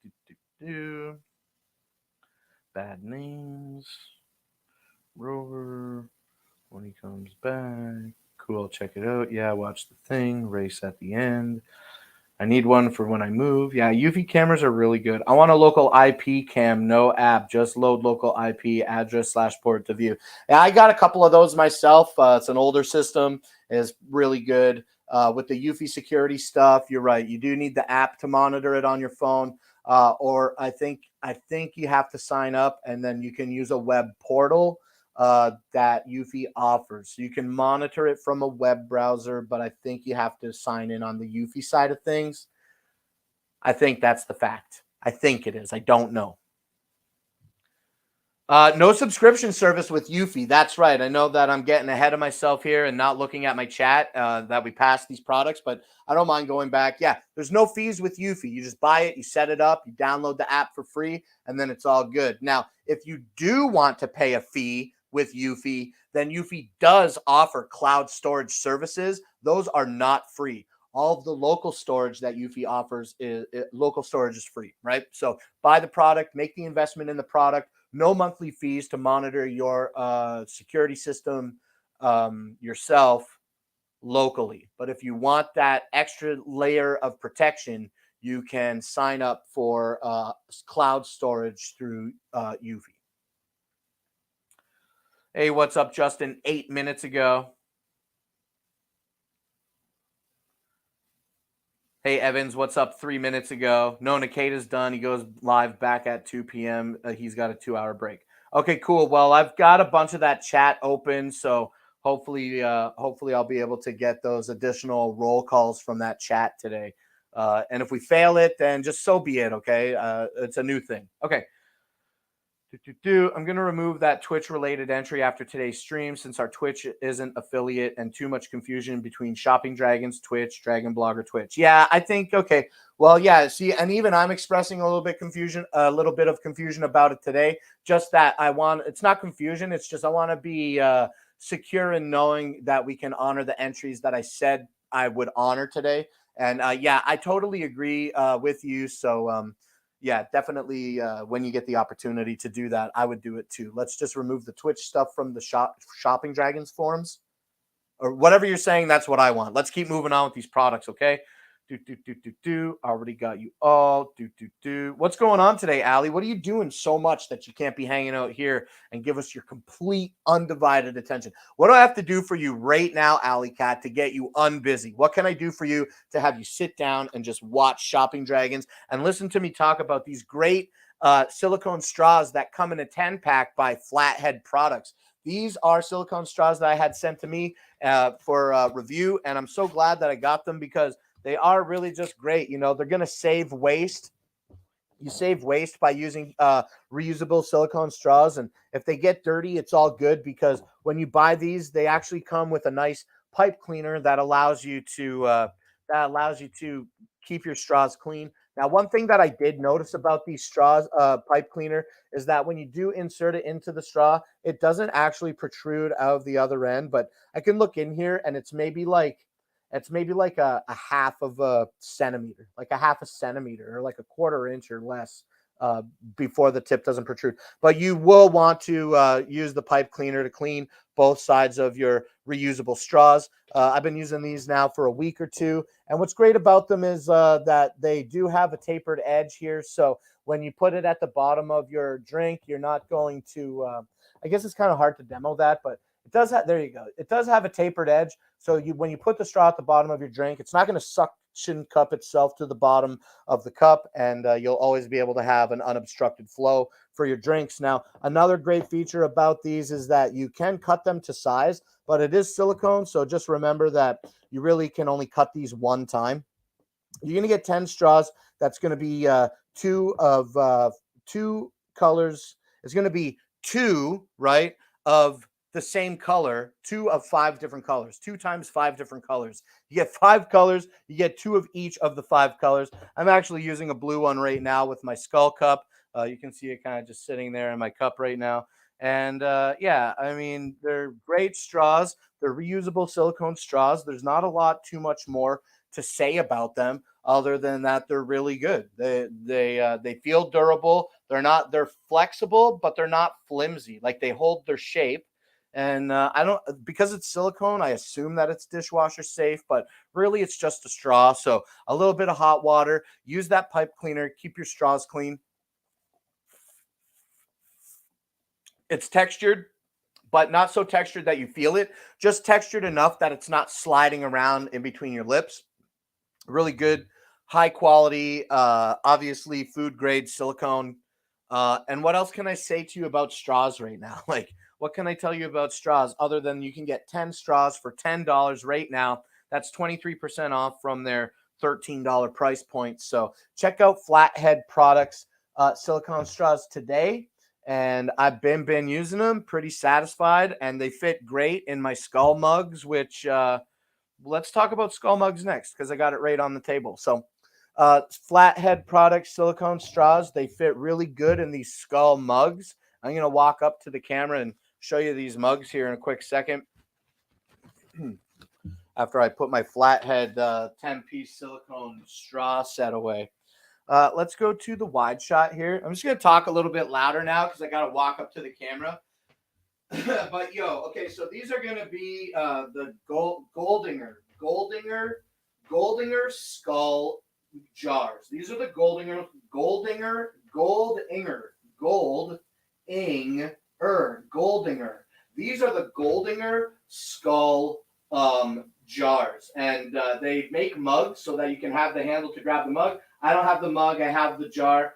[SPEAKER 1] Bad names. Rover. When he comes back. Cool, I'll check it out. Yeah, watch the thing. Race at the end. I need one for when I move. Yeah, Eufy cameras are really good. I want a local IP cam, no app. Just load local IP address /port to view. Yeah, I got a couple of those myself. It's an older system. It's really good. With the Eufy security stuff, you're right. You do need the app to monitor it on your phone. Or I think you have to sign up, and then you can use a web portal that Eufy offers. So you can monitor it from a web browser, but I think you have to sign in on the Eufy side of things. I think that's the fact. I think it is. I don't know. No subscription service with Eufy. That's right. I know that I'm getting ahead of myself here and not looking at my chat that we passed these products, but I don't mind going back. Yeah, there's no fees with Eufy. You just buy it, you set it up, you download the app for free, and then it's all good. Now, if you do want to pay a fee with Eufy, then Eufy does offer cloud storage services. Those are not free. All of the local storage that Eufy offers local storage is free, right? So buy the product, make the investment in the product. No monthly fees to monitor your security system yourself locally. But if you want that extra layer of protection, you can sign up for cloud storage through Eufy. Hey, what's up, Justin? 8 minutes ago. Hey, Evans, what's up? 3 minutes ago. No, Nikita's done. He goes live back at 2 p.m. He's got a 2-hour break. Okay, cool. Well, I've got a bunch of that chat open, so hopefully I'll be able to get those additional roll calls from that chat today. And if we fail it, then just so be it, okay? It's a new thing. Okay. I'm going to remove that Twitch-related entry after today's stream since our Twitch isn't affiliate and too much confusion between Shopping Dragons, Twitch, Dragon Blogger, Twitch. Yeah, I think, okay. Well, yeah, see, and even I'm expressing a little bit of confusion about it today. Just that it's not confusion. It's just I want to be secure in knowing that we can honor the entries that I said I would honor today. And yeah, I totally agree with you. So, yeah, definitely when you get the opportunity to do that, I would do it too. Let's just remove the Twitch stuff from the Shopping Dragons forums or whatever you're saying. That's what I want. Let's keep moving on with these products, okay? Already got you all. What's going on today, Allie? What are you doing so much that you can't be hanging out here and give us your complete undivided attention? What do I have to do for you right now, Allie Cat, to get you unbusy? What can I do for you to have you sit down and just watch Shopping Dragons and listen to me talk about these great silicone straws that come in a 10-pack by Flathead Products? These are silicone straws that I had sent to me for review, and I'm so glad that I got them because they are really just great. You know, they're going to save waste. You save waste by using reusable silicone straws. And if they get dirty, it's all good because when you buy these, they actually come with a nice pipe cleaner that allows you to keep your straws clean. Now, one thing that I did notice about these straws, pipe cleaner, is that when you do insert it into the straw, it doesn't actually protrude out of the other end. But I can look in here and it's maybe like a half of a centimeter, like a half a centimeter or like a quarter inch or less before the tip doesn't protrude. But you will want to use the pipe cleaner to clean both sides of your reusable straws. I've been using these now for a week or two. And what's great about them is that they do have a tapered edge here. So when you put it at the bottom of your drink, you're not going to, I guess it's kind of hard to demo that, but it does have, there you go. It does have a tapered edge. So when you put the straw at the bottom of your drink, it's not going to suction cup itself to the bottom of the cup, and you'll always be able to have an unobstructed flow for your drinks. Now, another great feature about these is that you can cut them to size, but it is silicone. So just remember that you really can only cut these one time. You're going to get 10 straws. That's going to be two colors. It's going to be two, right, of the same color, 2 of 5 different colors, 2 times 5 different colors. You get 5 colors, you get 2 of each of the 5 colors. I'm actually using a blue one right now with my Skull Cup. You can see it kind of just sitting there in my cup right now. And yeah, I mean, they're great straws. They're reusable silicone straws. There's not a lot too much more to say about them other than that they're really good. They feel durable. They're flexible, but they're not flimsy. Like they hold their shape. And because it's silicone, I assume that it's dishwasher safe, but really it's just a straw. So a little bit of hot water, use that pipe cleaner, keep your straws clean. It's textured, but not so textured that you feel it, just textured enough that it's not sliding around in between your lips. Really good, high quality, obviously food grade silicone. And what else can I say to you about straws right now? Like, what can I tell you about straws other than you can get 10 straws for $10 right now? That's 23% off from their $13 price point. So check out Flathead Products silicone straws today. And I've been using them, pretty satisfied, and they fit great in my Skull mugs, which let's talk about Skull mugs next because I got it right on the table. So Flathead Products silicone straws, they fit really good in these Skull mugs. I'm going to walk up to the camera and show you these mugs here in a quick second. After I put my Flathead 10-piece silicone straw set away. Let's go to the wide shot here. I'm just going to talk a little bit louder now because I got to walk up to the camera. But okay, so these are going to be the Goldinger Skull jars. These are the Goldinger. These are the Goldinger skull jars, and they make mugs so that you can have the handle to grab the mug. I don't have the mug, I have the jar.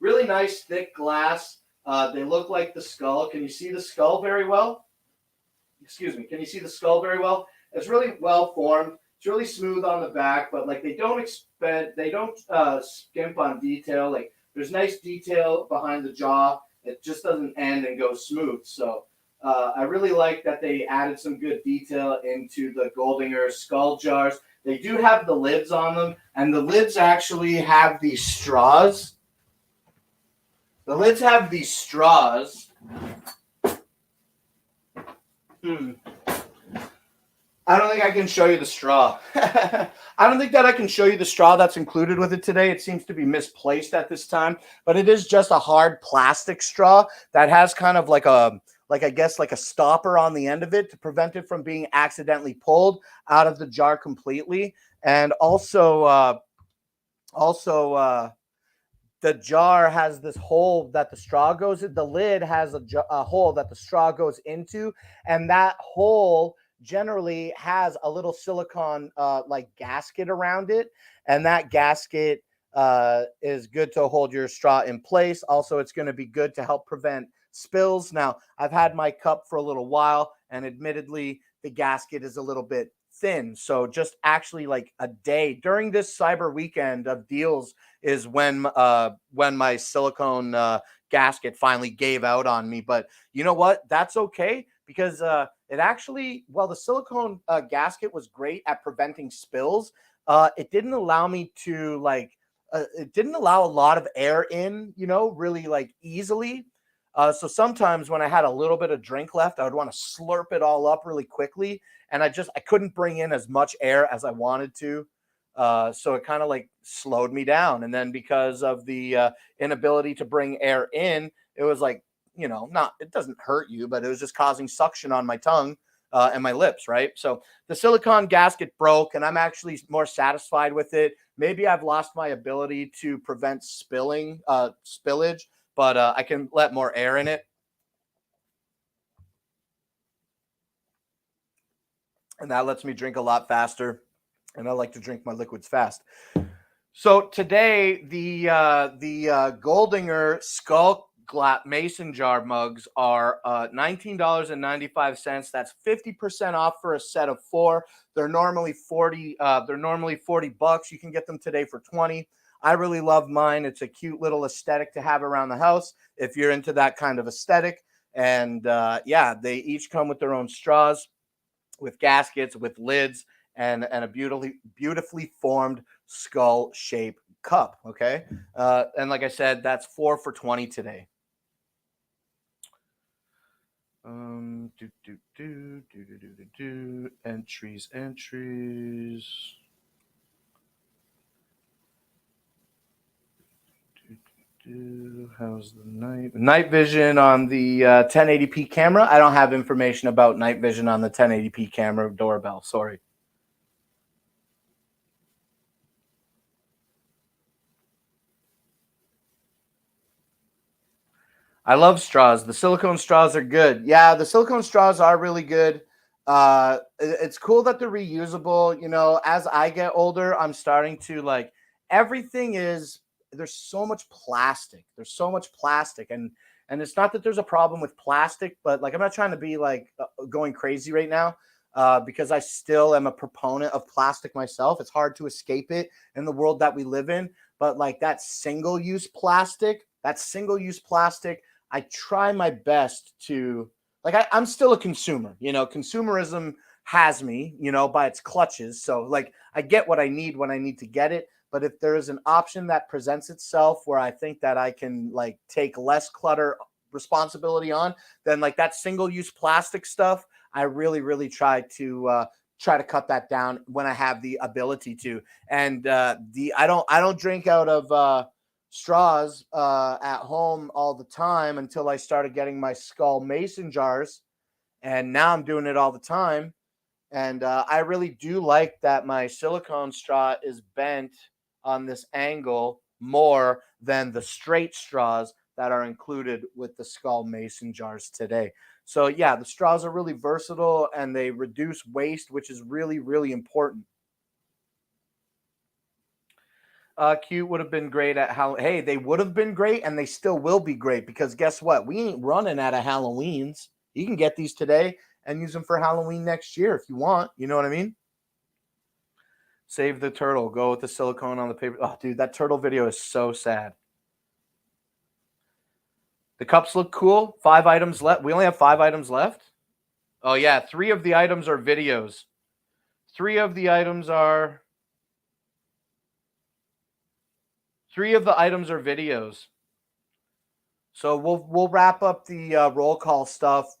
[SPEAKER 1] Really nice thick glass. They look like the skull. Can you see the skull very well? Excuse me. Can you see the skull very well? It's really well formed. It's really smooth on the back, but like they don't skimp on detail. Like there's nice detail behind the jaw. It just doesn't end and go smooth. So I really like that they added some good detail into the Goldinger skull jars. They do have the lids on them, and the lids actually have these straws. The lids have these straws. I don't think I can show you the straw. I don't think that I can show you the straw that's included with it today. It seems to be misplaced at this time, but it is just a hard plastic straw that has kind of like a, I guess like a stopper on the end of it to prevent it from being accidentally pulled out of the jar completely. And also, the jar has this hole that the straw goes in. The lid has a hole that the straw goes into, and that hole generally has a little silicone like gasket around it, and that gasket is good to hold your straw in place. Also, it's going to be good to help prevent spills. Now, I've had my cup for a little while, and admittedly, the gasket is a little bit thin. So just actually like a day during this cyber weekend of deals is when my silicone gasket finally gave out on me. But you know what? That's okay, because it actually, while the silicone gasket was great at preventing spills, it didn't allow me to it didn't allow a lot of air in, really like easily. So sometimes when I had a little bit of drink left, I would want to slurp it all up really quickly. And I couldn't bring in as much air as I wanted to. So it kind of like slowed me down. And then because of the inability to bring air in, it was like, it doesn't hurt you, but it was just causing suction on my tongue and my lips, right? So the silicone gasket broke, and I'm actually more satisfied with it. Maybe I've lost my ability to prevent spillage, but I can let more air in it. And that lets me drink a lot faster. And I like to drink my liquids fast. So today, the Goldinger Skull Mason jar mugs are $19.95. That's 50% off for a set of 4. They're normally $40. $40. You can get them today for $20. I really love mine. It's a cute little aesthetic to have around the house if you're into that kind of aesthetic. And they each come with their own straws, with gaskets, with lids, and a beautifully formed skull shaped cup. Okay. And like I said, that's 4 for $20 today. Entries. How's the night vision on the 1080p camera? I don't have information about night vision on the 1080p camera doorbell. Sorry. I love straws. The silicone straws are good. Yeah, the silicone straws are really good. It's cool that they're reusable. As I get older, I'm starting to everything is, there's so much plastic. And it's not that there's a problem with plastic, but I'm not trying to be going crazy right now, because I still am a proponent of plastic myself. It's hard to escape it in the world that we live in. But that single-use plastic, I try my best to I'm still a consumer. Consumerism has me, by its clutches. So I get what I need when I need to get it. But if there is an option that presents itself where I think that I can take less clutter responsibility on, then that single-use plastic stuff, I really, really try to cut that down when I have the ability to. And I don't drink out of straws at home all the time until I started getting my Skull Mason jars, and now I'm doing it all the time. And I really do like that my silicone straw is bent on this angle more than the straight straws that are included with the Skull Mason jars today. So yeah, the straws are really versatile and they reduce waste, which is really, really important. Cute would have been great at how. Hey, they would have been great, and they still will be great because guess what? We ain't running out of Halloweens. You can get these today and use them for Halloween next year if you want. You know what I mean? Save the turtle. Go with the silicone on the paper. Oh, dude, that turtle video is so sad. The cups look cool. 5 items left. We only have 5 items left. Oh yeah, 3 of the items are videos. 3 of the items are. 3 of the items are videos. So we'll wrap up the roll call stuff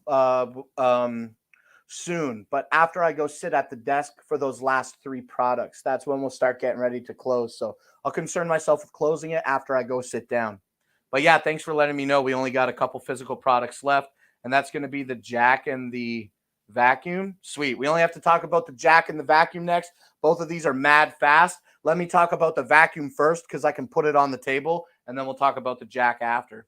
[SPEAKER 1] soon. But after I go sit at the desk for those last 3 products, that's when we'll start getting ready to close. So I'll concern myself with closing it after I go sit down. But yeah, thanks for letting me know. We only got a couple physical products left, and that's going to be the jack and the vacuum. Sweet. We only have to talk about the jack and the vacuum next. Both of these are mad fast. Let me talk about the vacuum first because I can put it on the table, and then we'll talk about the jack after.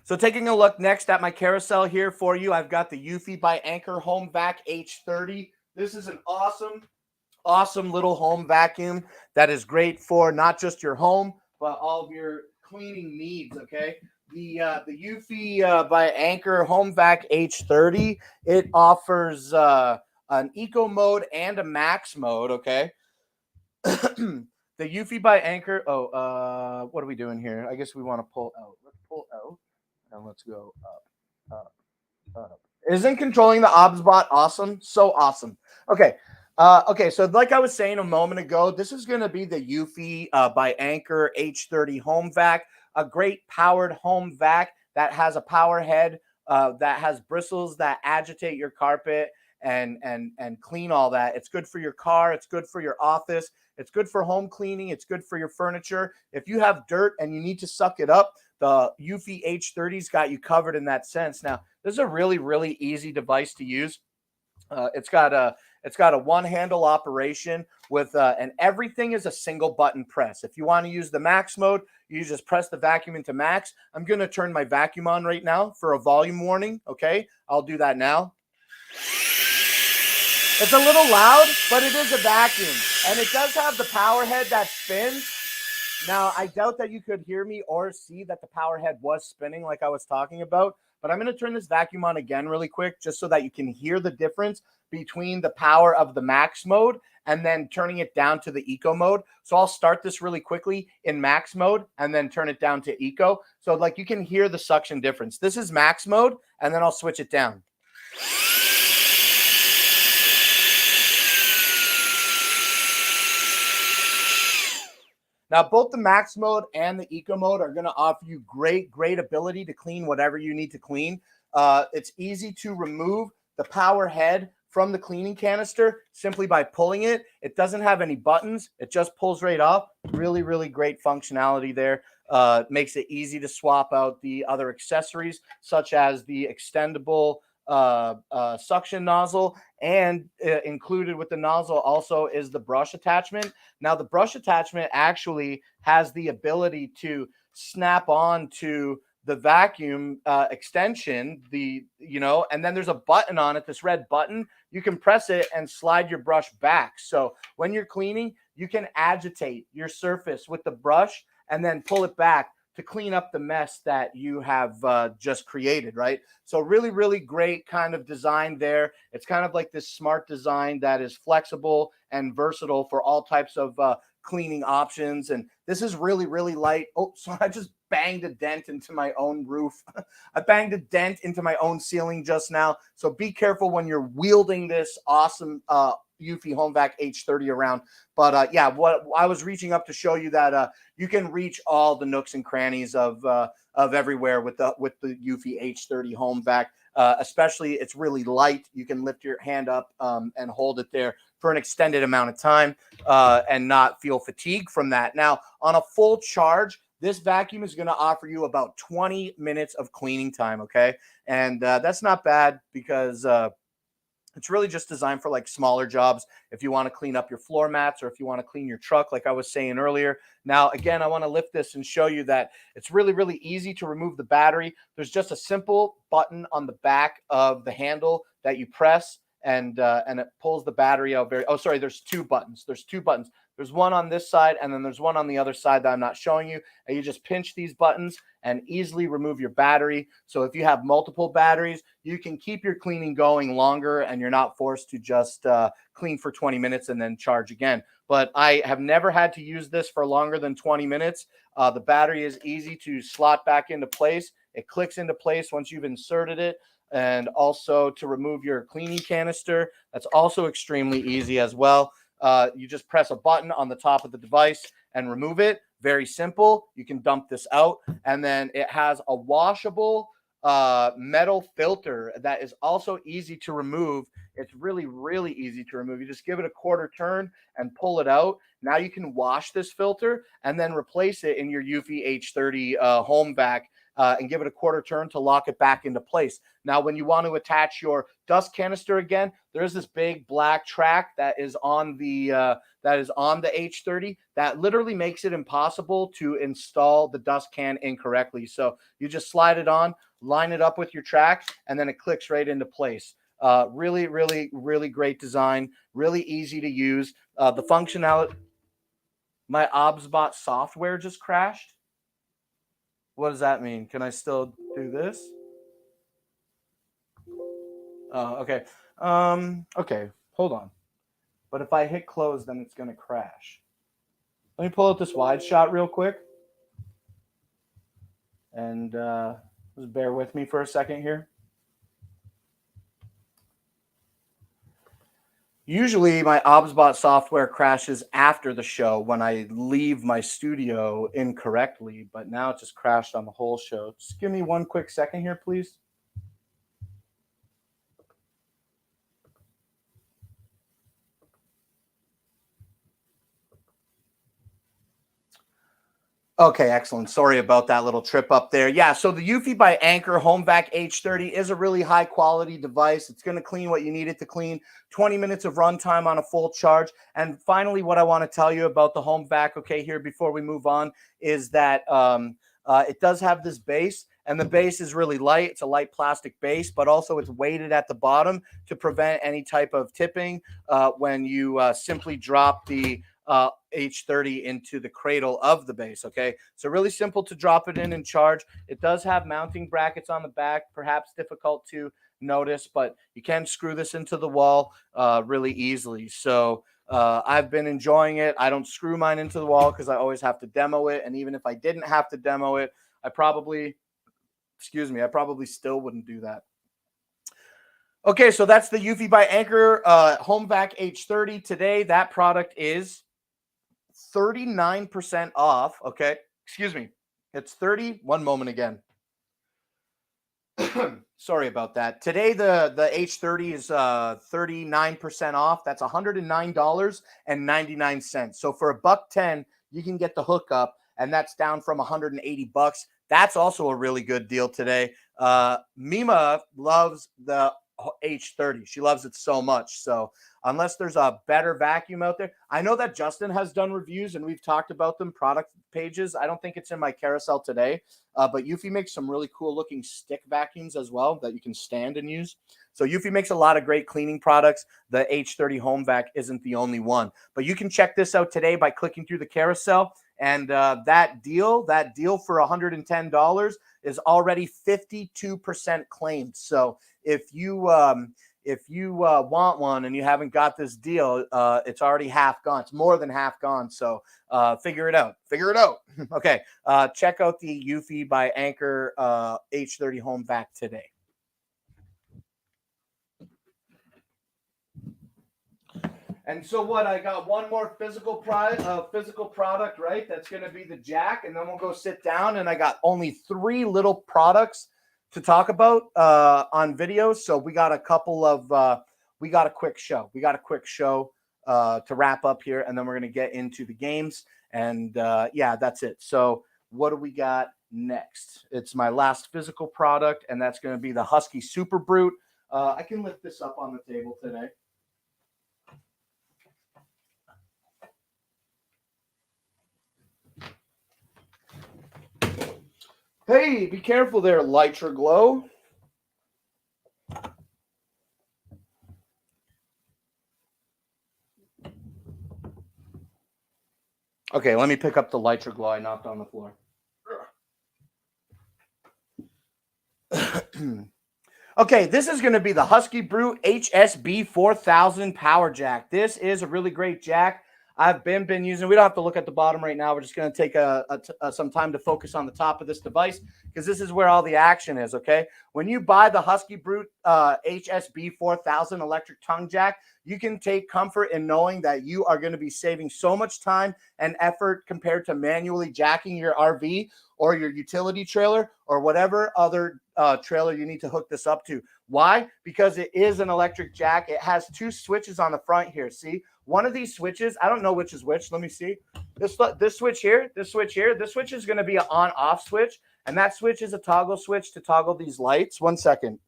[SPEAKER 1] So taking a look next at my carousel here for you, I've got the Eufy by Anker Home Vac H30. This is an awesome little home vacuum that is great for not just your home, but all of your cleaning needs, okay? The Eufy by Anker Home Vac H30, it offers an eco mode and a max mode, okay? The Eufy by Anker, what are we doing here? I guess we want to pull out. Let's pull out. And let's go up. Isn't controlling the OBSBot awesome? So awesome. Okay. Okay, so like I was saying a moment ago, this is going to be the Eufy by Anker H30 Home Vac, a great powered home vac that has a power head that has bristles that agitate your carpet and clean all that. It's good for your car. It's good for your office. It's good for home cleaning. It's good for your furniture. If you have dirt and you need to suck it up, the Eufy H30's got you covered in that sense. Now, this is a really, really easy device to use. It's got a one handle operation with and everything is a single button press. If you want to use the max mode, you just press the vacuum into max. I'm going to turn my vacuum on right now for a volume warning. Okay, I'll do that now. It's a little loud, but it is a vacuum, and it does have the power head that spins. Now, I doubt that you could hear me or see that the power head was spinning like I was talking about, but I'm going to turn this vacuum on again really quick just so that you can hear the difference between the power of the max mode and then turning it down to the eco mode. So I'll start this really quickly in max mode and then turn it down to eco. So like you can hear the suction difference. This is max mode, and then I'll switch it down. Now, both the max mode and the eco mode are going to offer you great ability to clean whatever you need to clean. It's easy to remove the power head from the cleaning canister simply by pulling it. It doesn't have any buttons. It just pulls right off. Really, really great functionality there. Makes it easy to swap out the other accessories, such as the extendable suction nozzle, and included with the nozzle also is the brush attachment. Now, the brush attachment actually has the ability to snap on to the vacuum extension, and then there's a button on it, this red button. You can press it and slide your brush back. So when you're cleaning, you can agitate your surface with the brush and then pull it back to clean up the mess that you have just created, right? So really, really great kind of design there. It's kind of like this smart design that is flexible and versatile for all types of cleaning options. And this is really, really light. Oh, so I just banged a dent into my own roof. I banged a dent into my own ceiling just now. So be careful when you're wielding this awesome Eufy Home Vac H30 around. But yeah, what I was reaching up to show you that you can reach all the nooks and crannies of everywhere with the Eufy H30 Home Vac. Especially, it's really light. You can lift your hand up and hold it there for an extended amount of time and not feel fatigue from that. Now, on a full charge, this vacuum is going to offer you about 20 minutes of cleaning time, okay? And that's not bad because it's really just designed for like smaller jobs. If you want to clean up your floor mats or if you want to clean your truck, like I was saying earlier. Now, again, I want to lift this and show you that it's really, really easy to remove the battery. There's just a simple button on the back of the handle that you press and it pulls the battery out very, oh, sorry, there's two buttons. There's two buttons. There's one on this side and then there's one on the other side that I'm not showing you. And you just pinch these buttons and easily remove your battery. So if you have multiple batteries, you can keep your cleaning going longer and you're not forced to just clean for 20 minutes and then charge again. But I have never had to use this for longer than 20 minutes. The battery is easy to slot back into place. It clicks into place once you've inserted it. And also to remove your cleaning canister, that's also extremely easy as well. You just press a button on the top of the device and remove it. Very simple. You can dump this out. And then it has a washable metal filter that is also easy to remove. It's really, really easy to remove. You just give it a quarter turn and pull it out. Now you can wash this filter and then replace it in your Eufy H30 home vac and give it a quarter turn to lock it back into place. Now, when you want to attach your dust canister again, there's this big black track that is on the H30 that literally makes it impossible to install the dust can incorrectly. So you just slide it on, line it up with your track, and then it clicks right into place. Really, really, really great design. Really easy to use. The functionality. My OBSBot software just crashed. What does that mean? Can I still do this? Oh, okay. Okay, hold on. But if I hit close, then it's going to crash. Let me pull out this wide shot real quick. And just bear with me for a second here. Usually my OBSBot software crashes after the show when I leave my studio incorrectly, but now it just crashed on the whole show. Just give me one quick second here, please. Okay, excellent. Sorry about that little trip up there. Yeah, so the Eufy by Anker Home Vac H30 is a really high quality device. It's going to clean what you need it to clean. 20 minutes of runtime on a full charge. And finally, what I want to tell you about the Home Vac, okay, here before we move on, is that it does have this base. And the base is really light. It's a light plastic base, but also it's weighted at the bottom to prevent any type of tipping when you simply drop the H30 into the cradle of the base. Okay, so really simple to drop it in and charge. It does have mounting brackets on the back, perhaps difficult to notice, but you can screw this into the wall really easily. So I've been enjoying it. I don't screw mine into the wall because I always have to demo it, and even if I didn't have to demo it, I probably still wouldn't do that. Okay, so that's the Eufy by Anker Home Vac H30. Today, that product is 39% off. Okay, excuse me. It's 30. One moment again. Sorry about that. Today, the H30 is 39% off. That's $109.99. So for $110, you can get the hookup, and that's down from $180. That's also a really good deal today. Mima loves the H30. She loves it so much. So unless there's a better vacuum out there, I know that Justin has done reviews and we've talked about them, product pages. I don't think it's in my carousel today, but Eufy makes some really cool looking stick vacuums as well that you can stand and use. So Eufy makes a lot of great cleaning products. The H30 Home Vac isn't the only one, but you can check this out today by clicking through the carousel. And that deal for $110 is already 52% claimed. So if you want one and you haven't got this deal, it's already half gone. It's more than half gone. So figure it out. Okay. Check out the Eufy by Anker H30 Home Vac today. And so what? I got one more physical product, right? That's going to be the jack, and then we'll go sit down. And I got only 3 little products to talk about on videos. So we got a quick show. To wrap up here, and then we're going to get into the games. And yeah, that's it. So what do we got next? It's my last physical product, and that's going to be the Husky Super Brute. I can lift this up on the table today. Hey, be careful there, Lytra Glow. Okay, let me pick up the Lytra Glow I knocked on the floor. Okay, this is going to be the Husky Brute HSB 4000 Power Jack. This is a really great jack. I've been using. We don't have to look at the bottom right now. We're just going to take some time to focus on the top of this device because this is where all the action is. Okay, when you buy the Husky Brute HSB 4000 electric tongue jack, you can take comfort in knowing that you are going to be saving so much time and effort compared to manually jacking your RV or your utility trailer or whatever other trailer you need to hook this up to. Why? Because it is an electric jack. It has two switches on the front here. See, one of these switches, I don't know which is which. Let me see. This switch here, this switch here, this switch is going to be an on-off switch, and that switch is a toggle switch to toggle these lights. 1 second.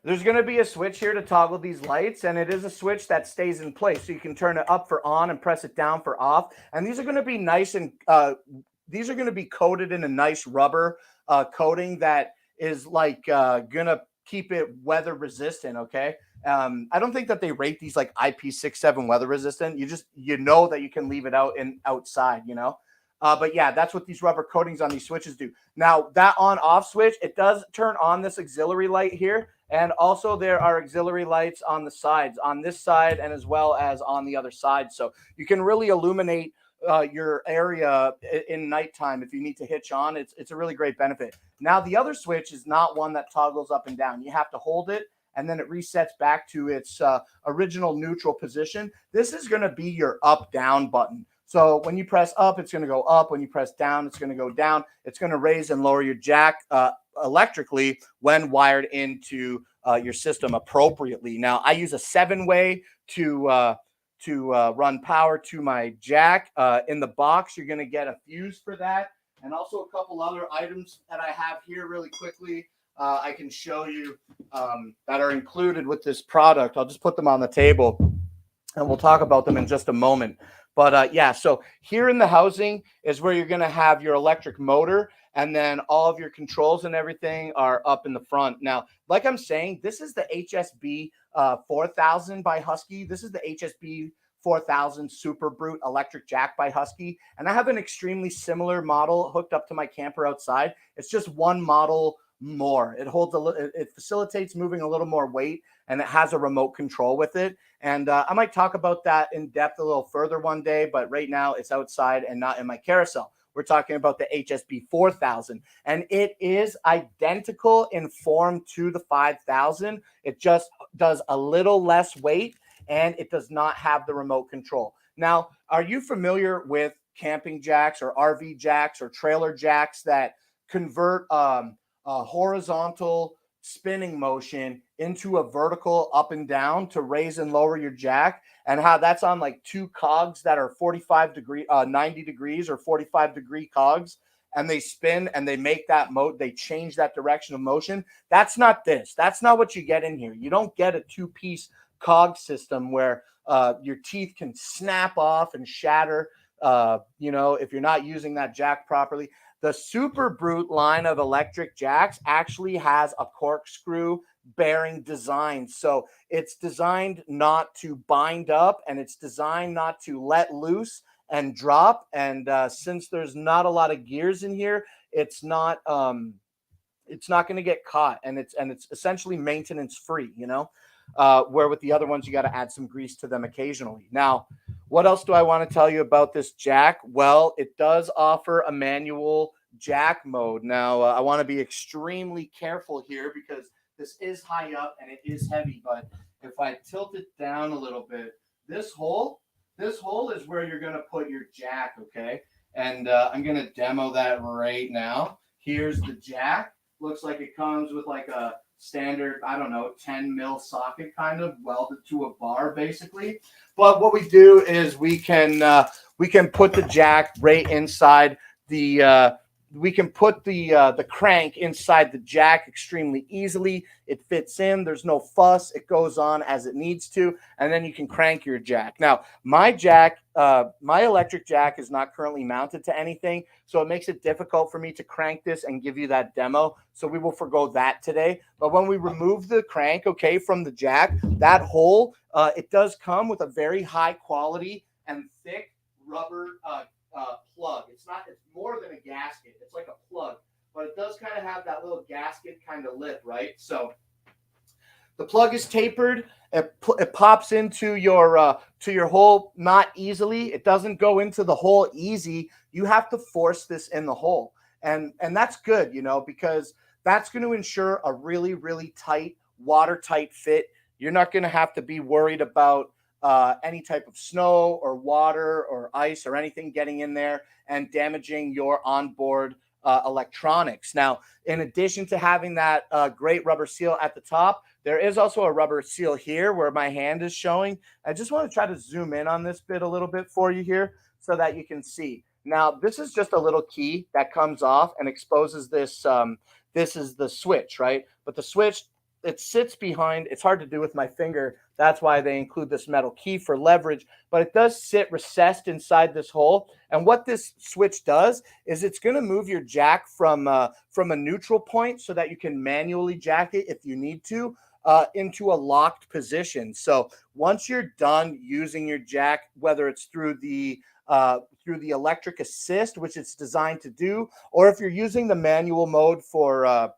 [SPEAKER 1] There's going to be a switch here to toggle these lights, and it is a switch that stays in place. So you can turn it up for on and press it down for off. And these are going to be nice and these are going to be coated in a nice rubber coating that is like going to keep it weather resistant. Okay. I don't think that they rate these like IP67 weather resistant. You know that you can leave it out and outside, you know. But yeah, that's what these rubber coatings on these switches do. Now that on off switch, it does turn on this auxiliary light here. And also there are auxiliary lights on the sides, on this side and as well as on the other side. So you can really illuminate your area in nighttime if you need to hitch on. It's a really great benefit. Now the other switch is not one that toggles up and down. You have to hold it and then it resets back to its original neutral position. This is going to be your up-down button. So when you press up, it's going to go up. When you press down, it's going to go down. It's going to raise and lower your jack electrically when wired into your system appropriately. Now, I use a 7-way to run power to my jack. In the box, you're going to get a fuse for that, and also a couple other items that I have here really quickly. I can show you that are included with this product. I'll just put them on the table, and we'll talk about them in just a moment. But yeah, so here in the housing is where you're going to have your electric motor, and then all of your controls and everything are up in the front. Now, like I'm saying, this is the HSB 4000 by Husky. This is the HSB 4000 Super Brute electric jack by Husky. And I have an extremely similar model hooked up to my camper outside. It's just one model more. It facilitates moving a little more weight, and it has a remote control with it. And I might talk about that in depth a little further one day, but right now it's outside and not in my carousel. We're talking about the HSB 4000, and it is identical in form to the 5000. It just does a little less weight, and it does not have the remote control. Now, are you familiar with camping jacks or RV jacks or trailer jacks that convert a horizontal spinning motion into a vertical up and down to raise and lower your jack, and how that's on like two cogs that are 90 degrees or 45-degree cogs, and they spin and they make that they change that direction of motion? That's not this. That's not what you get in here. You don't get a two-piece cog system where your teeth can snap off and shatter, if you're not using that jack properly. The Super Brute line of electric jacks actually has a corkscrew bearing design. So it's designed not to bind up, and it's designed not to let loose and drop. And since there's not a lot of gears in here, it's not going to get caught, and it's essentially maintenance free, where with the other ones, you got to add some grease to them occasionally. Now, what else do I want to tell you about this jack? Well, it does offer a manual jack mode. Now, I want to be extremely careful here because this is high up and it is heavy, but if I tilt it down a little bit, this hole is where you're going to put your jack, okay? And I'm going to demo that right now. Here's the jack. Looks like it comes with like a standard, I don't know, 10 mil socket kind of welded to a bar basically. But what we do is we can put the jack right inside the we can put the crank inside the jack extremely easily. It fits in. There's no fuss. It goes on as it needs to, and then you can crank your jack. Now, my electric jack is not currently mounted to anything, so it makes it difficult for me to crank this and give you that demo. So we will forgo that today. But when we remove the crank, okay, from the jack, that hole, it does come with a very high quality and thick rubber plug. It's more than a gasket. It's like a plug, but it does kind of have that little gasket kind of lip, right? So the plug is tapered. It pops into your hole not easily. It doesn't go into the hole easy. You have to force this in the hole, and that's good, because that's going to ensure a really, really tight, watertight fit. You're not going to have to be worried about any type of snow or water or ice or anything getting in there and damaging your onboard electronics. Now, in addition to having that great rubber seal at the top, there is also a rubber seal here where my hand is showing. I just want to try to zoom in on this bit a little bit for you here so that you can see. Now, this is just a little key that comes off and exposes this. This is the switch, right? But the switch, it sits behind. It's hard to do with my finger. That's why they include this metal key for leverage, but it does sit recessed inside this hole. And what this switch does is it's going to move your jack from a neutral point so that you can manually jack it if you need to into a locked position. So once you're done using your jack, whether it's through the electric assist, which it's designed to do, or if you're using the manual mode for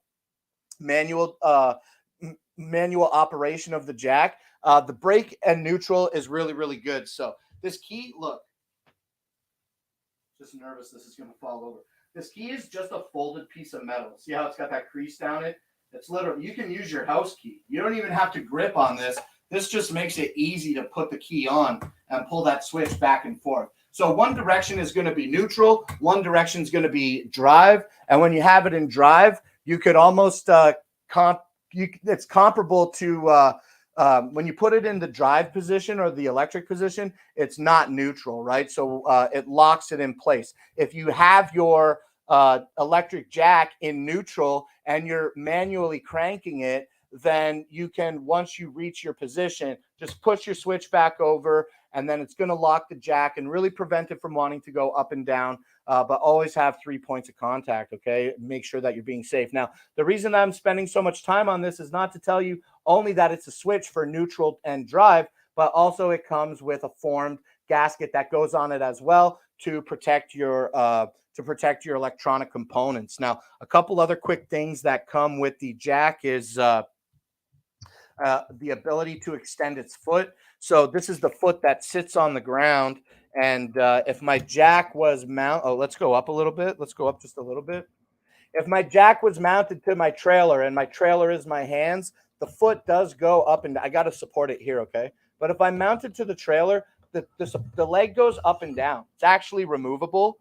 [SPEAKER 1] manual operation of the jack, the brake and neutral is really, really good. So this key, look, just nervous this is going to fall over. This key is just a folded piece of metal. See how it's got that crease down it? It's literally, you can use your house key. You don't even have to grip on this. This just makes it easy to put the key on and pull that switch back and forth. So one direction is going to be neutral. One direction is going to be drive. And when you have it in drive, you could almost it's comparable to when you put it in the drive position or the electric position, it's not neutral, right? So it locks it in place. If you have your electric jack in neutral and you're manually cranking it, then you can, once you reach your position, just push your switch back over, and then it's going to lock the jack and really prevent it from wanting to go up and down. But always have 3 points of contact, okay? Make sure that you're being safe. Now, the reason I'm spending so much time on this is not to tell you only that it's a switch for neutral and drive, but also it comes with a formed gasket that goes on it as well to protect your electronic components. Now, a couple other quick things that come with the jack is the ability to extend its foot. So this is the foot that sits on the ground. And if my jack was mounted, let's go up a little bit. Let's go up just a little bit. If my jack was mounted to my trailer and my trailer is my hands, the foot does go up, and I got to support it here, okay? But if I'm mounted to the trailer, the leg goes up and down. It's actually removable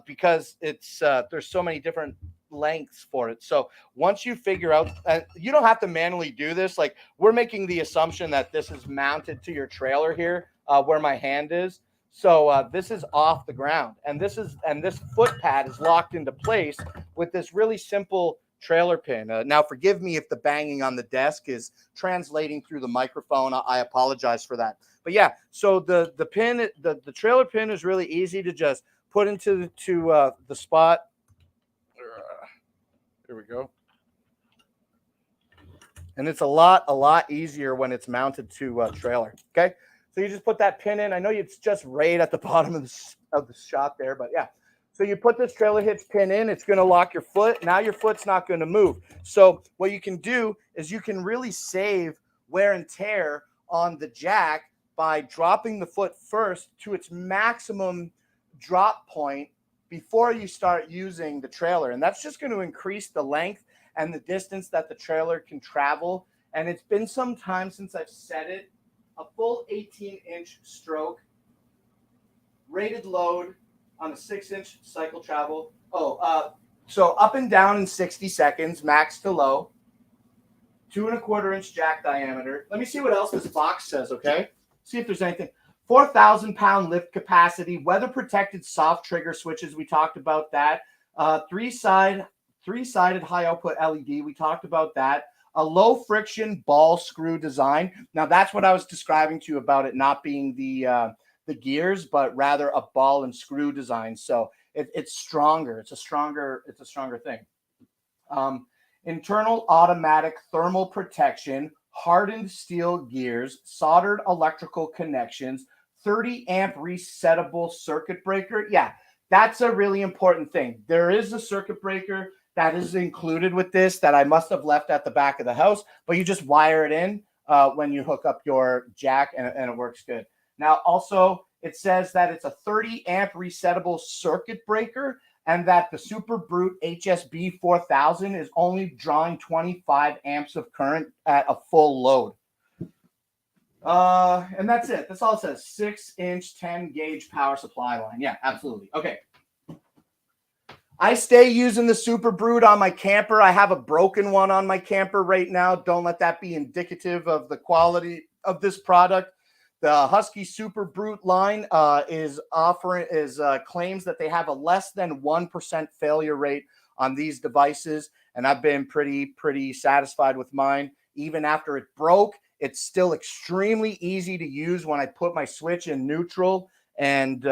[SPEAKER 1] because it's there's so many different lengths for it. So once you figure out, you don't have to manually do this. Like, we're making the assumption that this is mounted to your trailer here, where my hand is. So this is off the ground, and this foot pad is locked into place with this really simple trailer pin. Now, forgive me if the banging on the desk is translating through the microphone. I apologize for that. But yeah, so the pin, the trailer pin is really easy to just put into the spot. There we go. And it's a lot easier when it's mounted to a trailer. Okay. So you just put that pin in. I know it's just right at the bottom of the shot there, but yeah. So you put this trailer hitch pin in. It's going to lock your foot. Now your foot's not going to move. So what you can do is you can really save wear and tear on the jack by dropping the foot first to its maximum drop point before you start using the trailer. And that's just going to increase the length and the distance that the trailer can travel. And it's been some time since I've set it. A full 18-inch stroke, rated load on a 6-inch cycle travel. So up and down in 60 seconds, max to low. 2¼ inch jack diameter. Let me see what else this box says, okay? See if there's anything. 4,000-pound lift capacity, weather-protected soft trigger switches. We talked about that. Three-sided high-output LED. We talked about that. A low-friction ball screw design. Now, that's what I was describing to you about it not being the gears, but rather a ball and screw design. So it's stronger. It's a stronger thing. Internal automatic thermal protection, hardened steel gears, soldered electrical connections, 30-amp resettable circuit breaker. Yeah, that's a really important thing. There is a circuit breaker that is included with this that I must have left at the back of the house, but you just wire it in when you hook up your jack, and it works good. Now, also, it says that it's a 30-amp resettable circuit breaker, and that the Super Brute HSB 4000 is only drawing 25 amps of current at a full load. And that's it. That's all it says. 6-inch, 10-gauge power supply line. Yeah, absolutely. Okay. I stay using the Super Brute on my camper. I have a broken one on my camper right now. Don't let that be indicative of the quality of this product. The Husky Super Brute line claims that they have a less than 1% failure rate on these devices, and I've been pretty satisfied with mine. Even after it broke, it's still extremely easy to use when I put my switch in neutral, and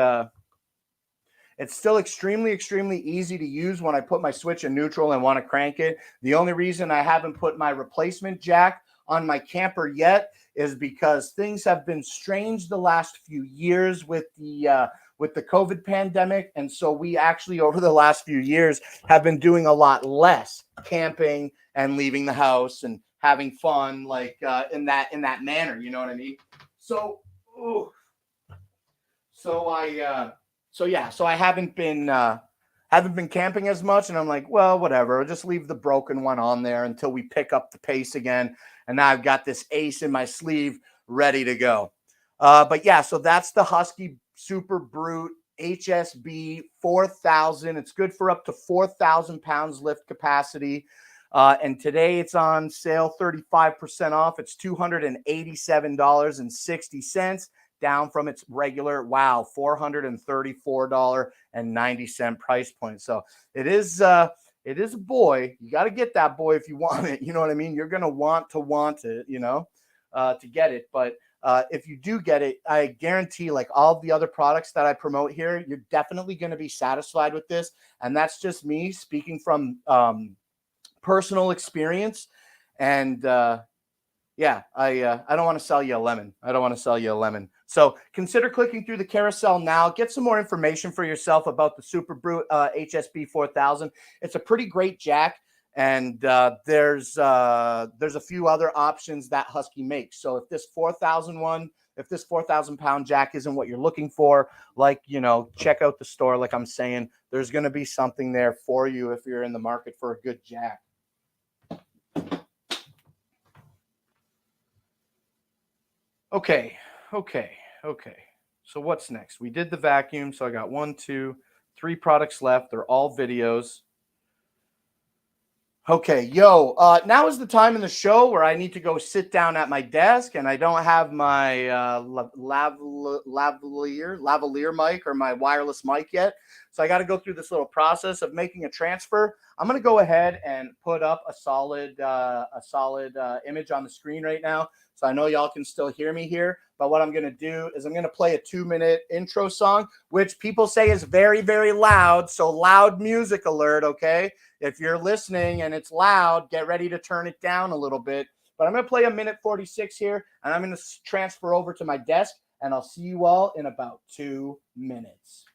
[SPEAKER 1] it's still extremely easy to use when I put my switch in neutral and want to crank it. The only reason I haven't put my replacement jack on my camper yet is because things have been strange the last few years with the COVID pandemic. And so we actually, over the last few years, have been doing a lot less camping and leaving the house and having fun, like in that manner. You know what I mean? So I haven't been camping as much, and I'm like, well, whatever. I'll just leave the broken one on there until we pick up the pace again. And now I've got this ace in my sleeve ready to go. But yeah, so that's the Husky Super Brute HSB 4000. It's good for up to 4,000 pounds lift capacity. And today it's on sale, 35% off. It's $287.60, down from its regular, $434.90 price point. So it is a boy. You got to get that boy if you want it. You know what I mean? You're going to want it, to get it. But if you do get it, I guarantee, like all the other products that I promote here, you're definitely going to be satisfied with this. And that's just me speaking from personal experience. And I don't want to sell you a lemon. So consider clicking through the carousel now. Get some more information for yourself about the Super Brute HSB 4000. It's a pretty great jack, and there's a few other options that Husky makes. So if this 4,000-pound jack isn't what you're looking for, check out the store. Like I'm saying, there's going to be something there for you if you're in the market for a good jack. Okay. So what's next? We did the vacuum. So I got 1, 2, 3 products left. They're all videos. Okay, now is the time in the show where I need to go sit down at my desk, and I don't have my lavalier mic or my wireless mic yet. So I got to go through this little process of making a transfer. I'm going to go ahead and put up a solid image on the screen right now. So I know y'all can still hear me here. But what I'm going to do is I'm going to play a 2-minute intro song, which people say is very, very loud. So loud music alert, okay? If you're listening and it's loud, get ready to turn it down a little bit. But I'm going to play 1:46 here, and I'm going to transfer over to my desk, and I'll see you all in about 2 minutes.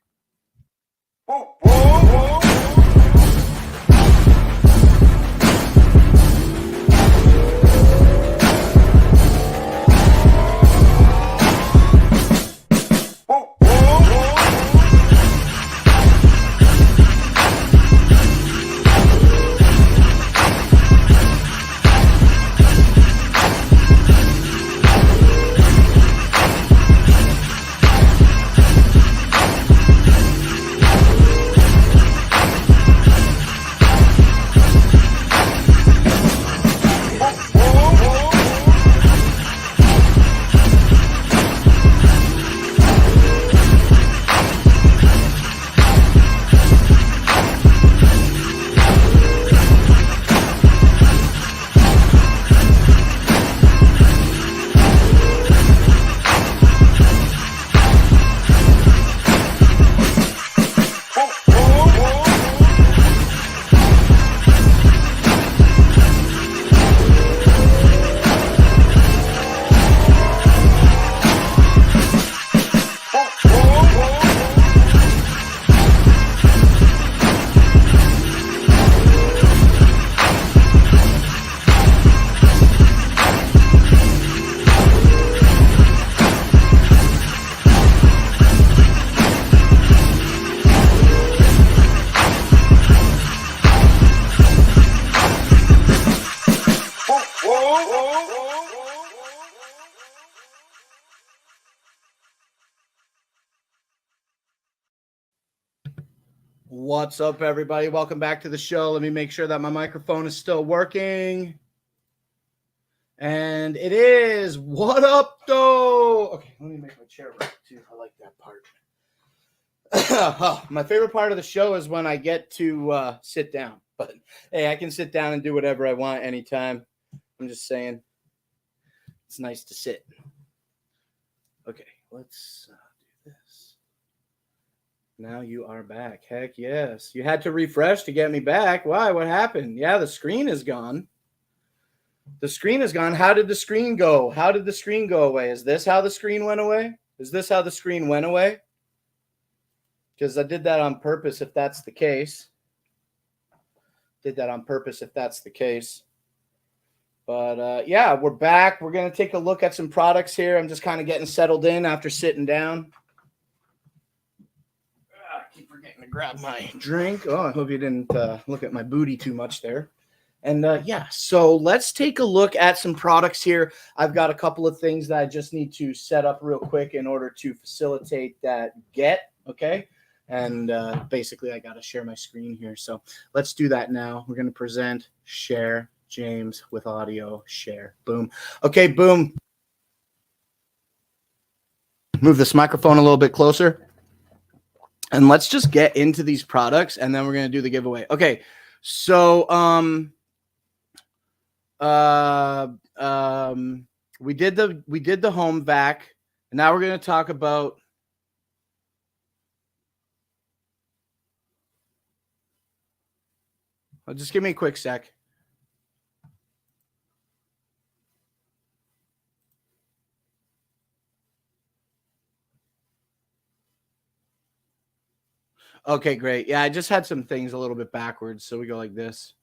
[SPEAKER 1] What's up, everybody? Welcome back to the show. Let me make sure that my microphone is still working. And it is. What up, though? Okay, let me make my chair right, too. I like that part. Oh, my favorite part of the show is when I get to sit down. But, hey, I can sit down and do whatever I want anytime. I'm just saying. It's nice to sit. Okay, let's do this. Now you are back. Heck yes. You had to refresh to get me back. Why? What happened? Yeah, the screen is gone. The screen is gone. How did the screen go? How did the screen go away? Is this how the screen went away? Is this how the screen went away? Because I did that on purpose if that's the case. Did that on purpose if that's the case. But, yeah, we're back. We're going to take a look at some products here. I'm just kind of getting settled in after sitting down. I keep forgetting to grab my drink. Oh, I hope you didn't look at my booty too much there. And, yeah, so let's take a look at some products here. I've got a couple of things that I just need to set up real quick in order to facilitate that get, okay? And basically, I got to share my screen here. So let's do that now. We're going to present, share, James with audio, share. Boom. Okay, boom. Move this microphone a little bit closer. And let's just get into these products, and then we're going to do the giveaway. Okay, so we did the home vac, and now we're going to talk about just give me a quick sec. Okay, great. Yeah, I just had some things a little bit backwards, so we go like this.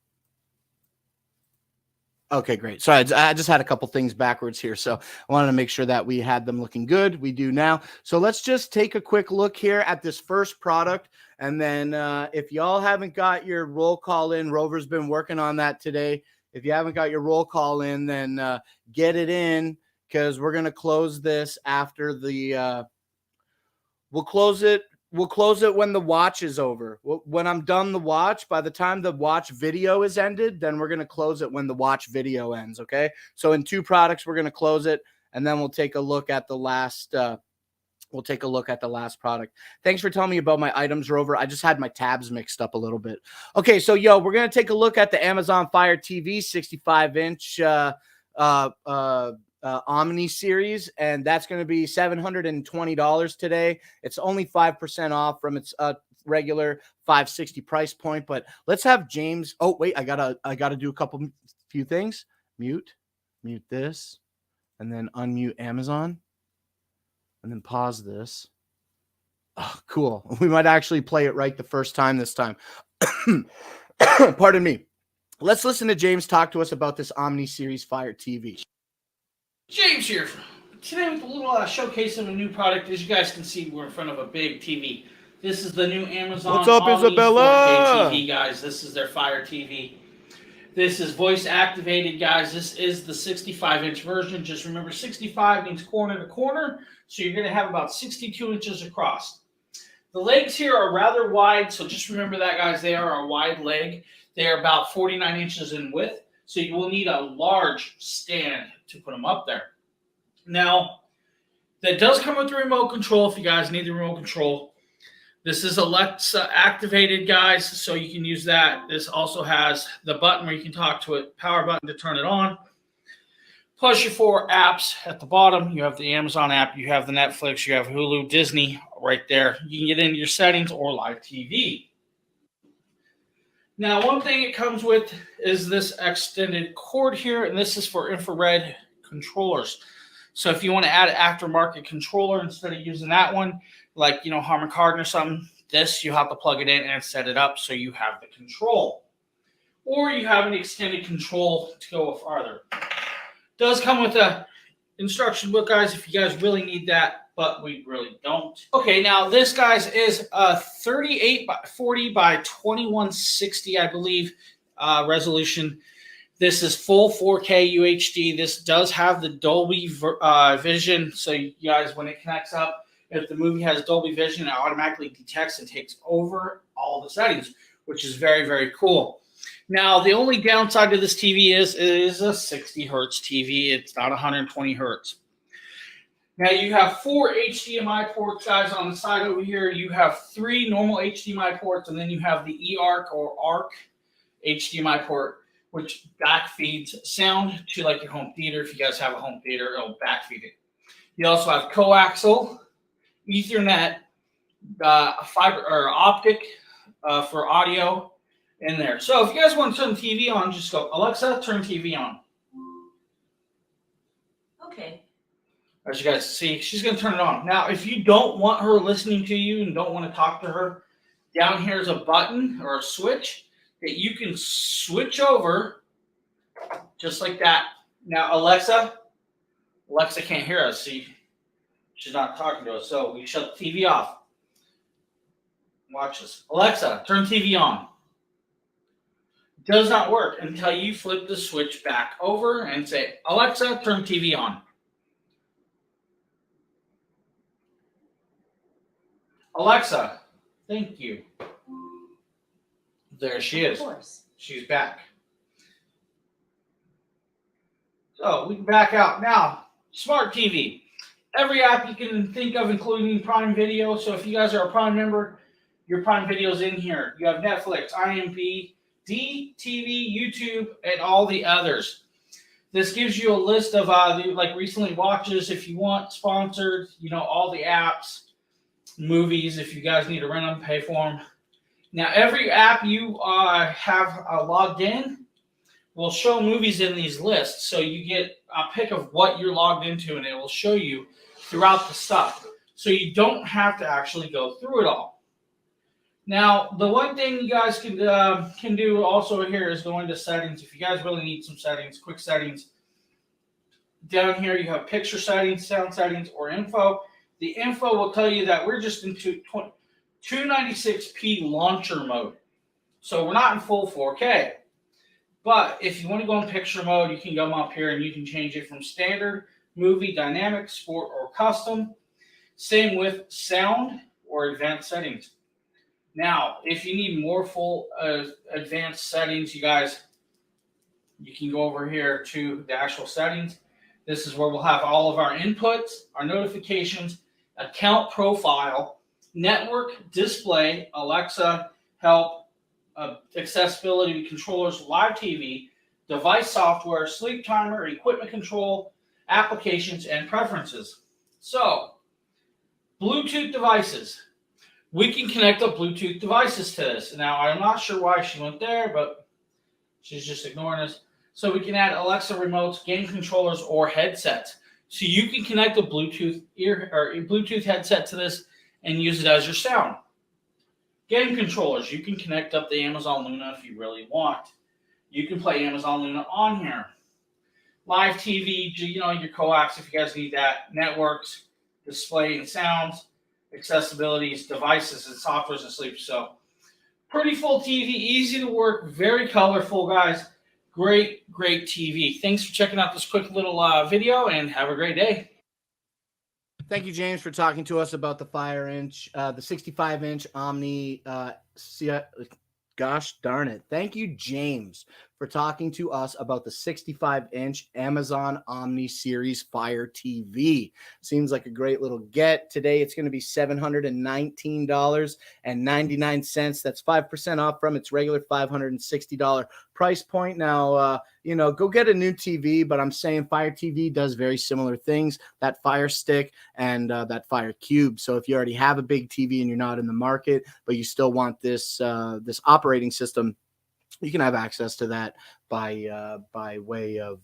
[SPEAKER 1] Okay, great. So I just had a couple things backwards here, so I wanted to make sure that we had them looking good. We do now. So let's just take a quick look here at this first product, and then if y'all haven't got your roll call in, Rover's been working on that today. If you haven't got your roll call in, then get it in, because we're going to close this after the we'll close it when the watch is over. When I'm done the watch, by the time the watch video is ended, then we're going to close it when the watch video ends, okay? So in two products, we're going to close it, and then we'll take a look at the last product. Thanks for telling me about my items, Rover. I just had my tabs mixed up a little bit. Okay, so we're going to take a look at the Amazon Fire TV 65-inch Omni series, and that's going to be $720 today. It's only 5% off from its regular $560 price point. But let's have James. Oh wait, I gotta do a few things. Mute this, and then unmute Amazon, and then pause this. Oh, cool. We might actually play it right the first time this time. Pardon me. Let's listen to James talk to us about this Omni series Fire TV.
[SPEAKER 2] James here. Today with a little showcase of a new product. As you guys can see, we're in front of a big TV. This is the new Amazon
[SPEAKER 1] What's up,
[SPEAKER 2] Omni
[SPEAKER 1] Isabella?
[SPEAKER 2] 4K TV, guys. This is their Fire TV. This is voice activated, guys. This is the 65-inch version. Just remember, 65 means corner to corner, so you're going to have about 62 inches across. The legs here are rather wide, so just remember that, guys. They are a wide leg. They are about 49 inches in width, so you will need a large stand to put them up there. Now, that does come with the remote control if you guys need the remote control. This is Alexa activated, guys, so you can use that. This also has the button where you can talk to it, power button to turn it on. Plus your 4 apps at the bottom. You have the Amazon app, you have the Netflix, you have Hulu, Disney right there. You can get into your settings or live TV. Now, one thing it comes with is this extended cord here, and this is for infrared controllers. So if you want to add an aftermarket controller instead of using that one, like, Harman Kardon or something, this, you have to plug it in and set it up so you have the control. Or you have an extended control to go farther. Does come with a instruction book, guys, if you guys really need that, but we really don't. Okay, now this, guys, is a 3840 by 2160, I believe, resolution. This is full 4K UHD. This does have the Dolby Vision, so you guys, when it connects up, If the movie has Dolby Vision, it automatically detects and takes over all the settings, which is very, very cool. Now, the only downside to this TV is it is a 60 hertz TV. It's not 120 hertz. Now, you have 4 HDMI ports, guys, on the side over here. You have 3 normal HDMI ports, and then you have the eARC or ARC HDMI port, which back feeds sound to like your home theater. If you guys have a home theater, it'll back feed it. You also have coaxial, Ethernet, fiber or optic for audio in there. So if you guys want to turn the TV on, just go, Alexa, turn TV on.
[SPEAKER 3] Okay.
[SPEAKER 2] As you guys see, she's going to turn it on. Now, if you don't want her listening to you and don't want to talk to her, down here is a button or a switch that you can switch over just like that. Now, Alexa can't hear us. See, she's not talking to us. So we shut the TV off. Watch this. Alexa, turn TV on. Does not work until you flip the switch back over and say, Alexa, turn TV on. Alexa, thank you. There she is.
[SPEAKER 3] Of course.
[SPEAKER 2] She's back. So we can back out. Now, smart TV. Every app you can think of, including Prime Video. So if you guys are a Prime member, your Prime Video is in here. You have Netflix, IMDb, TV, YouTube, and all the others. This gives you a list of like recently watches if you want, sponsored, all the apps, movies if you guys need to rent them, pay for them. Now, every app you have logged in will show movies in these lists. So you get a pick of what you're logged into, and it will show you throughout the stuff. So you don't have to actually go through it all. Now, the one thing you guys can do also here is go into settings. If you guys really need some settings, quick settings, down here you have picture settings, sound settings, or info. The info will tell you that we're just into 296p launcher mode. So we're not in full 4K. But if you want to go in picture mode, you can come up here and you can change it from standard, movie, dynamic, sport, or custom. Same with sound or advanced settings. Now, if you need more full advanced settings, you can go over here to the actual settings. This is where we'll have all of our inputs, our notifications, account profile, network, display, Alexa, help, accessibility controllers, live TV, device software, sleep timer, equipment control, applications, and preferences. So, Bluetooth devices. We can connect up Bluetooth devices to this. Now, I'm not sure why she went there, but she's just ignoring us. So we can add Alexa remotes, game controllers, or headsets. So you can connect a Bluetooth Bluetooth headset to this and use it as your sound. Game controllers, you can connect up the Amazon Luna if you really want. You can play Amazon Luna on here. Live TV, your coax if you guys need that. Networks, display and sounds, accessibilities, devices, and softwares and sleep. So pretty full TV, easy to work, very colorful, guys. Great TV. Thanks for checking out this quick little video, and have a great day.
[SPEAKER 1] Thank you, James, for talking to us about the Fire Inch, the 65-inch Omni. Gosh darn it. Thank you, James, for talking to us about the 65-inch Amazon Omni Series Fire TV. Seems like a great little get. Today, it's going to be $719.99. That's 5% off from its regular $560 price point. Now, go get a new TV, but I'm saying Fire TV does very similar things, that Fire Stick and that Fire Cube. So if you already have a big TV and you're not in the market, but you still want this operating system, you can have access to that by way of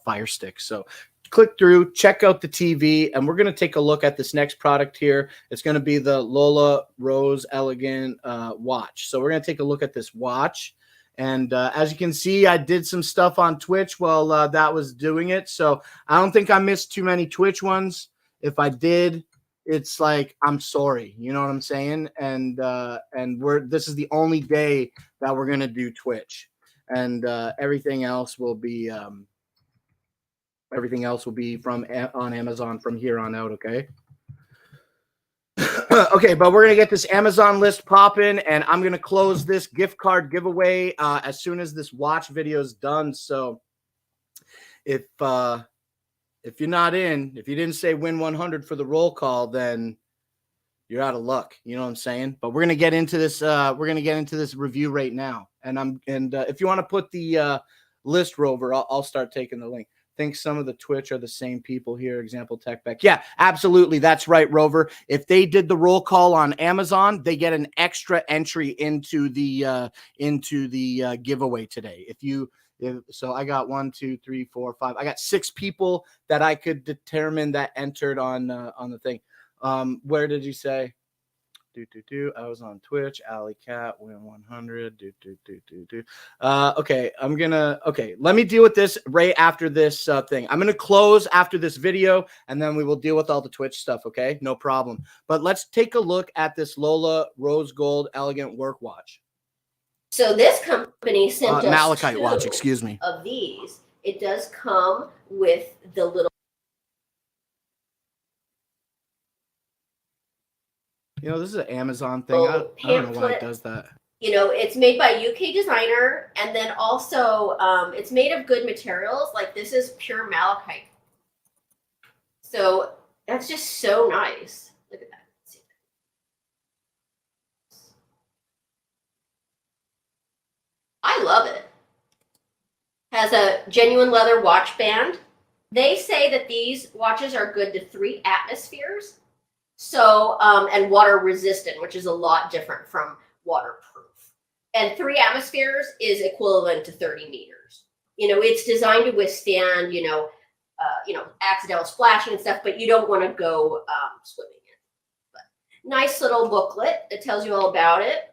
[SPEAKER 1] Fire Stick. So click through, check out the TV, and we're going to take a look at this next product here. It's going to be the Lola Rose Elegant watch. So we're going to take a look at this watch. And as you can see, I did some stuff on Twitch while that was doing it. So I don't think I missed too many Twitch ones. If I did, it's like, I'm sorry. You know what I'm saying? And this is the only day that we're going to do Twitch. And everything else will be on Amazon from here on out, okay? Okay, but we're gonna get this Amazon list popping, and I'm gonna close this gift card giveaway as soon as this watch video is done. So if you're not in, if you didn't say win 100 for the roll call, then you're out of luck. You know what I'm saying? But we're gonna get into this. We're gonna get into this review right now. And if you want to put the list, Rover, I'll start taking the link. Think some of the Twitch are the same people here. Example, Tech Beck. Yeah, absolutely. That's right, Rover. If they did the roll call on Amazon, they get an extra entry into the giveaway today. So I got 1, 2, 3, 4, 5. I got 6 people that I could determine that entered on the thing. Where did you say? I was on Twitch. Alley Cat win 100. Okay, let me deal with this right after this thing. I'm gonna close after this video, and then we will deal with all the Twitch stuff. Okay, no problem. But let's take a look at this Lola Rose Gold Elegant Work Watch.
[SPEAKER 3] So this company sent us
[SPEAKER 1] Malachite
[SPEAKER 3] 2
[SPEAKER 1] watch. Excuse me.
[SPEAKER 3] of these. It does come with the little.
[SPEAKER 1] You know, this is an Amazon thing. I don't know why it does that.
[SPEAKER 3] You know, it's made by a UK designer, and then also it's made of good materials. Like this is pure malachite. So that's just so nice. Look at that. I love it. Has a genuine leather watch band. They say that these watches are good to 3 atmospheres. So, and water resistant, which is a lot different from waterproof. And 3 atmospheres is equivalent to 30 meters. You know, it's designed to withstand, accidental splashing and stuff, but you don't want to go swimming in. But nice little booklet that tells you all about it.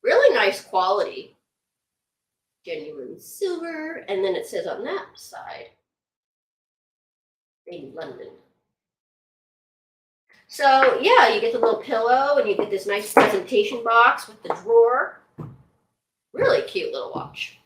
[SPEAKER 3] Really nice quality. Genuine silver. And then it says on that side, made in London. So yeah, you get the little pillow and you get this nice presentation box with the drawer. Really cute little watch.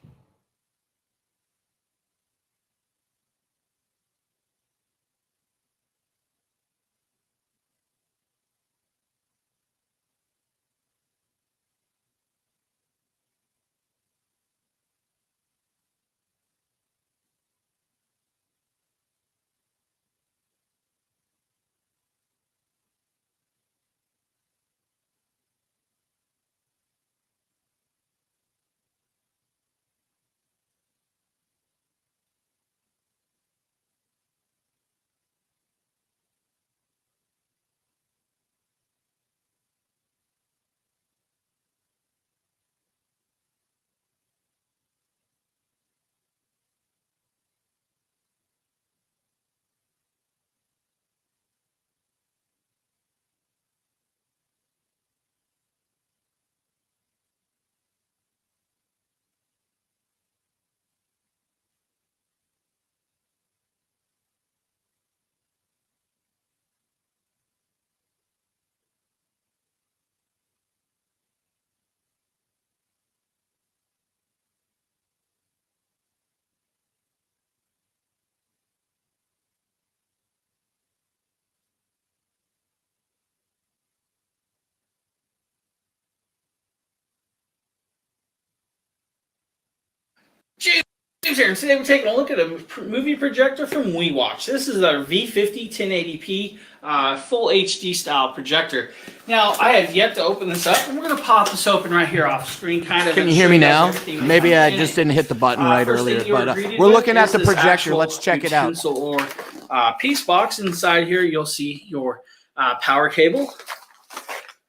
[SPEAKER 2] James here, and today we're taking a look at a movie projector from WeWatch. This is our V50 1080p full HD style projector. Now, I have yet to open this up, and we're going to pop this open right here off screen.
[SPEAKER 1] Can you hear me now? Maybe I just didn't hit the button right earlier, but we're looking at the projector. Let's check it out.
[SPEAKER 2] Pencil or piece box. Inside here, you'll see your power cable.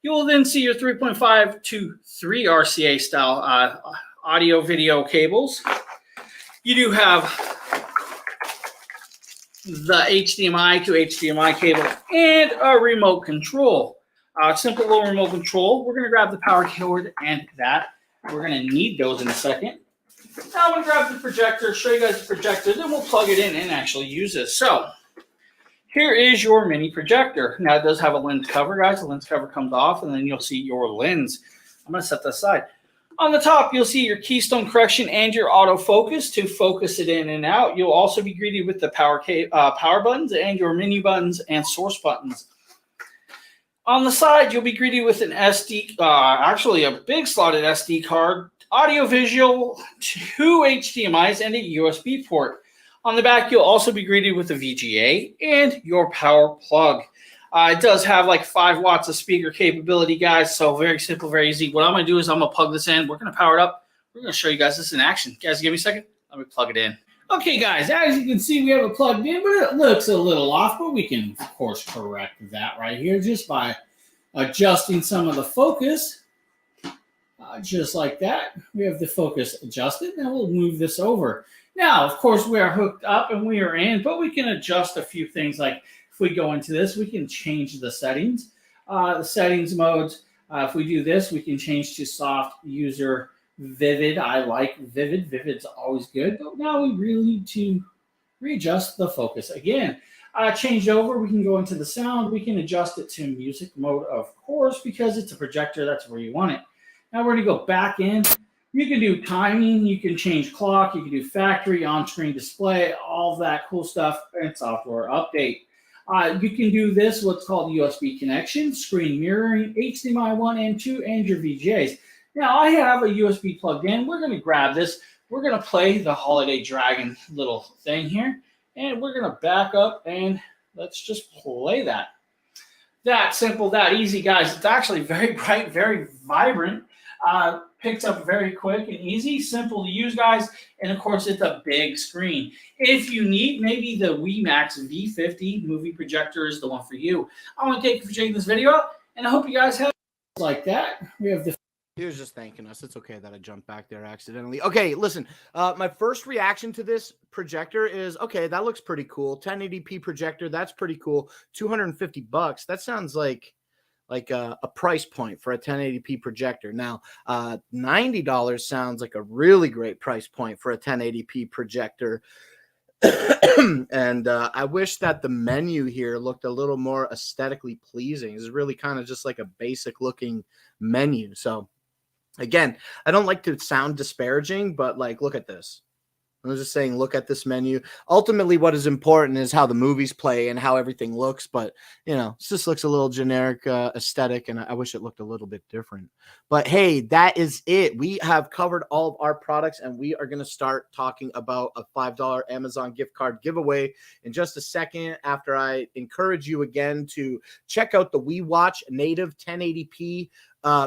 [SPEAKER 2] You will then see your 3.5 to 3 RCA style audio video cables. You do have the HDMI to HDMI cable and a remote control. Simple little remote control. We're going to grab the power cord and that. We're going to need those in a second. Now I'm going to grab the projector, show you guys the projector, then we'll plug it in and actually use this. So here is your mini projector. Now it does have a lens cover, guys. The lens cover comes off and then you'll see your lens. I'm going to set that aside. On the top, you'll see your keystone correction and your autofocus to focus it in and out. You'll also be greeted with the power buttons and your menu buttons and source buttons. On the side, you'll be greeted with an actually a big slotted SD card, audio-visual, 2 HDMIs, and a USB port. On the back, you'll also be greeted with a VGA and your power plug. It does have like 5 watts of speaker capability, guys, so very simple, very easy. What I'm going to do is I'm going to plug this in. We're going to power it up. We're going to show you guys this in action. Guys, give me a second. Let me plug it in. Okay, guys, as you can see, we have it plugged in, but it looks a little off, but we can, of course, correct that right here just by adjusting some of the focus, just like that. We have the focus adjusted, and we'll move this over. Now, of course, we are hooked up and we are in, but we can adjust a few things. Like if we go into this, we can change the settings, the settings modes. If we do this, we can change to soft, user, vivid. I like vivid. Vivid's always good, but now we really need to readjust the focus again. Change over, we can go into the sound. We can adjust it to music mode, of course, because it's a projector. That's where you want it. Now we're going to go back in. You can do timing. You can change clock. You can do factory, on-screen display, all that cool stuff, and software update. You can do this, what's called USB connection, screen mirroring, HDMI 1 and 2, and your VGAs. Now, I have a USB plugged in. We're going to grab this. We're going to play the Holiday Dragon little thing here. And we're going to back up and let's just play that. That simple, that easy, guys. It's actually very bright, very vibrant. Picks up very quick and easy, simple to use, guys. And of course, it's a big screen. If you need, maybe the WeMax V50 movie projector is the one for you. I want to thank you for checking this video out, and I hope you guys have like that. We have the
[SPEAKER 1] He was just thanking us. It's okay that I jumped back there accidentally. Okay, listen. My first reaction to this projector is, okay, that looks pretty cool. 1080p projector, that's pretty cool. $250. That sounds like a price point for a 1080p projector. Now, $90 sounds like a really great price point for a 1080p projector. And I wish that the menu here looked a little more aesthetically pleasing. It's really kind of just like a basic looking menu. So again, I don't like to sound disparaging, but like, look at this. I was just saying, look at this menu. Ultimately, what is important is how the movies play and how everything looks. But, you know, it just looks a little generic aesthetic, and I wish it looked a little bit different. But, hey, that is it. We have covered all of our products, and we are going to start talking about a $5 Amazon gift card giveaway in just a second, after I encourage you again to check out the WeWatch native 1080p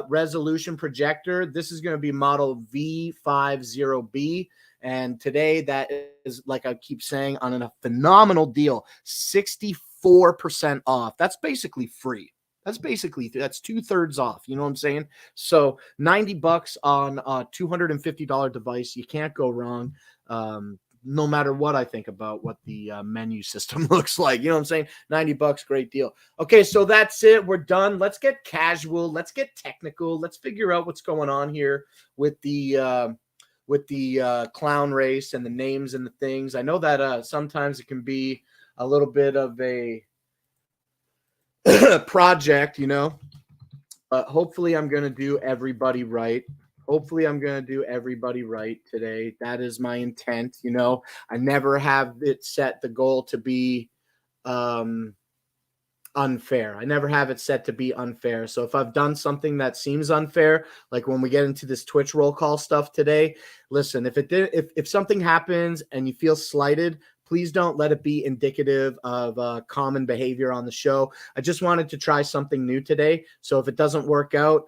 [SPEAKER 1] resolution projector. This is going to be model V50B. And today, that is, like I keep saying, on a phenomenal deal, 64% off. That's basically free. That's 2/3 off. You know what I'm saying? So $90 on a $250 device. You can't go wrong. No matter what I think about what the menu system looks like. You know what I'm saying? $90, great deal. Okay, so that's it. We're done. Let's get casual. Let's get technical. Let's figure out what's going on here with the clown race and the names and the things. I know that sometimes it can be a little bit of a project, you know, but hopefully I'm going to do everybody right. Hopefully I'm going to do everybody right today. That is my intent. You know, I never have it set the goal to be unfair. I never have it set to be unfair. So if I've done something that seems unfair, like when we get into this Twitch roll call stuff today, listen, if something happens and you feel slighted, please don't let it be indicative of common behavior on the show. I just wanted to try something new today. So if it doesn't work out,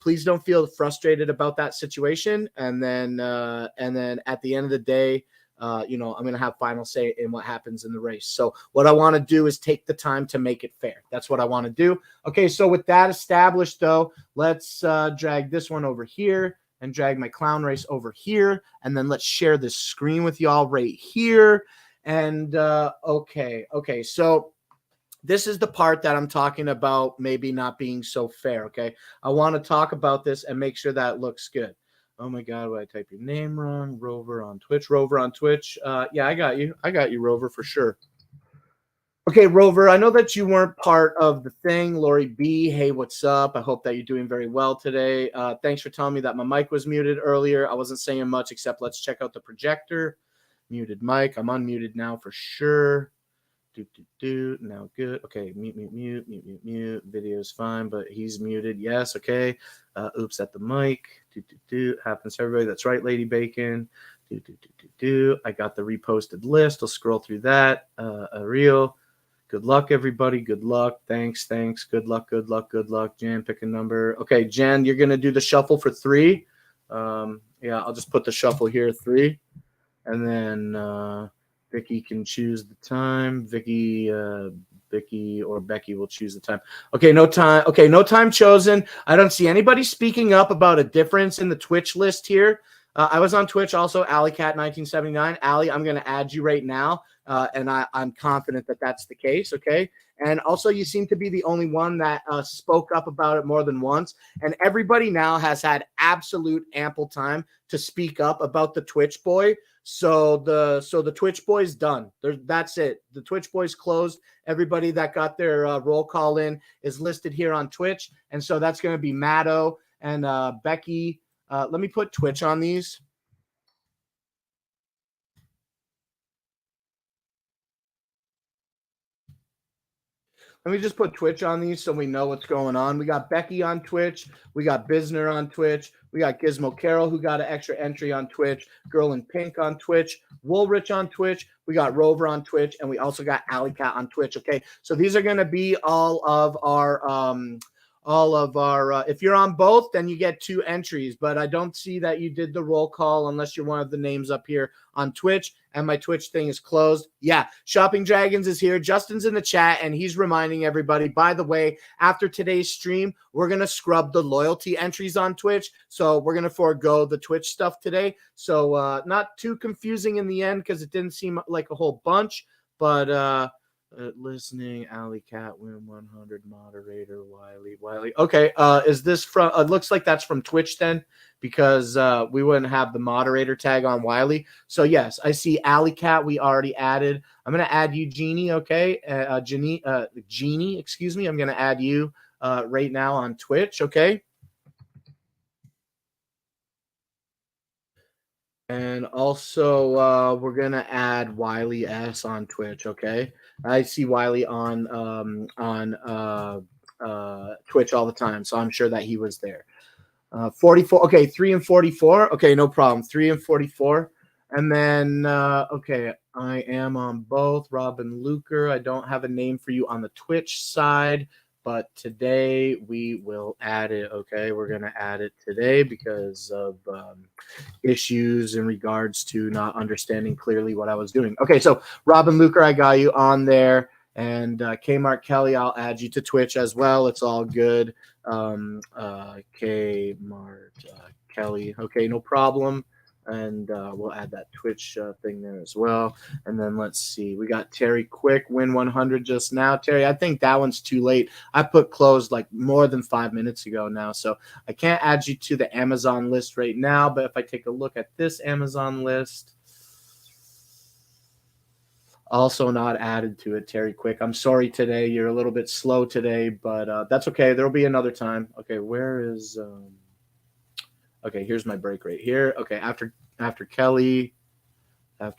[SPEAKER 1] please don't feel frustrated about that situation. And then at the end of the day, I'm going to have final say in what happens in the race. So what I want to do is take the time to make it fair. That's what I want to do. Okay, so with that established, though, let's drag this one over here and drag my clown race over here. And then let's share this screen with y'all right here. And okay. So this is the part that I'm talking about maybe not being so fair, okay? I want to talk about this and make sure that it looks good. Oh my God, would I type your name wrong? Rover on Twitch. Yeah, I got you, Rover, for sure. Okay, Rover, I know that you weren't part of the thing. Lori B, hey, what's up? I hope that you're doing very well today. Thanks for telling me that my mic was muted earlier. I wasn't saying much except let's check out the projector. Muted mic. I'm unmuted now for sure. Now good. Okay, mute. Video's fine, but he's muted. Yes, okay. Oops at the mic. Happens to everybody. That's right, Lady Bacon. I got the reposted list. I'll scroll through that. Ariel. Good luck, everybody. Good luck. Thanks. Good luck. Jen, pick a number. Okay, Jen, you're gonna do the shuffle for 3. Yeah, I'll just put the shuffle here 3, and then Vicky can choose the time. Vicky or Becky will choose the time. Okay, no time. Okay, no time chosen. I don't see anybody speaking up about a difference in the Twitch list here. I was on Twitch also, AlleyCat1979. Allie, I'm going to add you right now, and I'm confident that that's the case, okay? And also, you seem to be the only one that spoke up about it more than once. And everybody now has had absolute ample time to speak up about the Twitch boy. So the Twitch boy's done. That's it. The Twitch boy's closed. Everybody that got their roll call in is listed here on Twitch. And so that's going to be Matto and Becky. Let me put Twitch on these. Let me just put Twitch on these so we know what's going on. We got Becky on Twitch. We got Bisner on Twitch. We got Gizmo Carol, who got an extra entry on Twitch. Girl in Pink on Twitch. Woolrich on Twitch. We got Rover on Twitch. And we also got Alley Cat on Twitch. Okay, so these are going to be all of our if you're on both, then you get 2 entries, but I don't see that you did the roll call unless you're one of the names up here on Twitch, and my Twitch thing is closed. Yeah, Shopping Dragons is here. Justin's in the chat, and he's reminding everybody, by the way, after today's stream, we're going to scrub the loyalty entries on Twitch, so we're going to forego the Twitch stuff today. So not too confusing in the end because it didn't seem like a whole bunch, but listening, Alley Cat, Win 100, moderator, Wiley. Okay, is this from? It looks like that's from Twitch then, because we wouldn't have the moderator tag on Wiley. So yes, I see Alley Cat. We already added. I'm gonna add you, Jeannie. Okay, Jeannie. Excuse me. I'm gonna add you right now on Twitch. Okay. And also, we're going to add Wiley S on Twitch, okay? I see Wiley on Twitch all the time, so I'm sure that he was there. 44, okay, 3 and 44. Okay, no problem. 3 and 44. And then, okay, I am on both. Robin Luker, I don't have a name for you on the Twitch side, but today we will add it, okay? We're going to add it today because of issues in regards to not understanding clearly what I was doing. Okay, so Robin Luker, I got you on there. And Kmart Kelly, I'll add you to Twitch as well. It's all good. Kmart Kelly. Okay, no problem. And we'll add that Twitch thing there as well. And then let's see. We got Terry Quick, Win 100 just now. Terry, I think that one's too late. I put closed like more than 5 minutes ago now. So I can't add you to the Amazon list right now. But if I take a look at this Amazon list, also not added to it, Terry Quick. I'm sorry today. You're a little bit slow today, but that's okay. There'll be another time. Okay, where is okay, here's my break right here. Okay, after Kelly, I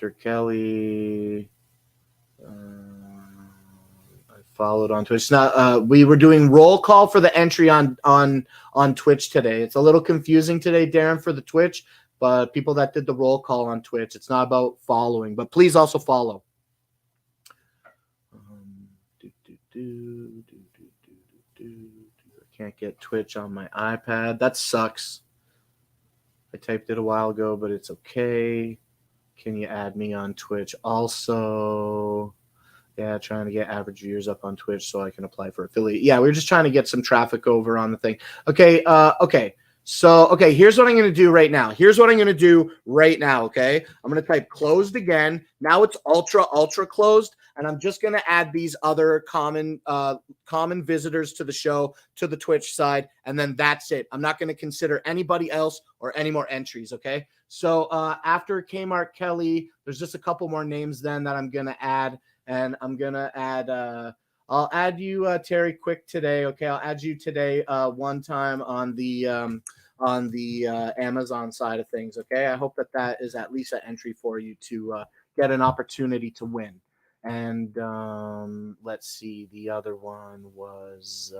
[SPEAKER 1] followed on Twitch. Now we were doing roll call for the entry on Twitch today. It's a little confusing today, Darren, for the Twitch, but people that did the roll call on Twitch, it's not about following, but please also follow. I can't get Twitch on my iPad. That sucks. I typed it a while ago, but it's okay. Can you add me on Twitch also? Yeah, trying to get average viewers up on Twitch so I can apply for affiliate. Yeah, we're just trying to get some traffic over on the thing. Okay, okay. So, okay, here's what I'm going to do right now. Okay? I'm going to type closed again. Now it's ultra closed, and I'm just going to add these other common visitors to the show, to the Twitch side, and then that's it. I'm not going to consider anybody else or any more entries, okay? So after Kmart Kelly, there's just a couple more names then that I'm going to add, and I'm going to add I'll add you, Terry Quick, today, okay? I'll add you today one time on the Amazon side of things, okay? I hope that is at least an entry for you to get an opportunity to win. And let's see, the other one was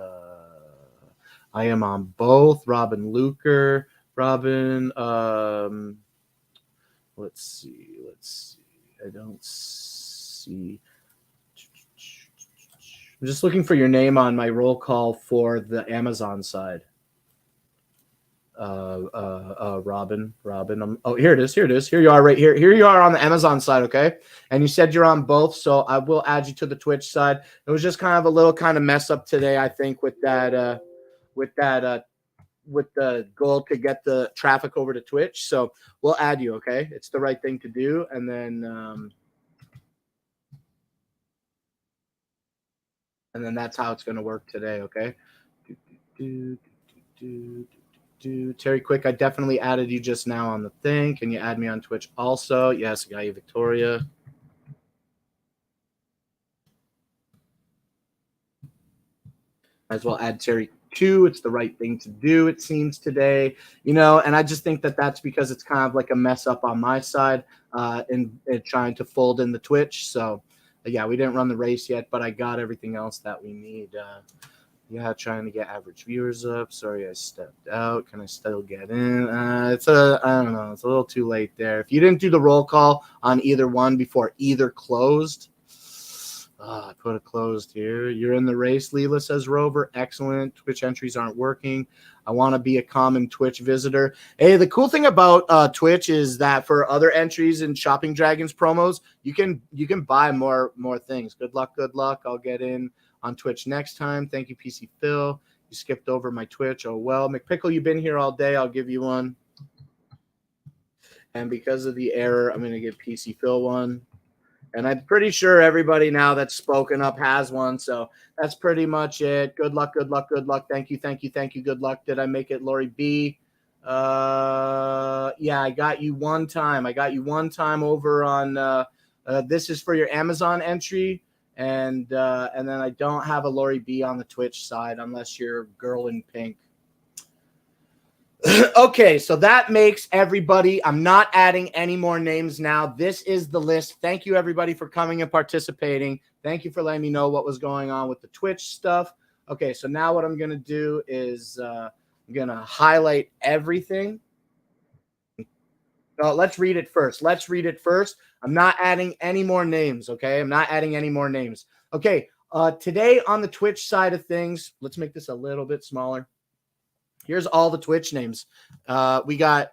[SPEAKER 1] I am on both. Robin Luker. Robin, let's see. I don't see. I'm just looking for your name on my roll call for the Amazon side. Robin. Oh, here it is. Here you are, right here. Here you are on the Amazon side, okay? And you said you're on both, so I will add you to the Twitch side. It was just kind of a little kind of mess up today, I think, with the goal to get the traffic over to Twitch. So we'll add you, okay? It's the right thing to do, and then that's how it's going to work today, okay? Terry Quick, I definitely added you just now on the thing. Can you add me on Twitch also? Yes, I got you, Victoria. Might as well add Terry too. It's the right thing to do, it seems, today. And I just think that that's because it's kind of like a mess up on my side in trying to fold in the Twitch. So, yeah, we didn't run the race yet, but I got everything else that we need. Yeah, trying to get average viewers up. Sorry, I stepped out. Can I still get in? I don't know. It's a little too late there. If you didn't do the roll call on either one before either closed, I put it closed here. You're in the race, Leela, says Rover. Excellent. Twitch entries aren't working. I want to be a common Twitch visitor. Hey, the cool thing about Twitch is that for other entries in Shopping Dragons promos, you can buy more things. Good luck. I'll get in on Twitch next time. Thank you, PC Phil. You skipped over my Twitch. Oh, well. McPickle, you've been here all day. I'll give you one. And because of the error, I'm going to give PC Phil one. And I'm pretty sure everybody now that's spoken up has one. So that's pretty much it. Good luck. Thank you. Good luck. Did I make it, Lori B? Yeah, I got you one time. Over on this is for your Amazon entry. And then I don't have a Lori B on the Twitch side unless you're Girl in Pink. Okay, so that makes everybody. I'm not adding any more names now. This is the list. Thank you, everybody, for coming and participating. Thank you for letting me know what was going on with the Twitch stuff. Okay, so now what I'm going to do is I'm going to highlight everything. Let's read it first. I'm not adding any more names, okay? Okay, today on the Twitch side of things, let's make this a little bit smaller. Here's all the Twitch names. We got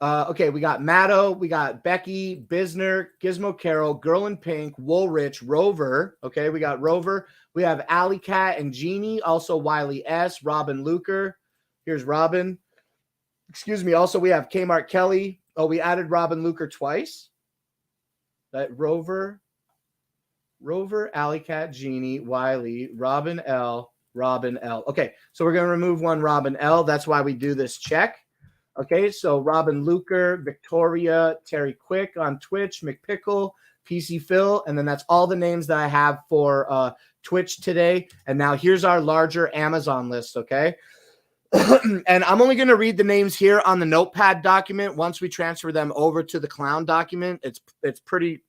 [SPEAKER 1] Matto, we got Becky, Bisner, Gizmo Carol, Girl in Pink, Woolrich, Rover. Okay, we got Rover. We have Alley Cat and Jeannie, also Wiley S, Robin Luker. Here's Robin. Excuse me. Also, we have Kmart Kelly. Oh, we added Robin Luker twice. That Rover, Alley Cat, Jeannie, Wiley, Robin L. Okay, so we're going to remove one Robin L. That's why we do this check. Okay, so Robin Luker, Victoria, Terry Quick on Twitch, McPickle, PC Phil, and then that's all the names that I have for Twitch today. And now here's our larger Amazon list, okay? And I'm only going to read the names here on the notepad document. Once we transfer them over to the clown document, it's pretty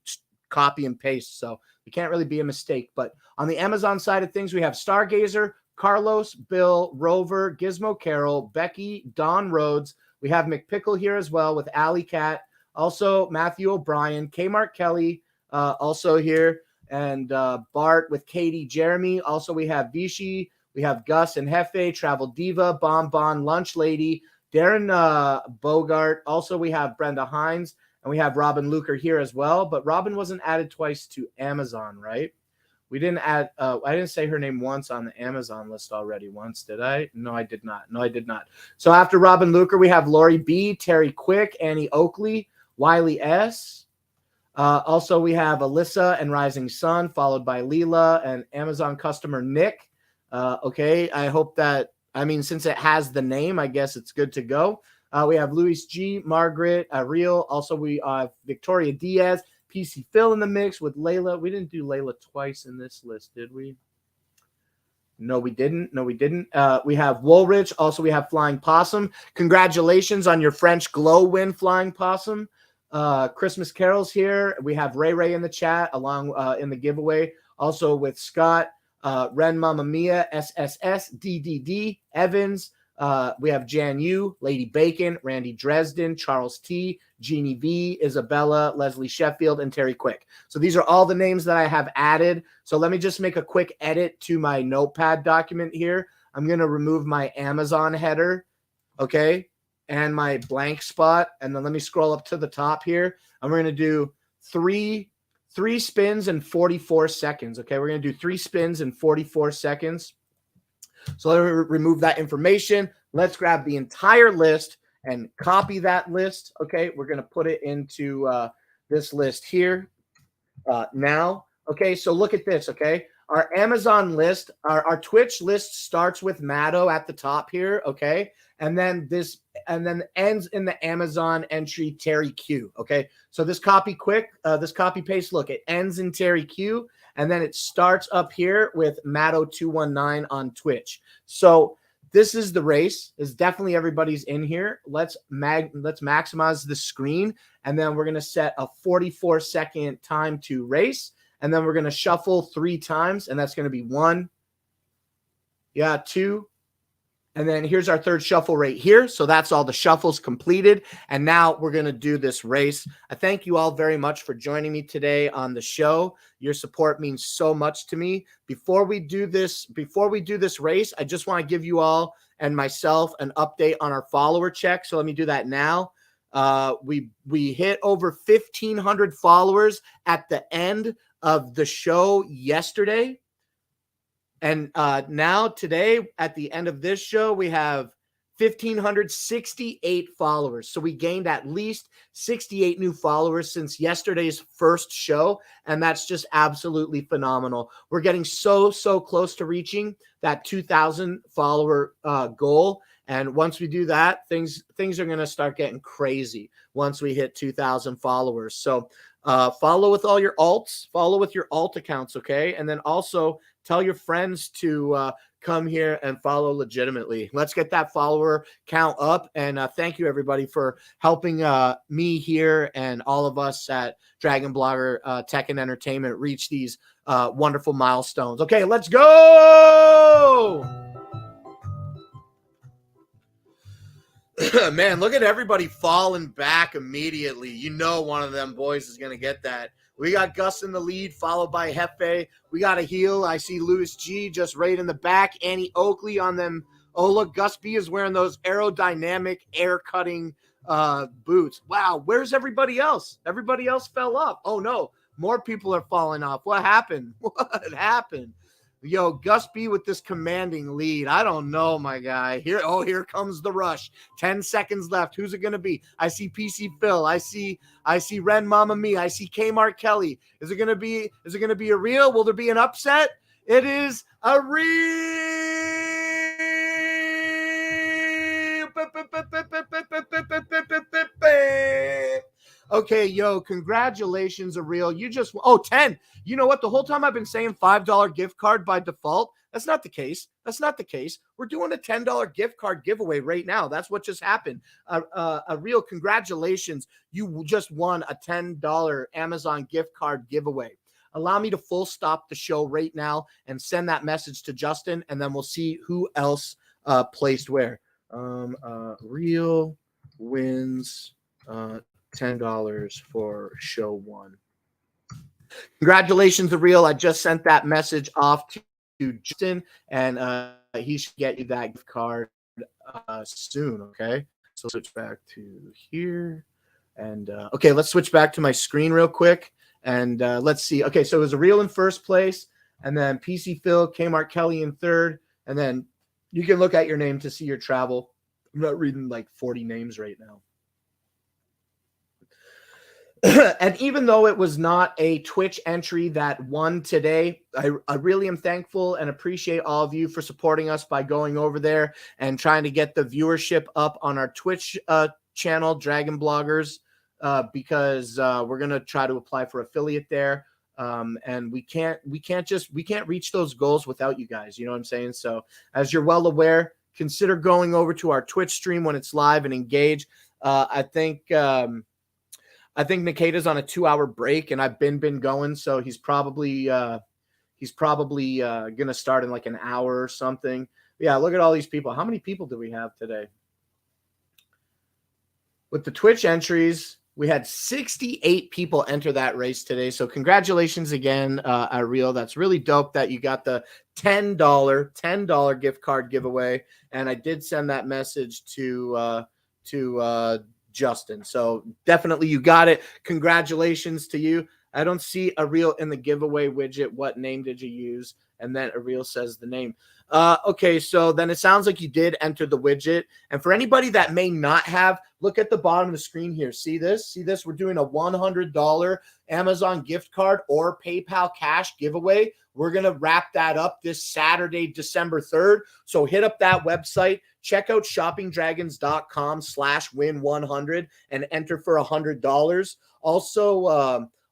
[SPEAKER 1] copy and paste, so it can't really be a mistake. But on the Amazon side of things, we have Stargazer, Carlos, Bill, Rover, Gizmo Carol, Becky, Don Rhodes. We have McPickle here as well with Alley Cat. Also, Matthew O'Brien, Kmart Kelly, also here. And Bart with Katie, Jeremy. Also, we have Vichy. We have Gus and Hefe, Travel Diva, Bon, Lunch Lady, Darren Bogart. Also, we have Brenda Hines. And we have Robin Luker here as well. But Robin wasn't added twice to Amazon, right? We didn't add, I didn't say her name once on the Amazon list already once, did I? No, I did not. So after Robin Luker, we have Lori B, Terry Quick, Annie Oakley, Wiley S. Also, we have Alyssa and Rising Sun, followed by Leela and Amazon customer Nick. Okay, I hope that, since it has the name, I guess it's good to go. We have Luis G, Margaret, Ariel. Also, we have Victoria Diaz, PC Phil in the mix with Layla. We didn't do Layla twice in this list, did we? No, we didn't. We have Woolrich. Also, we have Flying Possum. Congratulations on your French Glow win, Flying Possum. Christmas carols here. We have Ray in the chat along in the giveaway. Also with Scott, Ren Mama Mia, SSS, DDD, Evans. We have Jan Yu, Lady Bacon, Randy Dresden, Charles T, Jeannie V, Isabella, Leslie Sheffield, and Terry Quick. So these are all the names that I have added. So let me just make a quick edit to my notepad document here. I'm going to remove my Amazon header, okay, and my blank spot. And then let me scroll up to the top here. And we're going to do three spins in 44 seconds, okay? We're going to do 3 spins in 44 seconds. So let me remove that information. Let's grab the entire list and copy that list. Okay, we're going to put it into this list here now. Okay, so look at this. Okay, our Amazon list, our Twitch list starts with Matto at the top here. Okay, and then ends in the Amazon entry Terry Q. Okay, so this copy paste. Look, it ends in Terry Q. And then it starts up here with Matto219 on Twitch. So this is the race. Is definitely everybody's in here. Let's maximize the screen. And then we're going to set a 44-second time to race. And then we're going to shuffle 3 times. And that's going to be 1, 2. And then here's our third shuffle right here. So that's all the shuffles completed. And now we're going to do this race. I thank you all very much for joining me today on the show. Your support means so much to me. Before we do this race, I just want to give you all and myself an update on our follower check. So let me do that now. We hit over 1,500 followers at the end of the show yesterday. And now today, at the end of this show, we have 1,568 followers. So we gained at least 68 new followers since yesterday's first show. And that's just absolutely phenomenal. We're getting so close to reaching that 2,000 follower goal. And once we do that, things are going to start getting crazy once we hit 2,000 followers. So follow with all your alts, follow with your alt accounts, okay? And then also tell your friends to come here and follow legitimately. Let's get that follower count up. And thank you, everybody, for helping me here and all of us at Dragon Blogger Tech and Entertainment reach these wonderful milestones. Okay, let's go! Man, look at everybody falling back immediately. You know one of them boys is going to get that. We got Gus in the lead, followed by Hefe. We got a heel. I see Louis G just right in the back. Annie Oakley on them. Oh, look, Gus B is wearing those aerodynamic air-cutting boots. Wow, where's everybody else? Everybody else fell off. Oh, no, more people are falling off. What happened? What happened? Yo, Gus B with this commanding lead. I don't know, my guy. Here comes the rush. 10 seconds left. Who's it going to be? I see PC Phil. I see Ren Mama Me. I see Kmart Kelly. Is it going to be a real? Will there be an upset? It is a real. Okay, yo, congratulations, Ariel. You just, 10. You know what? The whole time I've been saying $5 gift card by default. That's not the case. We're doing a $10 gift card giveaway right now. That's what just happened. Ariel, congratulations. You just won a $10 Amazon gift card giveaway. Allow me to full stop the show right now and send that message to Justin, and then we'll see who else placed where. Ariel wins $10 for show 1. Congratulations, Ariel. I just sent that message off to Justin, and he should get you that gift card soon, okay? So switch back to here. And, okay, let's switch back to my screen real quick. And let's see. Okay, so it was Ariel in first place, and then PC Phil, Kmart Kelly in third, and then you can look at your name to see your travel. I'm not reading like 40 names right now. And even though it was not a Twitch entry that won today, I really am thankful and appreciate all of you for supporting us by going over there and trying to get the viewership up on our Twitch channel, Dragon Bloggers, because we're going to try to apply for affiliate there. And we can't reach those goals without you guys. You know what I'm saying? So as you're well aware, consider going over to our Twitch stream when it's live and engage. I think I think Nikida's on a 2-hour break, and I've been going, so he's probably gonna start in like an hour or something. Yeah, look at all these people. How many people do we have today? With the Twitch entries, we had 68 people enter that race today. So congratulations again, Ariel. That's really dope that you got the $10 gift card giveaway. And I did send that message to Justin. So definitely you got it. Congratulations to you. I don't see Ariel in the giveaway widget. What name did you use? And then Ariel says the name. Okay, so then it sounds like you did enter the widget. And for anybody that may not have, look at the bottom of the screen here. See this? See this? We're doing a $100 Amazon gift card or PayPal cash giveaway. We're going to wrap that up this Saturday, December 3rd. So hit up that website. Check out shoppingdragons.com/win100 and enter for $100.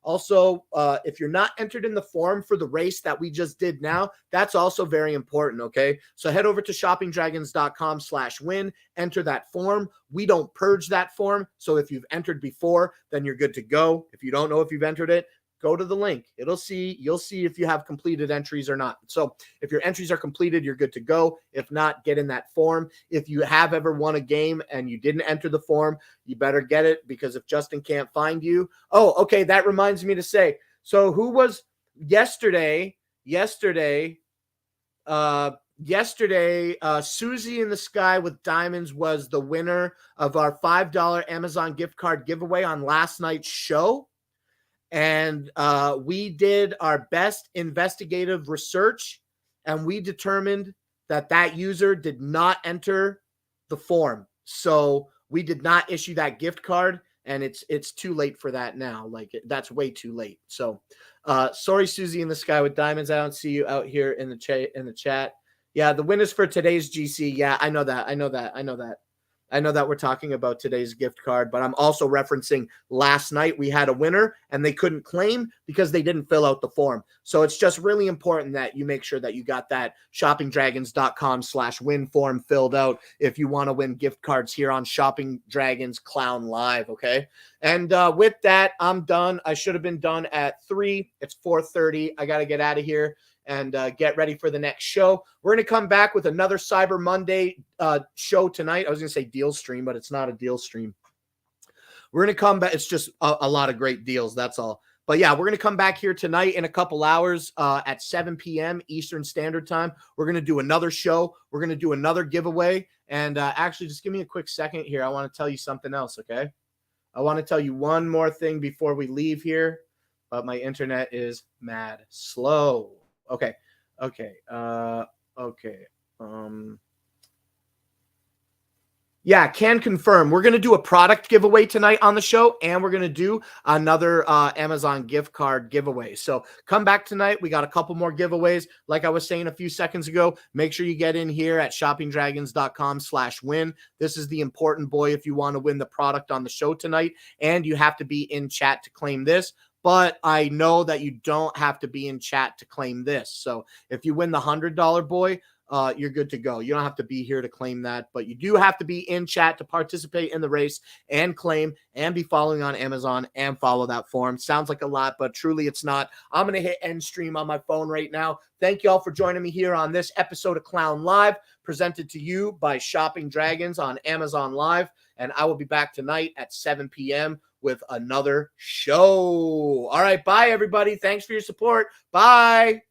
[SPEAKER 1] Also, if you're not entered in the form for the race that we just did now, that's also very important, okay? So head over to shoppingdragons.com/win, enter that form. We don't purge that form, so if you've entered before, then you're good to go. If you don't know if you've entered it, go to the link. You'll see if you have completed entries or not. So if your entries are completed, you're good to go. If not, get in that form. If you have ever won a game and you didn't enter the form, you better get it, because if Justin can't find you. Oh, okay. That reminds me to say, so who was yesterday, Susie in the Sky with Diamonds was the winner of our $5 Amazon gift card giveaway on last night's show. And we did our best investigative research, and we determined that user did not enter the form. So we did not issue that gift card, and it's too late for that now. Like, that's way too late. So sorry, Susie in the Sky with Diamonds. I don't see you out here in the chat. Yeah, the winners for today's GC. Yeah, I know that. I know that we're talking about today's gift card, but I'm also referencing last night we had a winner and they couldn't claim because they didn't fill out the form. So it's just really important that you make sure that you got that shoppingdragons.com/win form filled out if you want to win gift cards here on Shopping Dragons Clown Live, okay? And with that, I'm done. I should have been done at 3. It's 4:30. I got to get out of here and get ready for the next show. We're going to come back with another Cyber Monday show tonight. I was going to say deal stream, but it's not a deal stream. We're going to come back. It's just a lot of great deals. That's all. But yeah, we're going to come back here tonight in a couple hours at 7 p.m. Eastern Standard Time. We're going to do another show. We're going to do another giveaway. And actually, just give me a quick second here. I want to tell you something else, okay? I want to tell you one more thing before we leave here. But my internet is mad slow. Okay. Yeah, can confirm. We're going to do a product giveaway tonight on the show, and we're going to do another Amazon gift card giveaway. So come back tonight. We got a couple more giveaways. Like I was saying a few seconds ago, make sure you get in here at shoppingdragons.com/win. This is the important boy if you want to win the product on the show tonight, and you have to be in chat to claim this. But I know that you don't have to be in chat to claim this. So if you win the $100 boy, you're good to go. You don't have to be here to claim that, but you do have to be in chat to participate in the race and claim and be following on Amazon and follow that form. Sounds like a lot, but truly it's not. I'm going to hit end stream on my phone right now. Thank you all for joining me here on this episode of Clown Live, presented to you by Shopping Dragons on Amazon Live. And I will be back tonight at 7 p.m. with another show. All right, bye, everybody. Thanks for your support. Bye.